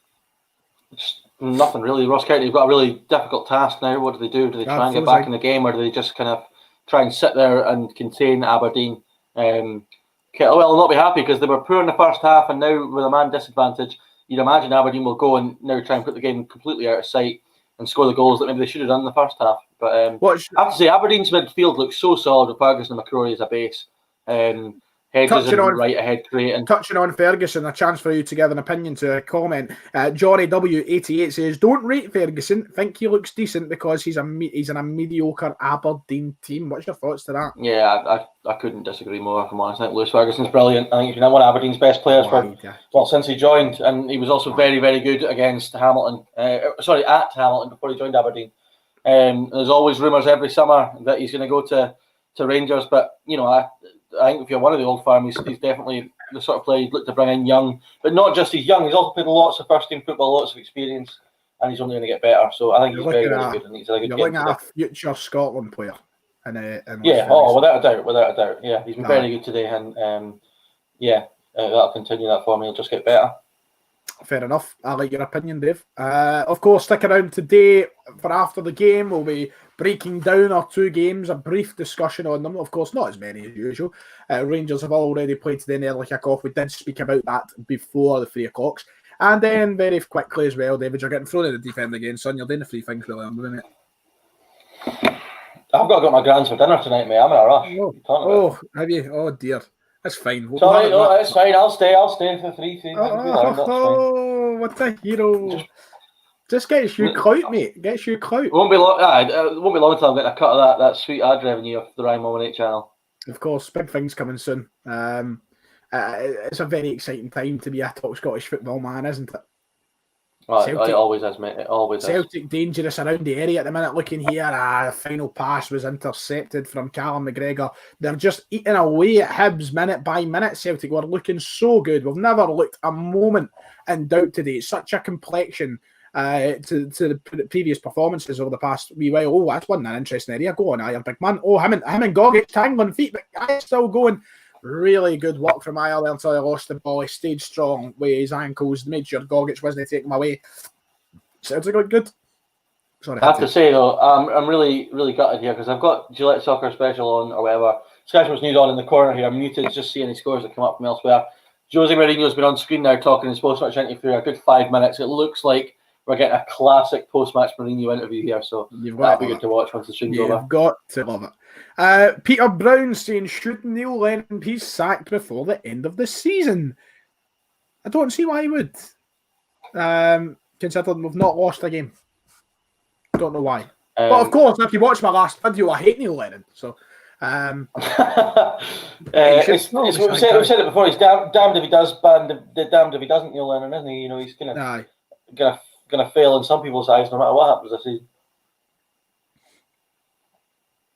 Nothing really. Ross County have got a really difficult task now. What do they do? Do they try and get back in the game, or do they just kind of try and sit there and contain Aberdeen? Well, they'll not be happy because they were poor in the first half, and now with a man disadvantage, you'd imagine Aberdeen will go and now try and put the game completely out of sight and score the goals that maybe they should have done in the first half. But I have to say, Aberdeen's midfield looks so solid with Ferguson and McCrory as a base. Hedges right ahead creating. Touching on Ferguson, a chance for you to give an opinion to a comment. Johnny W88 says, don't rate Ferguson. Think he looks decent because he's in a mediocre Aberdeen team. What's your thoughts to that? Yeah, I couldn't disagree more, if I'm honest. I think Lewis Ferguson's brilliant. I think he's been one of Aberdeen's best players since he joined, and he was also very, very good against Hamilton. At Hamilton before he joined Aberdeen. There's always rumours every summer that he's going to go to Rangers, but I think if you're one of the old firm, he's definitely the sort of player you'd look to bring in young, but not just he's young. He's also played lots of first team football, lots of experience, and he's only going to get better. So I think he's very, very good. And he's a good. You're looking at a future Scotland player. Yeah, without a doubt. Yeah, he's been very good today, and that'll continue that form. He'll just get better. Fair enough. I like your opinion, Dave. Of course, stick around today for after the game. We'll be breaking down our two games, a brief discussion on them. Of course, not as many as usual. Rangers have already played today in the early kick-off. We did speak about that before the 3 o'clocks. And then very quickly as well, David, you're getting thrown in the deep end again, son. You're doing the 3 things really, I'm doing it. I've got to go to my grand's for dinner tonight, mate. I'm in a rush. Have you? Oh, dear. That's fine. Sorry, that's fine. I'll stay for 3 things. What a hero. Just gets you clout, mate. Gets you clout. It won't be long until I'm getting a cut of that sweet ad revenue off the Ryan Moment 8 channel. Of course, big things coming soon. It's a very exciting time to be a top Scottish football man, isn't it? Right, it always is, mate. It always is. Celtic dangerous around the area at the minute. Looking here, the final pass was intercepted from Callum McGregor. They're just eating away at Hibs minute by minute. Celtic were looking so good. We've never looked a moment in doubt today. It's such a complexion to the previous performances over the past wee while. Oh, that's one an interesting area. Go on, Iron big man. Oh, him and Gogic tangling feet, but I'm still going. Really good work from Ireland until he lost the ball. He stayed strong with his ankles, made sure Gogic wasn't taking him away. Celtic looked good. Sorry, I have to say though, I'm really, really gutted here because I've got Gillette Soccer Special on or whatever. Sky Sports News on in the corner here. I'm muted, just seeing the scores that come up from elsewhere. Jose Mourinho's been on screen now talking in his post-match interview for a good 5 minutes. It looks like we're getting a classic post-match Mourinho interview here, so that'll be good to watch once the stream's over. You've got to love it. Peter Brown saying, should Neil Lennon be sacked before the end of the season? I don't see why he would. Considering we've not lost a game. Don't know why. But of course, if you watch my last video, I hate Neil Lennon. So, we've said it before. He's damned if he does, damned if he doesn't. Neil Lennon, isn't he? He's gonna fail in some people's eyes, no matter what happens this season.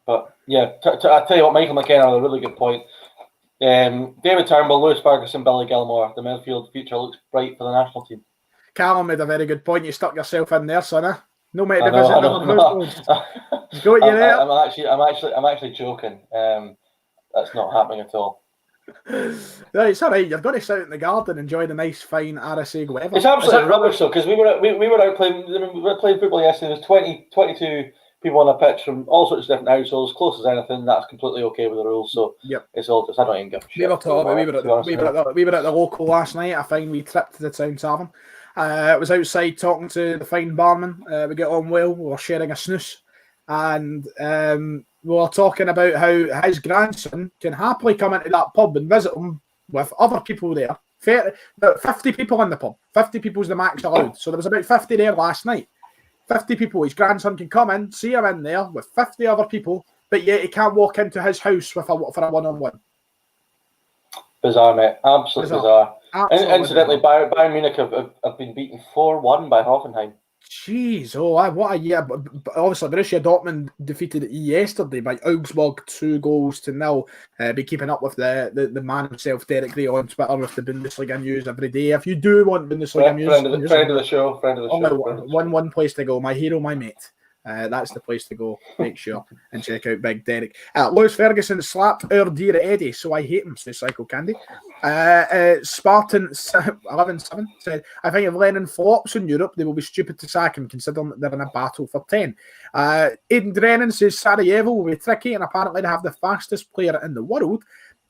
But yeah, I tell you what, Michael McKenna had a really good point. David Turnbull, Lewis Ferguson, Billy Gilmore. The midfield future looks bright for the national team. Callum made a very good point. You stuck yourself in there, son. No matter the I'm actually joking. That's not happening at all. No, it's all right. You're going to sit out in the garden, enjoy the nice, fine RSA weather. It's absolutely rubbish, though, because we were out playing. We were playing football yesterday. There's 22 people on the pitch from all sorts of different households, close as anything. That's completely okay with the rules. So it's all just I don't even give a shit. We were at the local last night. A fine wee trip to the town tavern. I was outside talking to the fine barman. We get on well. We were sharing a snooze, and we were talking about how his grandson can happily come into that pub and visit him with other people there. 50 people in the pub. 50 people's the max allowed. So there was about 50 there last night. 50 people. His grandson can come in, see him in there with 50 other people, but yet he can't walk into his house for a one-on-one. Bizarre, mate. Absolutely bizarre. Incidentally, Bayern Munich have been beaten 4-1 by Hoffenheim. Jeez, what a year. But obviously, Borussia Dortmund defeated yesterday by Augsburg 2-0. Be keeping up with the man himself, Derek Ray, on Twitter with the Bundesliga news every day. If you do want Bundesliga news... Friend of the show. One place to go. My hero, my mate. That's the place to go. Make sure and check out Big Derek. Lewis Ferguson slapped our dear Eddie, so I hate him, says Psycho Candy. Spartan 11-7 said, I think if Lennon flops in Europe, they will be stupid to sack him, considering that they're in a battle for 10. Aidan Drennan says Sarajevo will be tricky, and apparently they have the fastest player in the world.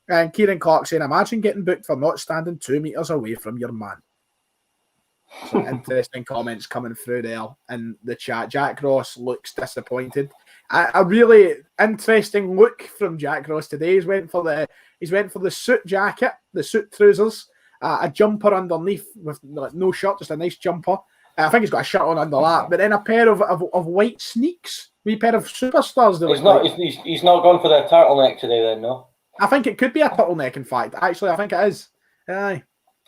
And Kieran Clark saying, imagine getting booked for not standing 2 metres away from your man. Some interesting comments coming through there in the chat. Jack Ross looks disappointed. A really interesting look from Jack Ross today. He's went for the suit jacket, the suit trousers, a jumper underneath with no shirt, just a nice jumper. I think he's got a shirt on under that, but then a pair of white sneaks, wee pair of superstars. He's not gone for the turtleneck today, then, no. I think it could be a turtleneck. In fact, actually, I think it is. Aye.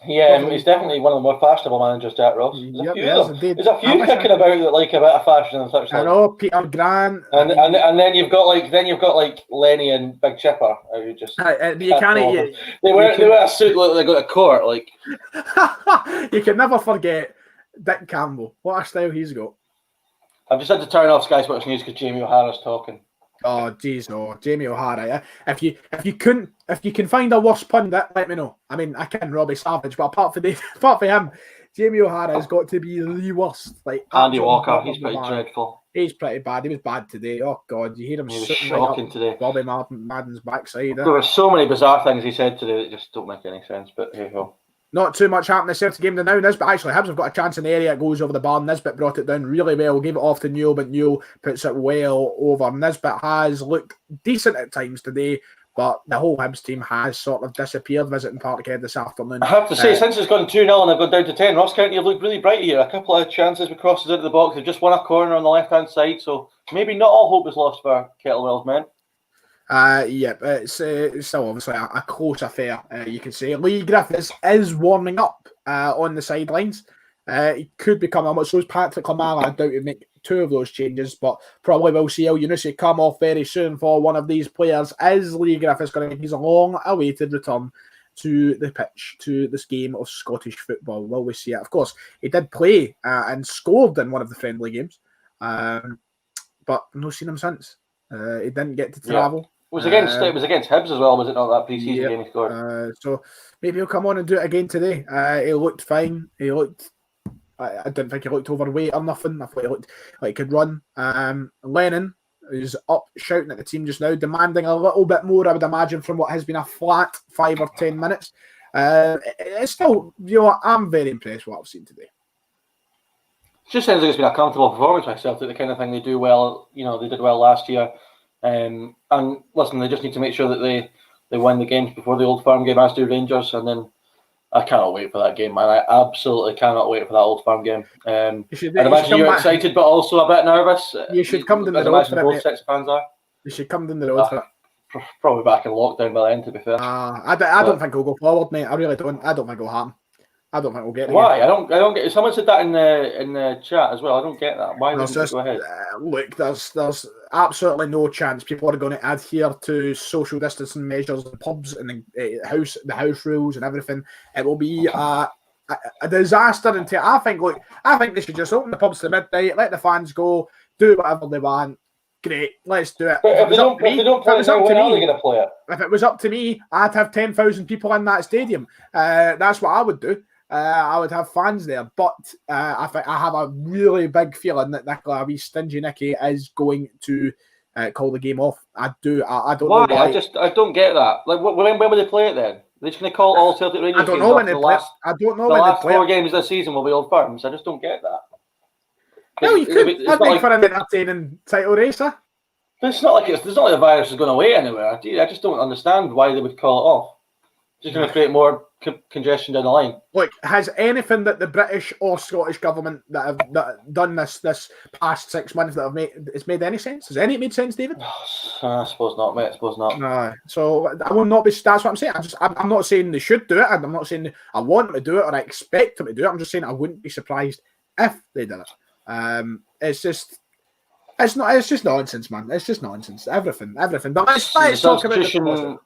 Yeah, he's definitely one of the more fashionable managers, Jack Ross. Yep, yes, indeed. There's a few kicking about that like a bit of fashion and such. I know Peter Grant, and then you've got like Lenny and Big Chipper who just you can't. They wear a suit like they go to court. Like you can never forget Dick Campbell. What a style he's got. I've just had to turn off Sky Sports News because Jamie O'Hara's talking. Oh, jeez, no, Jamie O'Hara. If you can find a worse pundit, let me know. I mean, I can Robbie Savage, but apart from him, Jamie O'Hara has got to be the worst. Like Andy Walker, he's pretty dreadful. He's pretty bad. He was bad today. Oh God, you hear him sitting shocking today. Bobby Madden's backside. There were so many bizarre things he said today that just don't make any sense. But here you go. Not too much happened in the Celtic game now. Nisbet actually Hibs have got a chance in the area. It goes over the bar. Nisbet brought it down really well. Gave it off to Newell, but Newell puts it well over. Nisbet has looked decent at times today, but the whole Hibs team has sort of disappeared visiting Parkhead this afternoon. I have to say, since it's gone 2-0 and they've gone down to 10, Ross County have looked really bright here. A couple of chances with crosses into the box. They've just won a corner on the left-hand side, so maybe not all hope is lost for Kettlewell's men. It's still obviously a close affair, you can say. Lee Griffiths is warming up on the sidelines. He could become a much. So is Patrick Lamala. I doubt he'd make two of those changes, but probably will see El Yunusi come off very soon for one of these players. Is Lee Griffiths going to make his long-awaited return to the pitch, to this game of Scottish football? Will we see it? Of course, he did play and scored in one of the friendly games, but no seen him since. He didn't get to travel. Yeah. It was against Hibs as well, was it not, that pre-season game he scored? So maybe he'll come on and do it again today. He looked fine. I didn't think he looked overweight or nothing. I thought he looked like he could run. Lennon is up shouting at the team just now, demanding a little bit more, I would imagine, from what has been a flat 5 or 10 minutes. It's still, I'm very impressed with what I've seen today. It just sounds like it's been a comfortable performance by Celtic, the kind of thing they do well. They did well last year. And listen, they just need to make sure that they win the games before the Old Firm game, as do Rangers. And then I cannot wait for that game, man. I absolutely cannot wait for that Old Firm game. I'd imagine you're excited, but also a bit nervous. You should come down the road for it. Both sets of fans are. You should come down the road for it. Probably back in lockdown by then, to be fair. I don't think we'll go forward, mate. I really don't. I don't think it'll happen. I don't think we'll get it. Why? I don't get. Someone said that in the chat as well. I don't get that. Why don't you go ahead? Look, there's absolutely no chance people are going to adhere to social distancing measures in pubs and the house rules and everything. It will be a disaster. I think they should just open the pubs to midnight, let the fans go, do whatever they want. Great, let's do it. But if they don't play it now, when are they going to play it? If it was up to me, I'd have 10,000 people in that stadium. That's what I would do. I would have fans there, but I have a really big feeling that Nicola, wee stingy Nicky, is going to call the game off. I do. I don't know why. I don't get that. Like, when will they play it then? They're just going to call all Celtic Rangers games. I don't know when they play. I don't know when they play. The last 4 games this season will be Old Firms. I just don't get that. No, you could. I'd make for an entertaining title racer. It's not like the virus is going away anywhere. I just don't understand why they would call it off. It's just going to create more congestion down the line. Look, has anything that the British or Scottish government that have done this past 6 months that have made any sense? Has any made sense, David? I suppose not, mate. I suppose not. No. So I will not be. That's what I'm saying. I'm not saying they should do it. I'm not saying I want them to do it or I expect them to do it. I'm just saying I wouldn't be surprised if they did it. It's just nonsense, man. It's just nonsense. Everything. But let's talk about the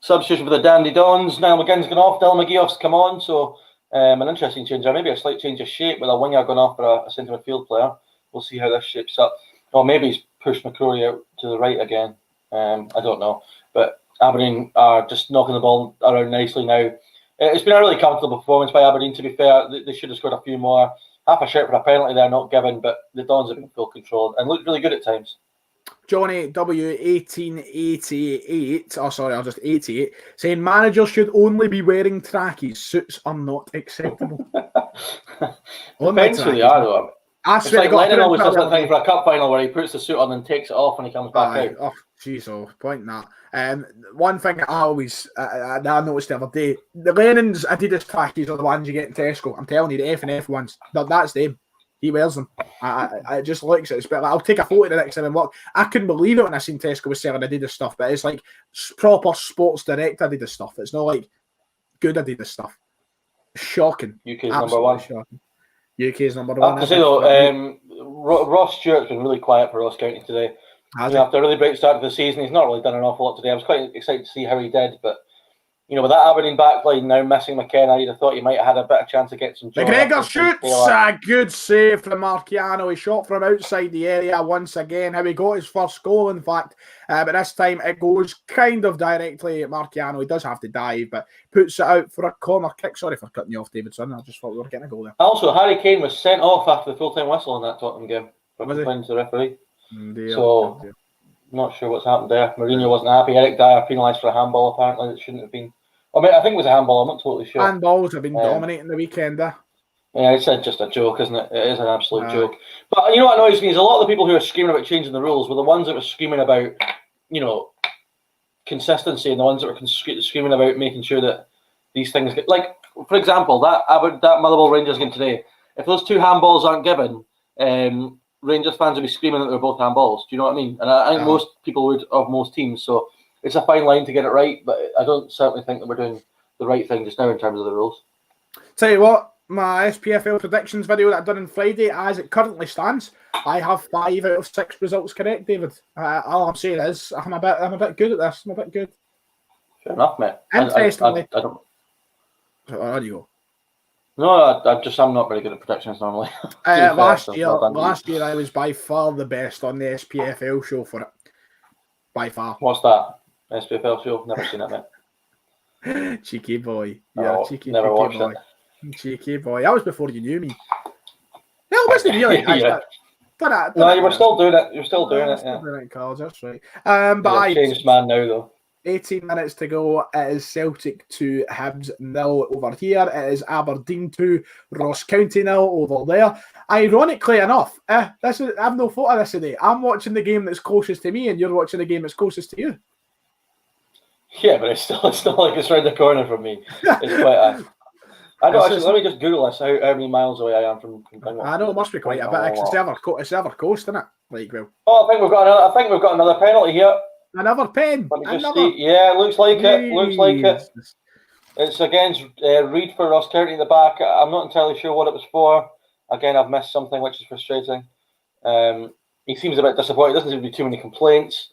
substitution for the Dandy Dons. Now McGinn's gone off. Dylan McGeoch's come on. So an interesting change there. Maybe a slight change of shape with a winger going off for a centre midfield player. We'll see how this shapes up. Or maybe he's pushed McCrory out to the right again. I don't know. But Aberdeen are just knocking the ball around nicely now. It's been a really comfortable performance by Aberdeen, to be fair. They should have scored a few more. Half a shirt for a penalty there, not given, but the Dons have been full control and looked really good at times. Johnny W1888, I'll just 88, saying managers should only be wearing trackies. Suits are not acceptable. Depends who they are, though. I swear it's like Lennon always does that thing for a cup final where he puts the suit on and takes it off when he comes back out. Oh, jeez, point that. One thing I always I noticed the other day, the Lennon's Adidas trackies are the ones you get in Tesco. I'm telling you, the F&F ones. That's them. He wears them. I just looks at it. Like, I'll take a photo the next time and walk. I couldn't believe it when I seen Tesco was selling Adidas stuff, but it's like proper Sports Direct Adidas stuff. It's not like good Adidas stuff. Shocking. UK's Absolutely number one. shocking. UK's number I one. have to say though, Ross Stewart's been really quiet for Ross County today. After a really great start to the season, he's not really done an awful lot today. I was quite excited to see how he did, but with that Aberdeen backline now missing McKenna, you'd have thought he might have had a better chance to get some joy. McGregor shoots! A good save from Marciano. He shot from outside the area once again. How he got his first goal, in fact. But this time it goes kind of directly at Marciano. He does have to dive, but puts it out for a corner kick. Sorry for cutting you off, Davidson. I just thought we were getting a goal there. Also, Harry Kane was sent off after the full-time whistle in that Tottenham game for complaining to the referee. Not sure what's happened there. Mourinho wasn't happy. Eric Dyer penalised for a handball, apparently. That shouldn't have been. I think it was a handball. I'm not totally sure. Handballs have been dominating the weekend there. Yeah, it's just a joke, isn't it? It is an absolute joke. But you know what annoys me is a lot of the people who are screaming about changing the rules were the ones that were screaming about, consistency, and the ones that were screaming about making sure that these things get, like, for example, that Motherwell Rangers game today. If those two handballs aren't given, Rangers fans would be screaming that they're both handballs. Do you know what I mean? And I think most people would of most teams. So it's a fine line to get it right, but I don't certainly think that we're doing the right thing just now in terms of the rules. Tell you what, my SPFL predictions video that I've done on Friday, as it currently stands, I have 5 out of 6 results correct, David. All I'm saying is I'm a bit good at this. I'm a bit good. Fair enough, mate. Interestingly, I don't. There you go. No, I'm not very good at predictions normally. Last year I was by far the best on the SPFL show for it. By far. What's that? SPFL show? Never seen it, mate. Cheeky boy. Yeah, cheeky watched boy. Cheeky boy. That was before you knew me. No, it wasn't really. Yeah. You were still doing it. You're still doing it. Yeah. Doing it, Carl, that's right. But changed man now though. 18 minutes to go. It is Celtic 2, Hibs 0 over here. It is Aberdeen 2, Ross County 0 over there. Ironically enough, I've no thought of this today. I'm watching the game that's closest to me, and you're watching the game that's closest to you. Yeah, but it's not like it's round the corner from me. It's quite a. I know. Actually, let me just Google this. How many miles away I am from Dingwall. I know it must be quite a bit. It's ever coast, isn't it? Like, well. Oh, I think we've got another penalty here. Another pen. Let me just see. Yeah, it looks like it. Looks like it. It's against Reid for Ross County in the back. I'm not entirely sure what it was for. Again, I've missed something, which is frustrating. He seems a bit disappointed. Doesn't seem to be too many complaints.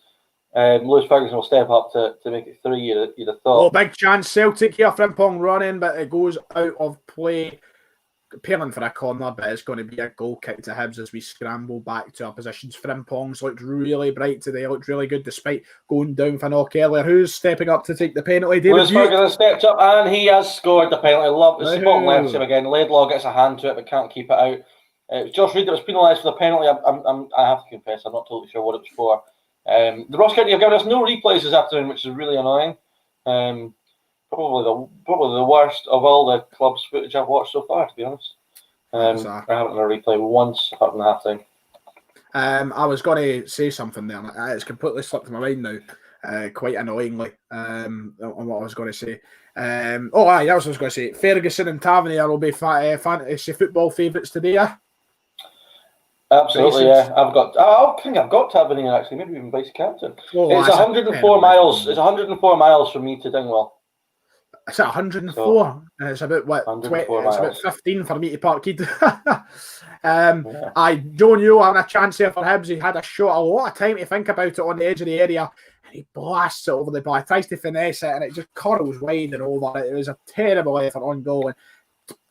Lewis Ferguson will step up to make it 3. You'd have thought. Oh, big chance. Celtic here. Frimpong running, but it goes out of play. Appealing for a corner, but it's going to be a goal kick to Hibs as we scramble back to our positions. Frimpong's looked really bright today. Looked really good despite going down for knock earlier. Who's stepping up to take the penalty? David Lewis Ferguson stepped up and he has scored the penalty. Love it's bottom left him again. Laidlaw gets a hand to it but can't keep it out. It was Josh Reid that was penalised for the penalty. I have to confess, I'm not totally sure what it was for. The Ross County have given us no replays this afternoon, which is really annoying. Probably the worst of all the club's footage I've watched so far, to be honest. I haven't done a replay once apart from the half time. I was going to say something there. It's completely slipped my mind now, quite annoyingly, on what I was going to say. That was what I was going to say. Ferguson and Tavernier will be fantasy football favourites today, yeah? Absolutely, yeah. I think I've got Tavernier actually, maybe even vice captain. It's 104 miles. It's 104 miles from me to Dingwall. It's at 104. So, it's about what? 104 it's about 15 for me to Parkhead. Joe Newell having a chance here for Hibs. He had a lot of time to think about it on the edge of the area, and he blasts it over the bar. Tries to finesse it, and it just curls wide and over. It was a terrible effort on goal. And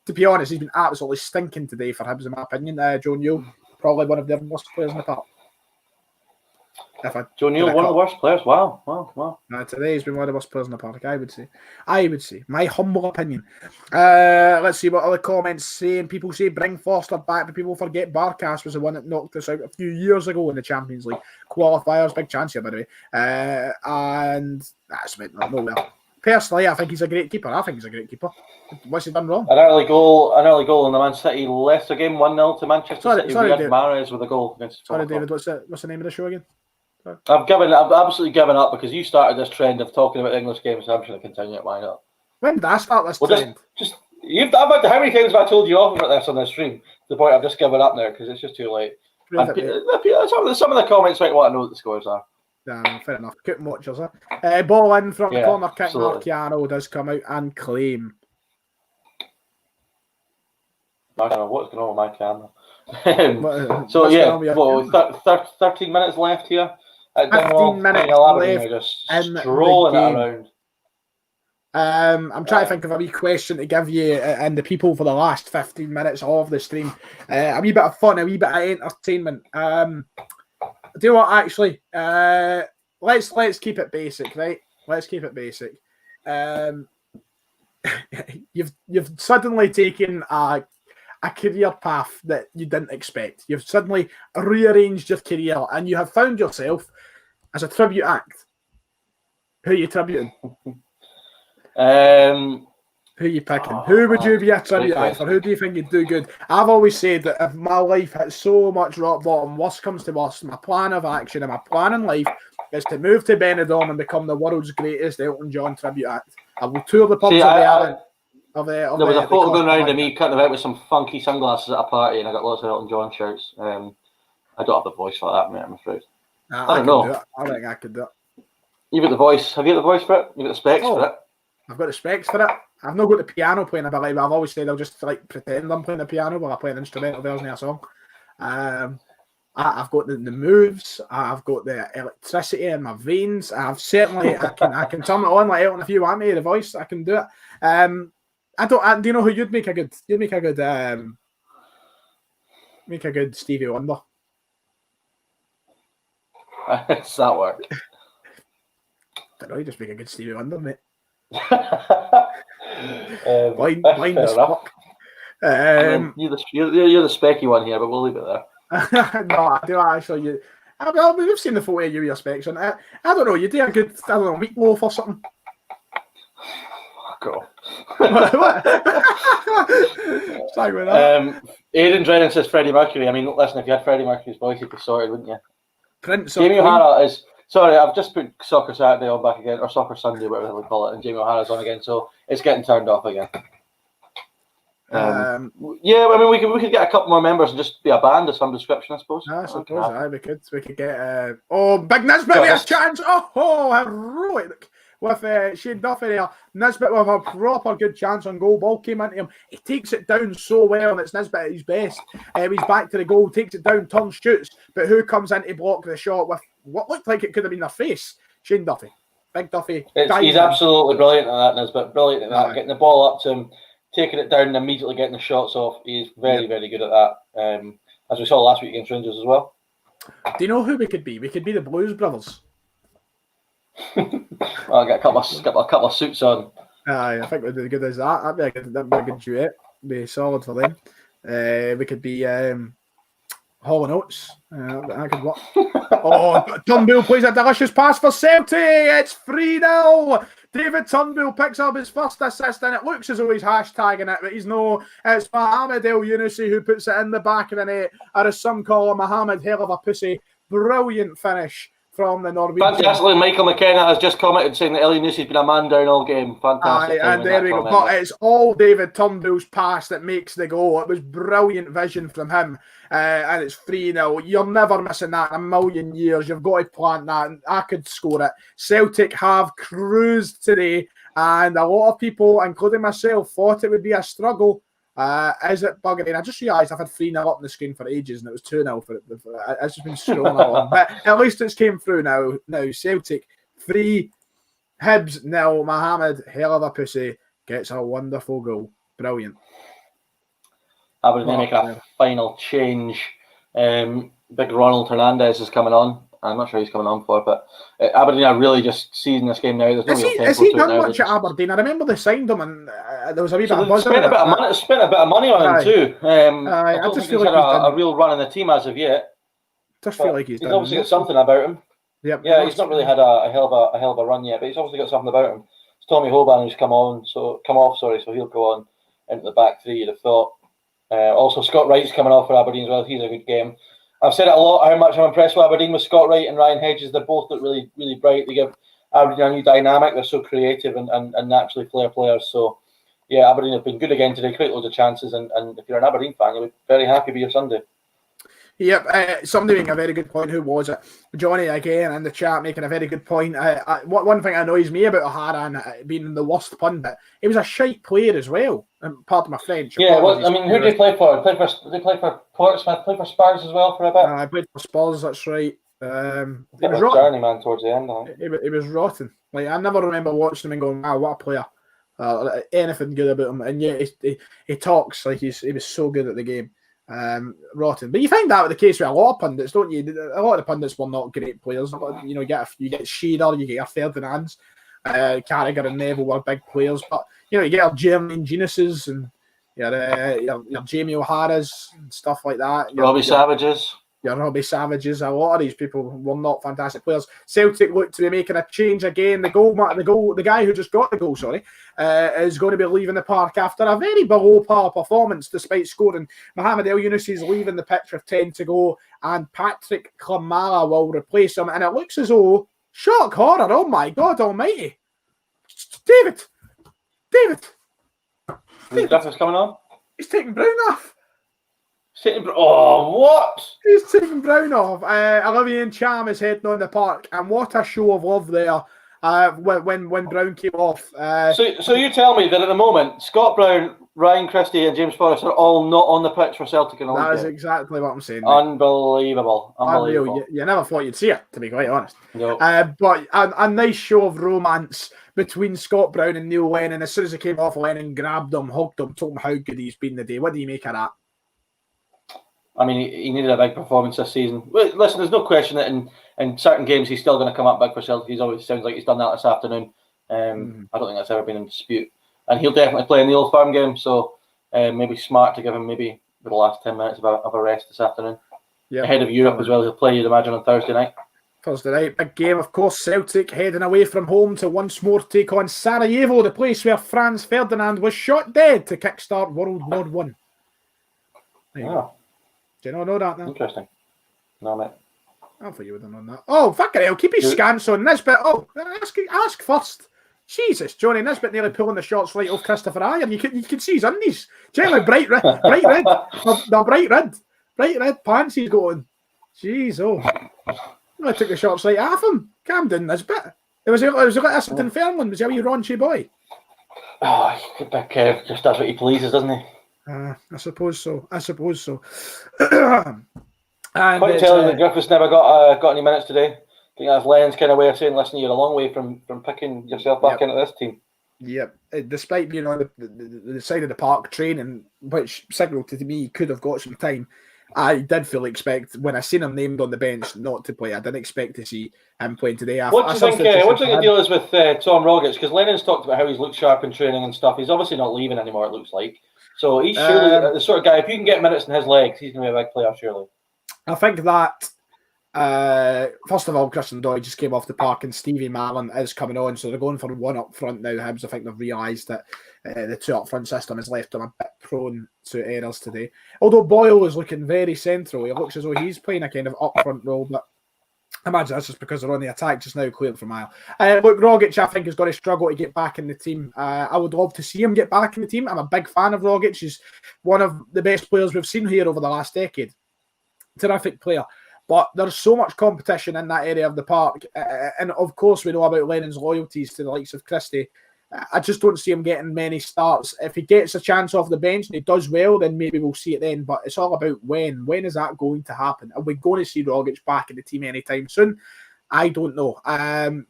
to be honest, he's been absolutely stinking today for Hibs, in my opinion. Joe Newell, probably one of their worst players in the park. Joe Newell, one of the worst players. Wow. Today he's been one of the worst players in the park, I would say. My humble opinion. Let's see what other comments saying. People say bring Forster back, but people forget Barkas was the one that knocked us out a few years ago in the Champions League qualifiers. Big chance here, by the way. And that's nowhere. Personally, I think he's a great keeper. What's he done wrong? An early goal in the Man City Leicester game, 1-0 to Manchester City. Sorry, David. Mahrez with a goal. Sorry, David. What's the name of the show again? I've absolutely given up because you started this trend of talking about English games, so I'm going to continue it. Why not? When did I start this trend? How many times have I told you off about this on this stream? To the point I've just given up now because it's just too late. Some of the comments might want to know what the scores are. Fair enough. Couldn't watchers, huh? Ball in from the corner kick. Marciano does come out and claim. I don't know what's going on with my camera. So yeah, 13 minutes left here. 15 minutes Aberdeen left are just in strolling the it game. around. I'm trying to think of a wee question to give you and the people for the last 15 minutes of the stream. A wee bit of fun, a wee bit of entertainment. Do you know what? Actually, let's keep it basic, right? Let's keep it basic. You've suddenly taken a career path that you didn't expect. You've suddenly rearranged your career, and you have found yourself as a tribute act. Who are you tributing? Who are you picking? Who would you be a tribute act for? Who do you think you'd do good? I've always said that if my life hits so much rock bottom, worst comes to worst, my plan of action and my plan in life is to move to Benidorm and become the world's greatest Elton John tribute act. I will tour the pubs there was a photo going around of me cutting about with some funky sunglasses at a party, and I got lots of Elton John shirts. I don't have the voice for that, mate, I'm afraid. I don't know. I think I could do it. You've got the voice. Have you got the voice for it? You've got the specs for it? I've got the specs for it. I've not got the piano playing ability, but I've always said I'll just like pretend I'm playing the piano while I play an instrumental version of a song. I've got the moves. I've got the electricity in my veins. I can turn it on like Elton if you want me. The voice, I can do it. Do you know who you'd make a good? You'd make a good Stevie Wonder. Does that work? I don't know. You just make a good Stevie Wonder, mate. Blind as fuck. You're the specky one here, but we'll leave it there. No, I do actually. We've seen the photo of you with your specs on. I don't know. You do a good, meatloaf or something. Fuck off. Sorry with that. Aidan Drennan says Freddie Mercury. I mean, listen, if you had Freddie Mercury's voice, you'd be sorted, wouldn't you? Prince. Jamie O'Hara is. Sorry, I've just put Soccer Saturday on back again, or Soccer Sunday, whatever they call it, and Jamie O'Hara's on again, so it's getting turned off again. Yeah, I mean, we could get a couple more members and just be a band of some description, I suppose. I suppose, we could get Big Nisbet with a chance. Heroic with Shane Duffy there. Nisbet with a proper good chance on goal. Ball came into him. He takes it down so well, and it's Nisbet at his best. He's back to the goal, takes it down, turns, shoots. But who comes in to block the shot with what looked like it could have been their face? Shane Duffy. Big Duffy. He's absolutely brilliant at that, Nisbet. Brilliant at that. Getting the ball up to him, taking it down and immediately getting the shots off. He's very, very good at that. As we saw last week against Rangers as well. Do you know who we could be? We could be the Blues Brothers. I'll get a couple of suits on. I think we'd be good as that. That'd be a good duet. Be solid for them. We could be Hall and Oates. That could work. Turnbull plays a delicious pass for Celtic. It's 3-0. David Turnbull picks up his first assist, and it looks as though he's hashtagging it, but he's no. It's Mohamed El Yunusi who puts it in the back of the net, or as some call him, Mohamed Hell of a Pussy. Brilliant finish from the Norwegian. Fantastically, Michael McKenna has just commented saying that El Yunusi's been a man down all game. Fantastic. And there we go. But it's all David Turnbull's pass that makes the goal. It was brilliant vision from him. And it's 3-0. You're never missing that in a million years. You've got to plant that. And I could score it. Celtic have cruised today. And a lot of people, including myself, thought it would be a struggle. Is it bugging? And I just realised I've had 3-0 up on the screen for ages, and it was 2-0 for it. It's just been strolling along. But at least it's came through now. Now Celtic 3, Hibs 0. Mohamed, hell of a pussy, gets a wonderful goal. Brilliant. Aberdeen making a final change. Big Ronald Hernandez is coming on. I'm not sure he's coming on for, but Aberdeen are really just seizing this game now. Has he done much at Aberdeen? I remember they signed him, and there was a wee bit of buzz. Spent a bit of money on him too. I don't think he's had a real run in the team as of yet. Just feel like he's obviously got something about him. Yep. Yeah, he's not really had a hell of a run yet, but he's obviously got something about him. It's Tommy Hoban who's come off, so he'll go on into the back three. You'd have thought. Also, Scott Wright's coming off for Aberdeen as well. He's a good game. I've said it a lot how much I'm impressed with Aberdeen with Scott Wright and Ryan Hedges. They both look really, really bright. They give Aberdeen a new dynamic. They're so creative and naturally flair players. So, yeah, Aberdeen have been good again today. Create loads of chances. And if you're an Aberdeen fan, you'll be very happy with your Sunday. Yep, somebody making a very good point. Who was it? Johnny again in the chat making a very good point. One thing that annoys me about O'Hara being the worst pundit, he was a shite player as well. Pardon my French. Yeah, well, I mean, who did he play for? Did he play for Portsmouth? Played for Spurs as well for a bit. I played for Spurs. That's right. He was rotten. Journeyman towards the end. He was rotten. Like I never remember watching him and going, "Wow, what a player!" Anything good about him, and yet he talks like he was so good at the game. Rotten, but you find that with the case with a lot of pundits, don't you? A lot of the pundits were not great players. You know, you get Shearer, you get your Ferdinands, Carragher and Neville were big players, but you know, you get your Jermaine Genuses and your Jamie O'Hara's and stuff like that. Robbie Savages. Your Robbie Savages, a lot of these people were not fantastic players. Celtic look to be making a change again. The guy who just got the goal, is going to be leaving the park after a very below par performance, despite scoring. Mohamed El Younous is leaving the pitch with 10 to go, and Patrick Klamala will replace him. And it looks as though shock horror. Oh my God Almighty, David, Griffiths coming on. He's taking Brown off. Oh, what? He's taking Brown off. Olivier Cham is heading on the park, and what a show of love there when Brown came off. So you tell me that at the moment, Scott Brown, Ryan Christie, and James Forrest are all not on the pitch for Celtic in the league. That is exactly what I'm saying. Unbelievable. Unreal. You never thought you'd see it, to be quite honest. No. But a nice show of romance between Scott Brown and Neil Lennon. As soon as he came off, Lennon grabbed him, hugged him, told him how good he's been today. What do you make of that? I mean, he needed a big performance this season. Listen, there's no question that in certain games he's still going to come up big for Celtic. He always sounds like he's done that this afternoon. I don't think that's ever been in dispute. And he'll definitely play in the Old Firm game, so maybe smart to give him maybe the last 10 minutes of a rest this afternoon. Yep. Ahead of Europe as well. He'll play, you'd imagine, on Thursday night. Thursday night, big game, of course. Celtic heading away from home to once more take on Sarajevo, the place where Franz Ferdinand was shot dead to kickstart World War I. There you go. Do you not know that now? Interesting. No, mate. I thought you would have known that. Oh, fucking hell. Keep his scants on Nisbet. Oh, ask first. Jesus, Johnny Nisbet nearly pulling the shots right off Christopher Iron. You can see his undies. Generally bright red. Bright red. The bright red. Bright red pants he's got on. Jeez, oh. I took the shots right off him. Calm down, Nisbet. It was like Essendon Fairland. Was he a wee raunchy boy? Oh, Kev just does what he pleases, doesn't he? I suppose so. And quite telling that Griffiths never got any minutes today. I think that's Len's kind of way of saying, listen, you're a long way from picking yourself back into this team. Yep. Despite being on the side of the park training, which signalled to me he could have got some time, I did fully expect, when I seen him named on the bench, not to play. I didn't expect to see him playing today. What do you think the deal is with Tom Rogic? Because Lennon's talked about how he's looked sharp in training and stuff. He's obviously not leaving anymore, it looks like. So he's surely the sort of guy, if you can get minutes in his legs, he's going to be a big player, surely. I think that, first of all, Christian Doyle just came off the park and Stevie Mallon is coming on. So they're going for one up front now. Hibs, I think they've realised that the two up front system has left them a bit prone to errors today. Although Boyle is looking very central. He looks as though he's playing a kind of up front role, but I imagine that's just because they're on the attack just now, clearing for Mile. Look, Rogic, I think, is going to struggle to get back in the team. I would love to see him get back in the team. I'm a big fan of Rogic. He's one of the best players we've seen here over the last decade. Terrific player. But there's so much competition in that area of the park. And of course, we know about Lennon's loyalties to the likes of Christie. I just don't see him getting many starts. If he gets a chance off the bench and he does well, then maybe we'll see it then. But it's all about when. When is that going to happen? Are we going to see Rogic back in the team anytime soon? I don't know.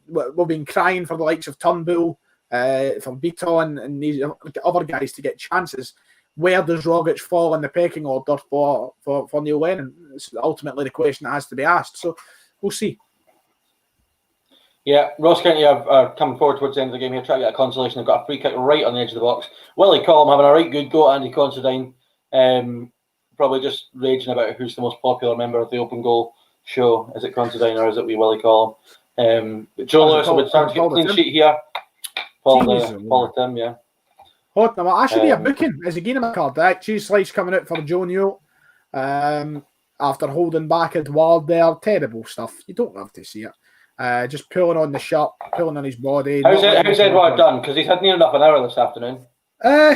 We've been crying for the likes of Turnbull, for Beaton and these other guys to get chances. Where does Rogic fall in the pecking order for Neil Lennon? It's ultimately the question that has to be asked. So we'll see. Yeah, Ross County are coming forward towards the end of the game here, trying to get a consolation. They've got a free kick right on the edge of the box. Willie Collum having a right good go at Andy Considine. Probably just raging about who's the most popular member of the Open Goal show. Is it Considine or is it Willie Collum? But Joe Lewis will be starting to get a clean sheet here. Paul Tim, yeah. Hot, now, I should be a booking as a game card. Cheese slice coming out for Joe Newell. After holding back Edward there. Terrible stuff. You don't love to see it. Just pulling on the shirt, pulling on his body. How's Edward done? Because he's had near enough an hour this afternoon.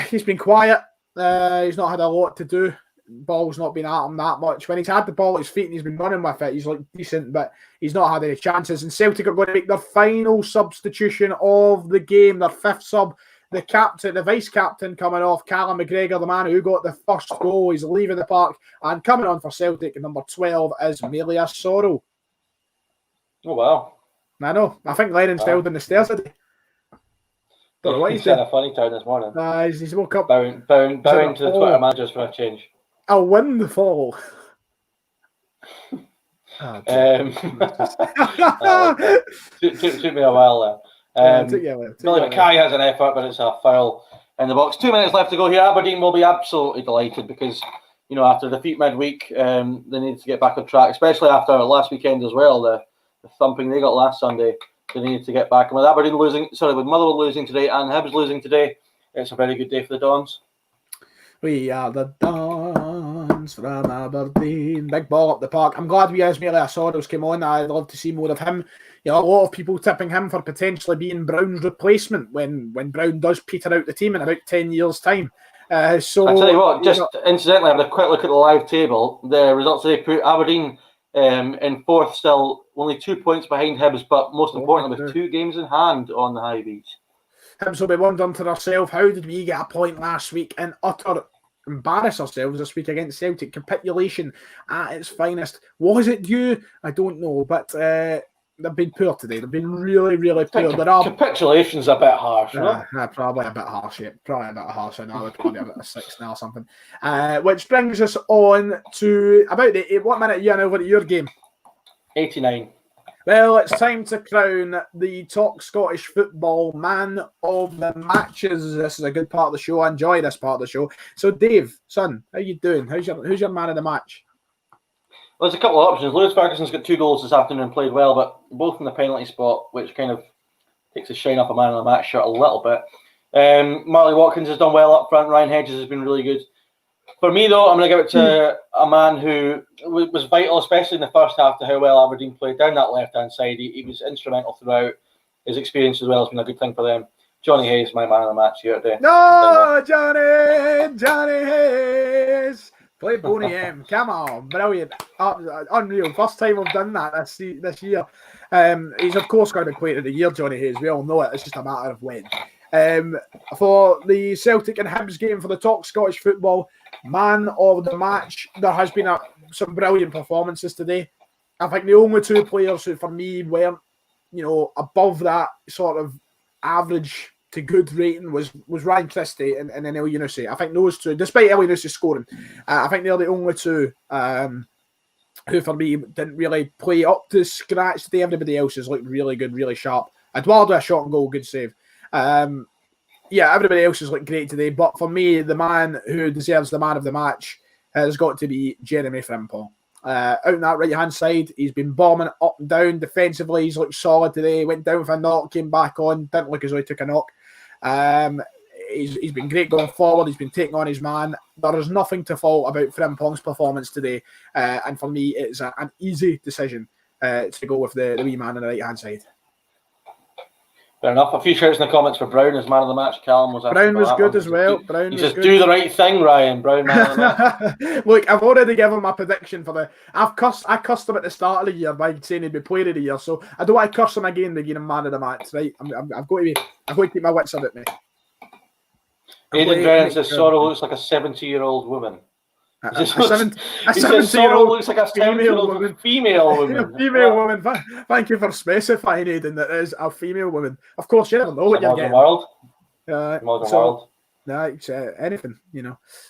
He's been quiet. He's not had a lot to do. ball's not been at him that much. When he's had the ball at his feet and he's been running with it, he's looked decent, but he's not had any chances. And Celtic are going to make their final substitution of the game, their fifth sub. The captain, the vice captain coming off, Callum McGregor, the man who got the first goal, he's leaving the park. And coming on for Celtic, number 12 is Melia Sorrow. Oh, wow. I know. I think Lennon's fell down the stairs today. Don't know what he's doing. He's in a funny town this morning. He's woke up. Bowing to the Twitter managers for a change. I'll win the fall. Took me a while there. Billy Mackay has an effort, but it's a foul in the box. 2 minutes left to go here. Aberdeen will be absolutely delighted because, you know, after defeat midweek, they need to get back on track, especially after last weekend as well. The thumping they got last Sunday, they needed to get back. And with Aberdeen with Motherwell losing today and Hibs losing today, it's a very good day for the Dons. We are the Dons from Aberdeen. Big ball up the park. I'm glad Melia Sorrows came on. I'd love to see more of him. You know, a lot of people tipping him for potentially being Brown's replacement when Brown does peter out the team in about 10 years' time. So I tell you what, incidentally, I had a quick look at the live table. The results today put Aberdeen in fourth, still only 2 points behind Hibs, but most importantly, with 2 games in hand on the high beach. Hibs will be wondering to themselves, how did we get a point last week and utter embarrass ourselves this week against Celtic? Capitulation at its finest. Was it due? I don't know, but they've been poor today. They've been really, really poor. Capitulation's a bit harsh, probably a bit harsh, yeah. Probably a bit harsh. I would probably have it a 6 now or something. Which brings us on to about what minute are you over at your game? 89. Well, it's time to crown the Talk Scottish Football Man of the Matches. This is a good part of the show. I enjoy this part of the show. So, Dave, son, how you doing? Who's your man of the match? Well, there's a couple of options. Lewis Ferguson's got 2 goals this afternoon and played well, but both in the penalty spot, which kind of takes the shine off a man of the match shirt a little bit. Marley Watkins has done well up front. Ryan Hedges has been really good. For me, though, I'm going to give it to a man who was vital, especially in the first half, to how well Aberdeen played down that left-hand side. He was instrumental throughout. His experience as well has been a good thing for them. Johnny Hayes, my man of the match here today. No, Johnny Hayes. Play Boney M. Come on, brilliant. Unreal. First time we've done that this year. He's, of course, going to be Player of the Year, Johnny Hayes. We all know it. It's just a matter of when. For the Celtic and Hibs game for the Talk Scottish Football Man of the Match, there has been some brilliant performances today. I think the only 2 players who, for me, weren't, above that sort of average to good rating was Ryan Christie and then El Yunusi. I think those 2, despite El Yunusi scoring, I think they're the only 2 who, for me, didn't really play up to scratch today. Everybody else has looked really good, really sharp. Eduardo, a shot and goal, good save. Everybody else has looked great today, but for me, the man who deserves the man of the match has got to be Jeremy Frimpong. Out on that right-hand side, he's been bombing up and down defensively. He's looked solid today. Went down for a knock, came back on. Didn't look as though he took a knock. He's been great going forward. He's been taking on his man. There is nothing to fault about Frimpong's performance today. And for me, it's an easy decision to go with the wee man on the right-hand side. Fair enough. A few shouts in the comments for Brown as man of the match. Callum was Brown was good as well. He says, do the right thing, Ryan. Brown, man of the match. Look, I've already given my prediction for I cussed him at the start of the year by saying he'd be Player of the Year, so I don't want to curse him again by being him man of the match, right? I've got to keep my wits about me. Aidan Drennan says Sorrow looks like a 70-year-old woman. A 70-year-old looks like a 70-year-old female woman. A female woman. Thank you for specifying, Aidan, that is a female woman. Of course, you never know what you're getting. Modern world. World. It's anything,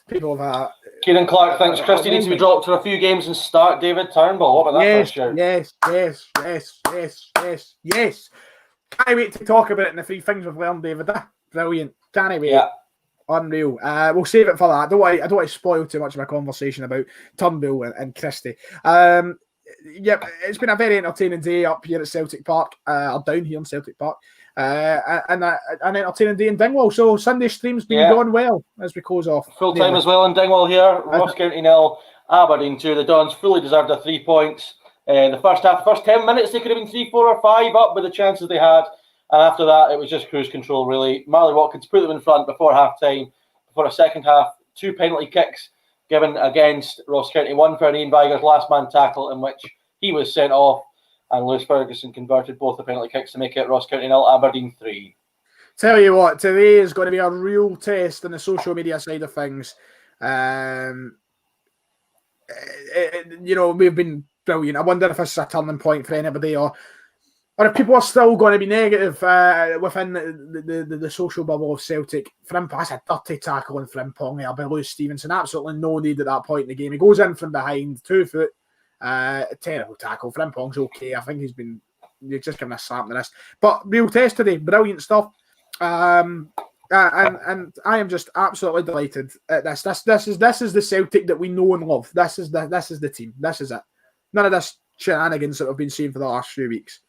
People have... Kieran Clark thinks Christie needs to be dropped for a few games and start David Turnbull. What about that first shout? Yes. Can't wait to talk about it and the 3 things we've learned, David. Brilliant. Can't wait. Yeah. Unreal. We'll save it for that. I don't want to spoil too much of my conversation about Turnbull and Christie. It's been a very entertaining day up here at Celtic Park, or down here in Celtic Park, and an entertaining day in Dingwall. So Sunday stream's been going well as we close off. Full time as well in Dingwall here. Ross County 0, Aberdeen 2. The Dons fully deserved their 3 points. The first 10 minutes, they could have been 3, 4 or 5 up with the chances they had. And after that, it was just cruise control, really. Marley Watkins put them in front before half-time, before a second half, 2 penalty kicks given against Ross County, one for Ian Viger's last man tackle, in which he was sent off, and Lewis Ferguson converted both the penalty kicks to make it Ross County 0, Aberdeen 3. Tell you what, today is going to be a real test on the social media side of things. We've been brilliant. I wonder if this is a turning point for anybody, or if people are still going to be negative within the social bubble of Celtic. That's a dirty tackle in Frimpong there by Lewis Stevenson. Absolutely no need at that point in the game. He goes in from behind, 2 foot. Terrible tackle. Frimpong's okay. I think you're just giving a slap in the wrist. But real test today. Brilliant stuff. And I am just absolutely delighted at this. This is the Celtic that we know and love. This is the team. This is it. None of this shenanigans that we've been seeing for the last few weeks.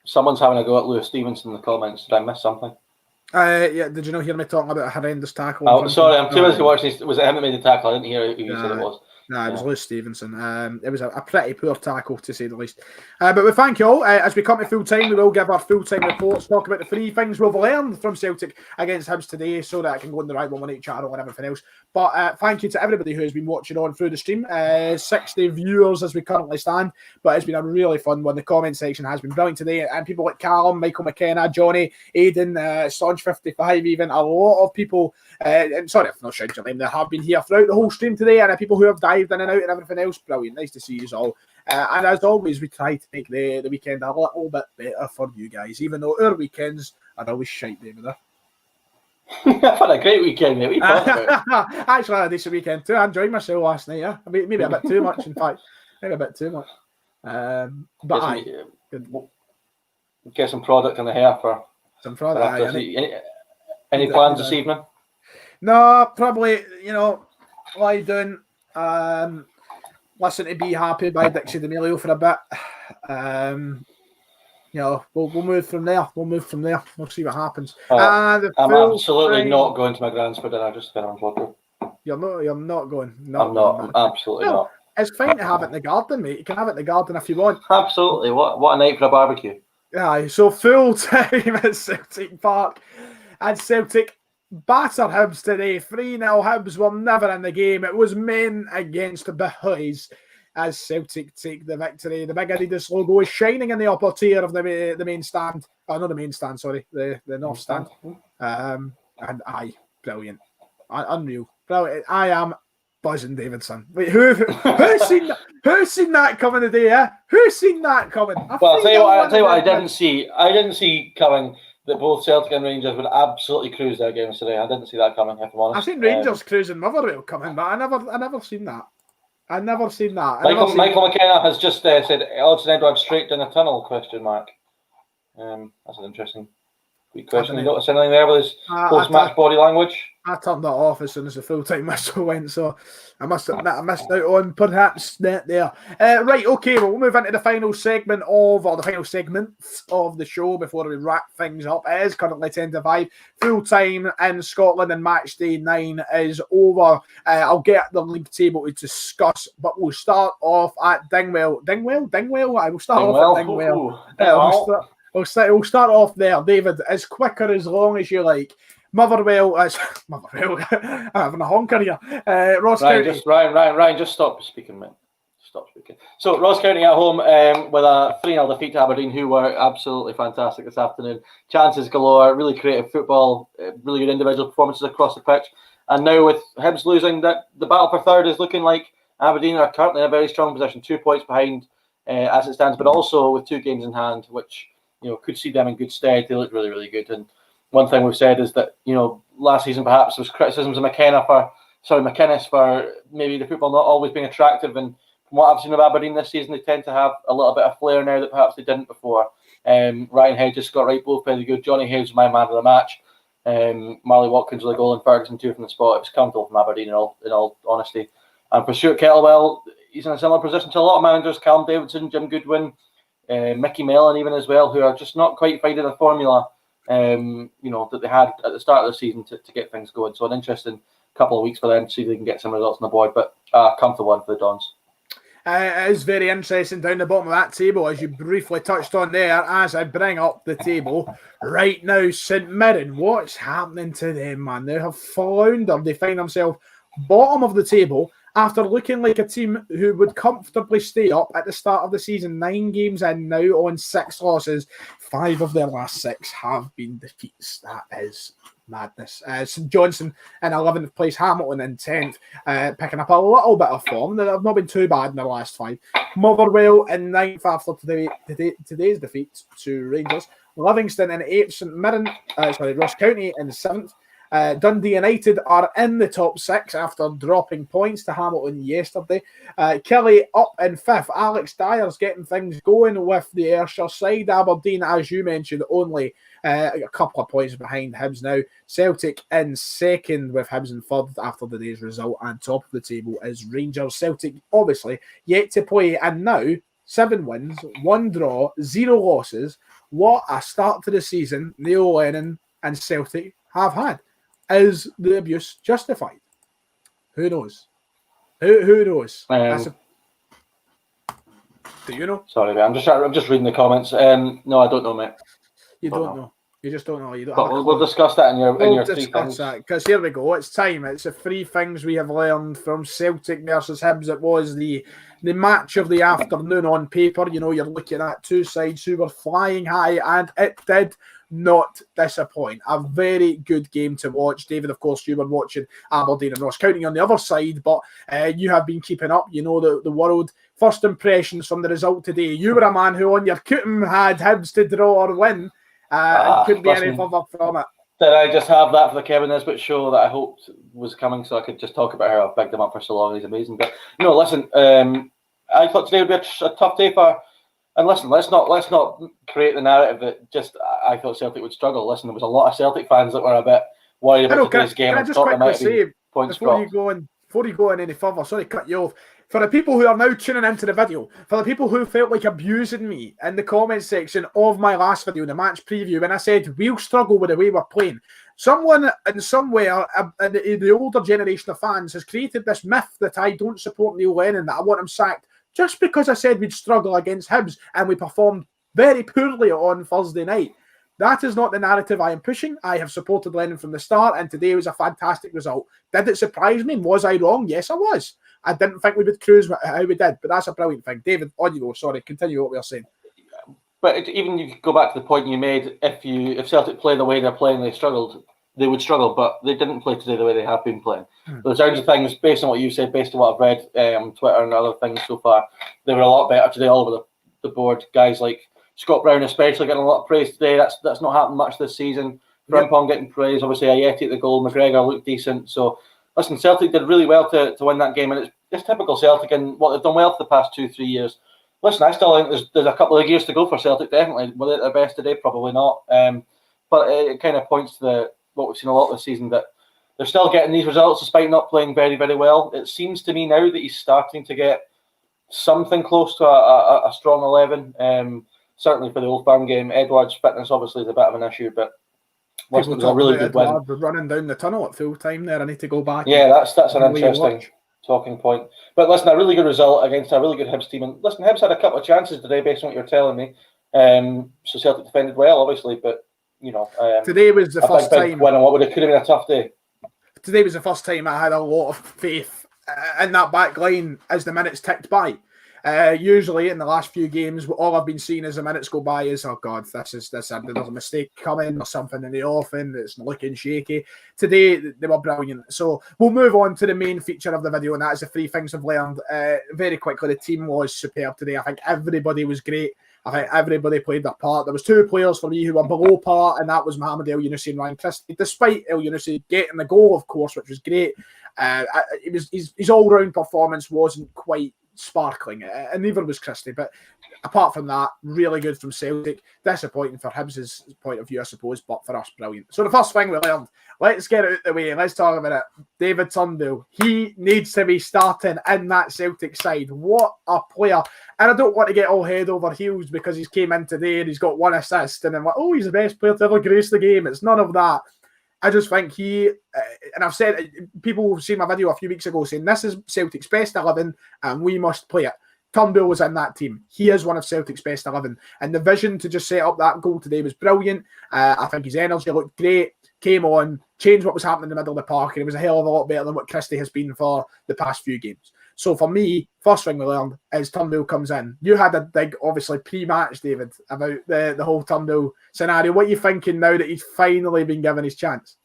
Someone's having a go at Lewis Stevenson in the comments. Did I miss something? Yeah. Did you not hear me talking about a horrendous tackle? Oh, sorry. I'm too busy watching. Was it him that made the tackle? I didn't hear who you said it was. No, it was Lewis Stevenson. It was a pretty poor tackle, to say the least. But we thank you all. As we come to full time, we will give our full time reports, talk about the 3 things we've learned from Celtic against Hibs today, so that I can go in the right 118 channel and everything else. But thank you to everybody who has been watching on through the stream. 60 viewers as we currently stand, but it's been a really fun one. The comment section has been brilliant today, and people like Callum, Michael McKenna, Johnny, Aidan, Songe55, even a lot of people. And sorry if I'm not shouting your name, that have been here throughout the whole stream today, and people who have dived in and out and everything else. Brilliant, nice to see you all. And as always, we try to make the weekend a little bit better for you guys, even though our weekends are always shite, David. I've had a great weekend, mate. What are you talking about? Actually, I had a decent weekend too. I enjoyed myself last night. Yeah, maybe a bit too much. In fact, maybe a bit too much. But get some product in the hair for some product. Any plans this evening? No, probably. Lie down. Listen to Be Happy by Dixie D'Amelio for a bit. We'll move from there. We'll see what happens. I'm absolutely not going to my grand's for dinner. Just get on water. You're not going. No, I'm not. I'm absolutely not. It's fine to have it in the garden, mate. You can have it in the garden if you want. Absolutely. What a night for a barbecue. Yeah. So full time at Celtic Park, and Celtic batter Hibs today. 3-0 Hibs were never in the game. It was men against the boys as Celtic take the victory. The big Adidas logo is shining in the upper tier of the main stand. Oh, not the main stand, sorry. The north stand. And brilliant. Unreal. Brilliant. I am buzzing, Davidson. Wait, who's seen that coming today, eh? Who's seen that coming? I'll tell you what I didn't see. I didn't see coming that both Celtic and Rangers would absolutely cruise their games today. I didn't see that coming, if I'm honest. I've seen Rangers cruising Motherwell coming, but I never seen that. Michael McKenna has just said Odsonne Edouard straight down the tunnel, ? That's an interesting question. You notice anything there with his post-match body language? I turned that off as soon as the full-time whistle went, so I must admit I missed out on perhaps that there. Right, okay, well, we'll move into the final segments of the show before we wrap things up. It is currently 10-5. Full-time in Scotland and Matchday 9 is over. I'll get the league table to discuss, but we'll start off at Dingwall. Dingwall? I will start off at Dingwall. We'll start off there, David, as quick or as long as you like. Motherwell, I'm having a honker here. Ross County. Ryan, just stop speaking, mate. Stop speaking. So, Ross County at home with a 3-0 defeat to Aberdeen, who were absolutely fantastic this afternoon. Chances galore, really creative football, really good individual performances across the pitch. And now with Hibs losing, that the battle for third is looking like Aberdeen are currently in a very strong position, 2 points behind as it stands, but also with 2 games in hand, which could see them in good stead. They look really, really good. And one thing we've said is that, last season perhaps there was criticisms of McInnes for maybe the football not always being attractive. And from what I've seen of Aberdeen this season, they tend to have a little bit of flair now that perhaps they didn't before. Ryan Hedges, Scott Wright, both very good. Johnny Hayes, my man of the match. Marley Watkins with a goal and Ferguson 2 from the spot. It was comfortable from Aberdeen in all honesty. And for Stuart Kettlewell, he's in a similar position to a lot of managers, Callum Davidson, Jim Goodwin, Mickey Mellon even as well, who are just not quite finding the formula that they had at the start of the season to get things going. So an interesting couple of weeks for them to see if they can get some results on the board, but comfortable one for the Dons. It is very interesting down the bottom of that table, as you briefly touched on there, as I bring up the table. Right now, St Mirren, what's happening to them, man? They have floundered. They find themselves bottom of the table after looking like a team who would comfortably stay up at the start of the season. 9 games in now on 6 losses. 5 of their last 6 have been defeats. That is madness. St Johnstone in 11th place, Hamilton in 10th, picking up a little bit of form. They've not been too bad in their last 5. Motherwell in 9th after today's defeat to Rangers. Livingston in 8th, Ross County in 7th. Dundee United are in the top 6 after dropping points to Hamilton yesterday. Kelly up in 5th. Alex Dyer's getting things going with the Ayrshire side. Aberdeen, as you mentioned, only a couple of points behind Hibs now. Celtic in 2nd with Hibs in 3rd after the day's result. And top of the table is Rangers. Celtic, obviously, yet to play. And now, 7 wins, 1 draw, 0 losses. What a start to the season Neil Lennon and Celtic have had. Is the abuse justified? Who knows? Who knows? Do you know? Sorry, mate. I'm just reading the comments. No, I don't know, mate. You don't know. You just don't know. You don't. But we'll discuss that in your 3 things. Because here we go. It's time. It's the 3 things we have learned from Celtic versus Hibs. It was the match of the afternoon on paper. You know, you're looking at 2 sides who were flying high, and it did not disappoint. A very good game to watch. David, of course, you were watching Aberdeen and Ross County on the other side, but you have been keeping up. You know the world. First impressions from the result today. You were a man who on your Cootum had Hibs to draw or win. Couldn't be any further from it. Did I just have that for the Kevin Nisbet show that I hoped was coming so I could just talk about how I've picked him up for so long? He's amazing. But no, listen, I thought today would be a tough day for. And listen, let's not create the narrative that just I thought Celtic would struggle. Listen, there was a lot of Celtic fans that were a bit worried about today's game. Can I just quickly say, before you go on any further, sorry, cut you off. For the people who are now tuning into the video, for the people who felt like abusing me in the comment section of my last video, the match preview, when I said we'll struggle with the way we're playing, someone in somewhere in the older generation of fans has created this myth that I don't support Neil Lennon, that I want him sacked, just because I said we'd struggle against Hibs and we performed very poorly on Thursday night. That is not the narrative I am pushing. I have supported Lennon from the start, and today was a fantastic result. Did it surprise me? Was I wrong? Yes, I was. I didn't think we would cruise how we did, but that's a brilliant thing. David, on you go. Sorry, continue what we were saying. But even if you go back to the point you made, if Celtic play the way they're playing, they would struggle, but they didn't play today the way they have been playing. The sounds of things, based on what you said, based on what I've read on Twitter and other things so far, they were a lot better today all over the board. Guys like Scott Brown especially getting a lot of praise today. That's not happened much this season. Frimpong getting praise. Obviously, Ayeti at the goal. McGregor looked decent. So, listen, Celtic did really well to win that game, and it's typical Celtic and what they've done well for the past 2-3 years. Listen, I still think there's a couple of years to go for Celtic, definitely. Were they at their best today? Probably not. But it kind of points to what we've seen a lot this season, that they're still getting these results despite not playing very, very well. It seems to me now that he's starting to get something close to a strong 11. Certainly for the Old Firm game. Edwards' fitness obviously is a bit of an issue, but it was a really good win. We're running down the tunnel at full time there. I need to go back. Yeah, that's an interesting talking point. But listen, a really good result against a really good Hibs team. And listen, Hibs had a couple of chances today based on what you're telling me. So Celtic defended well, obviously, but you know, today was the first time. Win, and what could have been a tough day. Today was the first time I had a lot of faith in that back line as the minutes ticked by. Usually in the last few games, all I've been seeing as the minutes go by is, oh God, there's a mistake coming or something in the offing that's looking shaky. Today, they were brilliant. So we'll move on to the main feature of the video, and that is the 3 things I've learned. Very quickly, the team was superb today. I think everybody was great. I think everybody played their part. There was 2 players for me who were below par, and that was Mohamed El Yunusi and Ryan Christie. Despite El Yunusi getting the goal, of course, which was great, his all-round performance wasn't quite sparkling, and neither was Christie. But apart from that, really good from Celtic. Disappointing for Hibs' point of view, I suppose, but for us, brilliant. So the first thing we learned, let's get it out the way and let's talk about it. David Turnbull, he needs to be starting in that Celtic side. What a player. And I don't want to get all head over heels because he's came in today and he's got 1 assist and I'm like, oh, he's the best player to ever grace the game. It's none of that. I just think and I've said, people have seen my video a few weeks ago saying this is Celtic's best 11 and we must play it. Turnbull was in that team. He is one of Celtic's best 11. And the vision to just set up that goal today was brilliant. I think his energy looked great, came on, changed what was happening in the middle of the park, and it was a hell of a lot better than what Christie has been for the past few games. So for me, first thing we learned is Turnbull comes in. You had a big, obviously, pre-match, David, about the whole Turnbull scenario. What are you thinking now that he's finally been given his chance?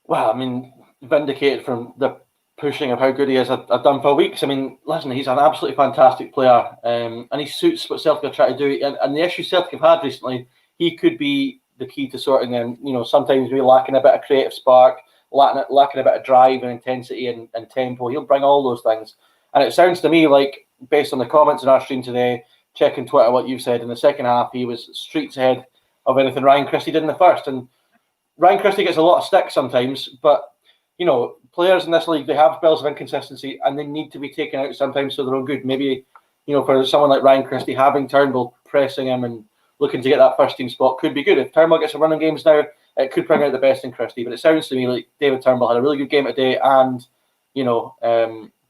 Well, I mean, vindicated from the pushing of how good he is. I've done for weeks. I mean, listen, he's an absolutely fantastic player, and he suits what Celtic are trying to do. And the issue Celtic have had recently, he could be the key to sorting them. You know, sometimes we're lacking a bit of creative spark, lacking a bit of drive and intensity and tempo. He'll bring all those things. And it sounds to me like, based on the comments in our stream today, checking Twitter, what you've said, in the second half, he was streets ahead of anything Ryan Christie did in the first. And Ryan Christie gets a lot of stick sometimes, but, you know, players in this league, they have spells of inconsistency and they need to be taken out sometimes for their own good. Maybe, you know, for someone like Ryan Christie, having Turnbull pressing him and looking to get that first team spot could be good. If Turnbull gets a run in games now, it could bring out the best in Christie. But it sounds to me like David Turnbull had a really good game today, and, you know,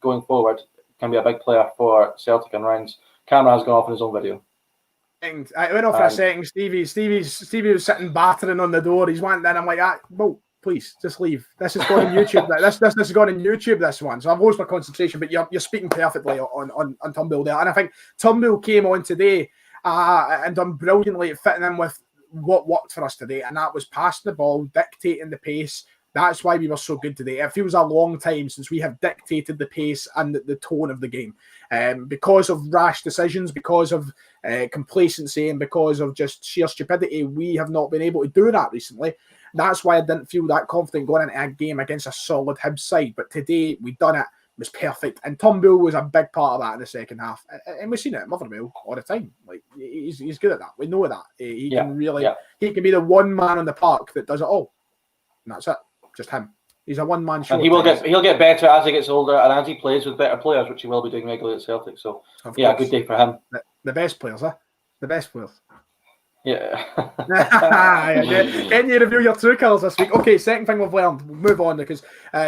going forward, can be a big player for Celtic. And Ryan's camera has gone off in his own video. I went off for a second. Stevie was sitting battering on the door. He's went in. I'm like, well, please, just leave. This is going on YouTube. This is going on YouTube, this one. So I've lost my concentration, but you're speaking perfectly on Turnbull there. And I think Turnbull came on today and done brilliantly at fitting in with what worked for us today, and that was passing the ball, dictating the pace. That's why we were so good today. It feels a long time since we have dictated the pace and the tone of the game. Because of rash decisions, because of complacency, and because of just sheer stupidity, we have not been able to do that recently. That's why I didn't feel that confident going into a game against a solid Hibs side. But today, we done it. It was perfect. And Turnbull was a big part of that in the second half. And we've seen it at Motherwell all the time. Like, he's good at that. We know that. He can be the one man on the park that does it all. And that's it. Just him. He's a one-man show. And he'll get better as he gets older and as he plays with better players, which he will be doing regularly at Celtic. So, yeah, good day for him. The best players, huh? The best players. Yeah. Can you review your true colours this week? Okay, second thing we've learned. We'll move on because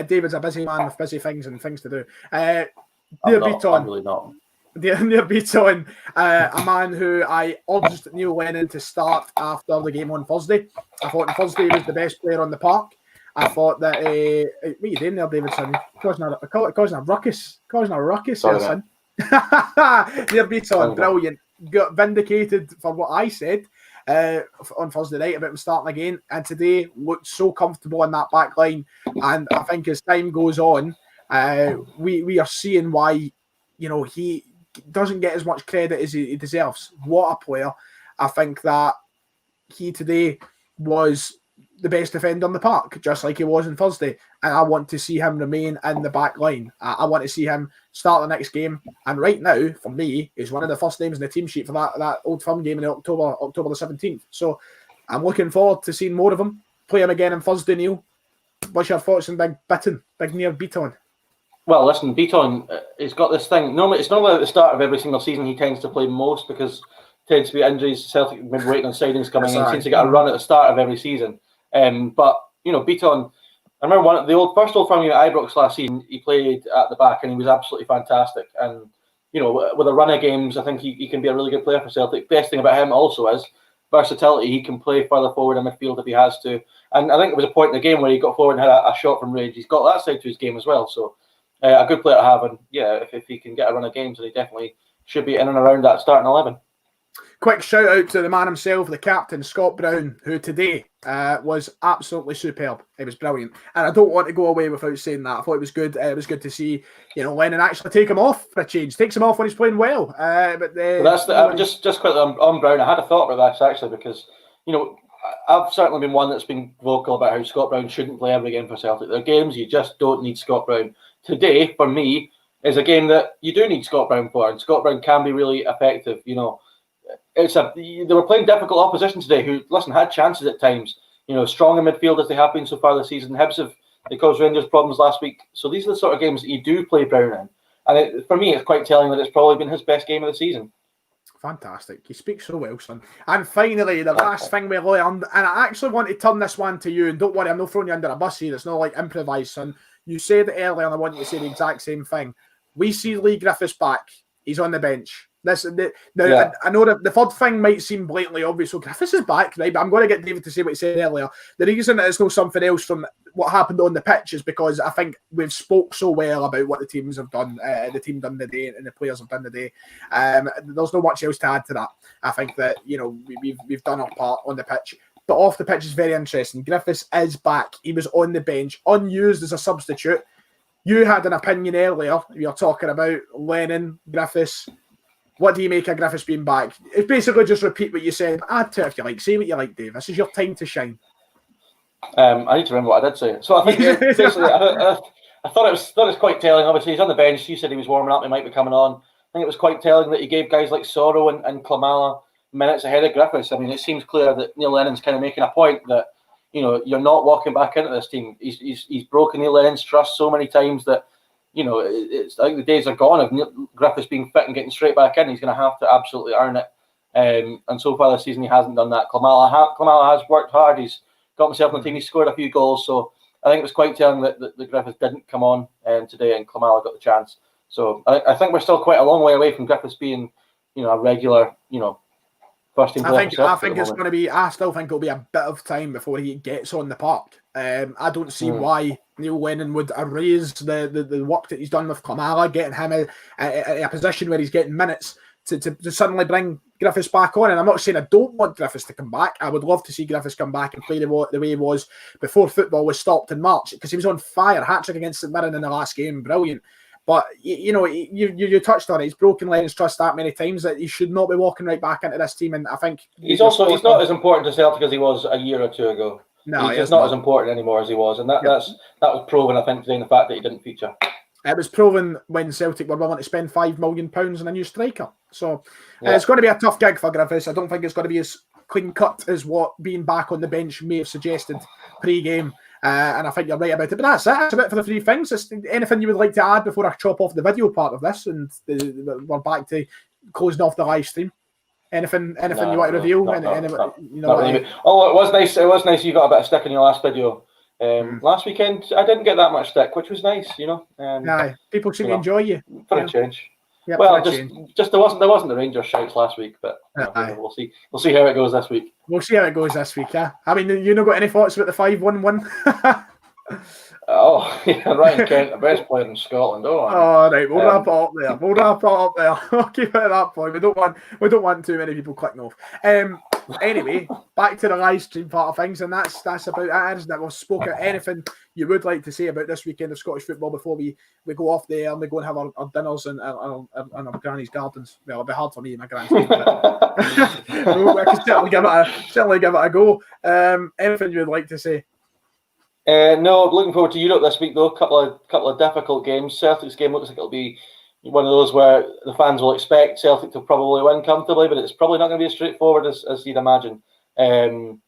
David's a busy man with busy things and things to do. I'm really not. Near Beaton, a man who I urged Neil Lennon to start after the game on Thursday. I thought on Thursday he was the best player on the park. I thought that what are you doing there, Davidson? Causing a ruckus. Sorry, son. Near Beaton, brilliant. Got vindicated for what I said on Thursday night about him starting again, and today looked so comfortable in that back line. And I think as time goes on, we are seeing why, you know, he doesn't get as much credit as he deserves. What a player. I think that he today was the best defender on the park, just like he was on Thursday. And I want to see him remain in the back line. I want to see him start the next game. And right now, for me, he's one of the first names in the team sheet for that Old Firm game in October the 17th. So I'm looking forward to seeing more of him. Play him again on Thursday, Neil. What's your thoughts on Big Near Beaton? Well, listen, Beaton, he's got this thing. Normally, it's normally at the start of every single season he tends to play most because tends to be injuries. Celtic have been waiting on signings coming in. He seems to get a run at the start of every season. But, you know, Beaton, I remember the first Old Firm game at Ibrox last season, he played at the back and he was absolutely fantastic. And, you know, with a run of games, I think he can be a really good player for Celtic. Best thing about him also is versatility. He can play further forward in midfield if he has to. And I think it was a point in the game where he got forward and had a shot from range. He's got that side to his game as well. So, a good player to have. And, yeah, if he can get a run of games, then he definitely should be in and around that starting 11. Quick shout out to the man himself, the captain, Scott Brown, who today was absolutely superb. It was brilliant. And I don't want to go away without saying that. I thought it was good. It was good to see, you know, Lennon actually take him off for a change. Takes him off when he's playing well. Just quickly on Brown, I had a thought about this actually because, you know, I've certainly been one that's been vocal about how Scott Brown shouldn't play every game for Celtic. There are games you just don't need Scott Brown. Today, for me, is a game that you do need Scott Brown for, and Scott Brown can be really effective, you know. They were playing difficult opposition today who, listen, had chances at times. You know, strong in midfield as they have been so far this season. Hibs they caused Rangers problems last week. So these are the sort of games that you do play Brown in. And for me, it's quite telling that it's probably been his best game of the season. Fantastic. You speak so well, son. And finally, the last thing we learned, and I actually want to turn this one to you, and don't worry, I'm not throwing you under a bus here. It's not like improvised, son. You said it earlier, and I want you to say the exact same thing. We see Lee Griffiths back He's on the bench. I know that the third thing might seem blatantly obvious. So Griffiths is back, right? But I'm going to get David to say what he said earlier. The reason that it's not something else from what happened on the pitch is because I think we've spoke so well about what the teams have done, the team done today, and the players have done today. There's not much else to add to that. I think that we've done our part on the pitch. But off the pitch is very interesting. Griffiths is back. He was on the bench, unused as a substitute. You had an opinion earlier. You were talking about Lennon, Griffiths. What do you make of Griffiths being back? It's basically just repeat what you said. Add to it if you like. Say what you like, Dave. This is your time to shine. I need to remember what I did say. So I think basically, I thought it was quite telling. Obviously, he's on the bench. You said he was warming up. He might be coming on. I think it was quite telling that he gave guys like Sorrow and Klimala minutes ahead of Griffiths. I mean, it seems clear that Neil Lennon's kind of making a point that you're not walking back into this team. He's broken Neil Lennon's trust so many times that. It's I think the days are gone of Griffiths being fit and getting straight back in. He's going to have to absolutely earn it. And so far this season, he hasn't done that. Klimala has worked hard. He's got himself in the team. He's scored a few goals. So I think it was quite telling that Griffiths didn't come on today and Klimala got the chance. So I think we're still quite a long way away from Griffiths being, a regular, first team player. I think it's going to be. I still think it'll be a bit of time before he gets on the park. I don't see why Neil Lennon would erase the work that he's done with Klimala, getting him in a position where he's getting minutes to suddenly bring Griffiths back on. And I'm not saying I don't want Griffiths to come back. I would love to see Griffiths come back and play the way he was before football was stopped in March, because he was on fire. Hat-trick against St Mirren in the last game, brilliant. But, you touched on it. He's broken Lennon's trust that many times that he should not be walking right back into this team. And I think he's not as important to Celtic as he was a year or two ago. No, he's not as important anymore as he was. And that was proven, I think, today in the fact that he didn't feature. It was proven when Celtic were willing to spend £5 million on a new striker. So it's going to be a tough gig for Griffiths. I don't think it's going to be as clean cut as what being back on the bench may have suggested pre-game. And I think you're right about it. But that's it. That's a bit for the three things. Anything you would like to add before I chop off the video part of this and we're back to closing off the live stream? Anything you want to reveal? Really. Oh, it was nice. It was nice. You got a bit of stick in your last video. Last weekend, I didn't get that much stick, which was nice. People seem to enjoy you for a change. Yep, well, just there wasn't the Rangers shouts last week, but we'll see. We'll see how it goes this week. We'll see how it goes this week. Yeah. I mean, you not got any thoughts about the 5-1-1? Oh, yeah, Ryan Kent, the best player in Scotland. Right, we'll wrap it up there. We'll keep it at that point. We don't want too many people clicking off. Anyway, back to the live stream part of things, and that's about it, isn't it? We've spoken anything you would like to say about this weekend of Scottish football before we go off there and we go and have our dinners and our granny's gardens. Well, it'll be hard for me and my granny's garden, but I can certainly give it a go. Anything you would like to say? No, looking forward to Europe this week though. Couple of difficult games. Celtic's game looks like it'll be one of those where the fans will expect Celtic to probably win comfortably, but it's probably not going to be as straightforward as you'd imagine. And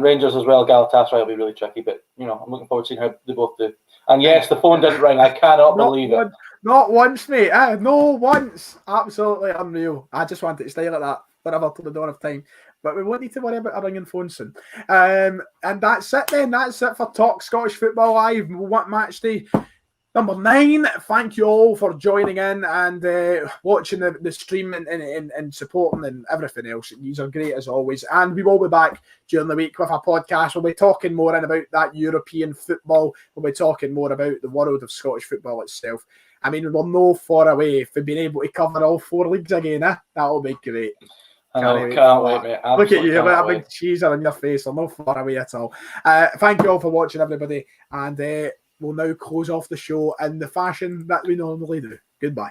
Rangers as well. Galatasaray will be really tricky, but I'm looking forward to seeing how they both do. And yes, the phone didn't ring. I cannot believe it. Not once, mate. No once. Absolutely unreal. I just wanted to stay like that forever till the dawn of time. But we won't need to worry about a ringing phone soon. And that's it then. That's it for Talk Scottish Football Live. Matchday number 9. Thank you all for joining in and watching the stream and supporting and everything else. These are great as always. And we will be back during the week with a podcast. We'll be talking more about that European football. We'll be talking more about the world of Scottish football itself. I mean, we're no far away from being able to cover all 4 leagues again. That'll be great. Can't wait, mate. Look at you, with a big cheeser on your face. I'm not far away at all. Thank you all for watching, everybody. And we'll now close off the show in the fashion that we normally do. Goodbye.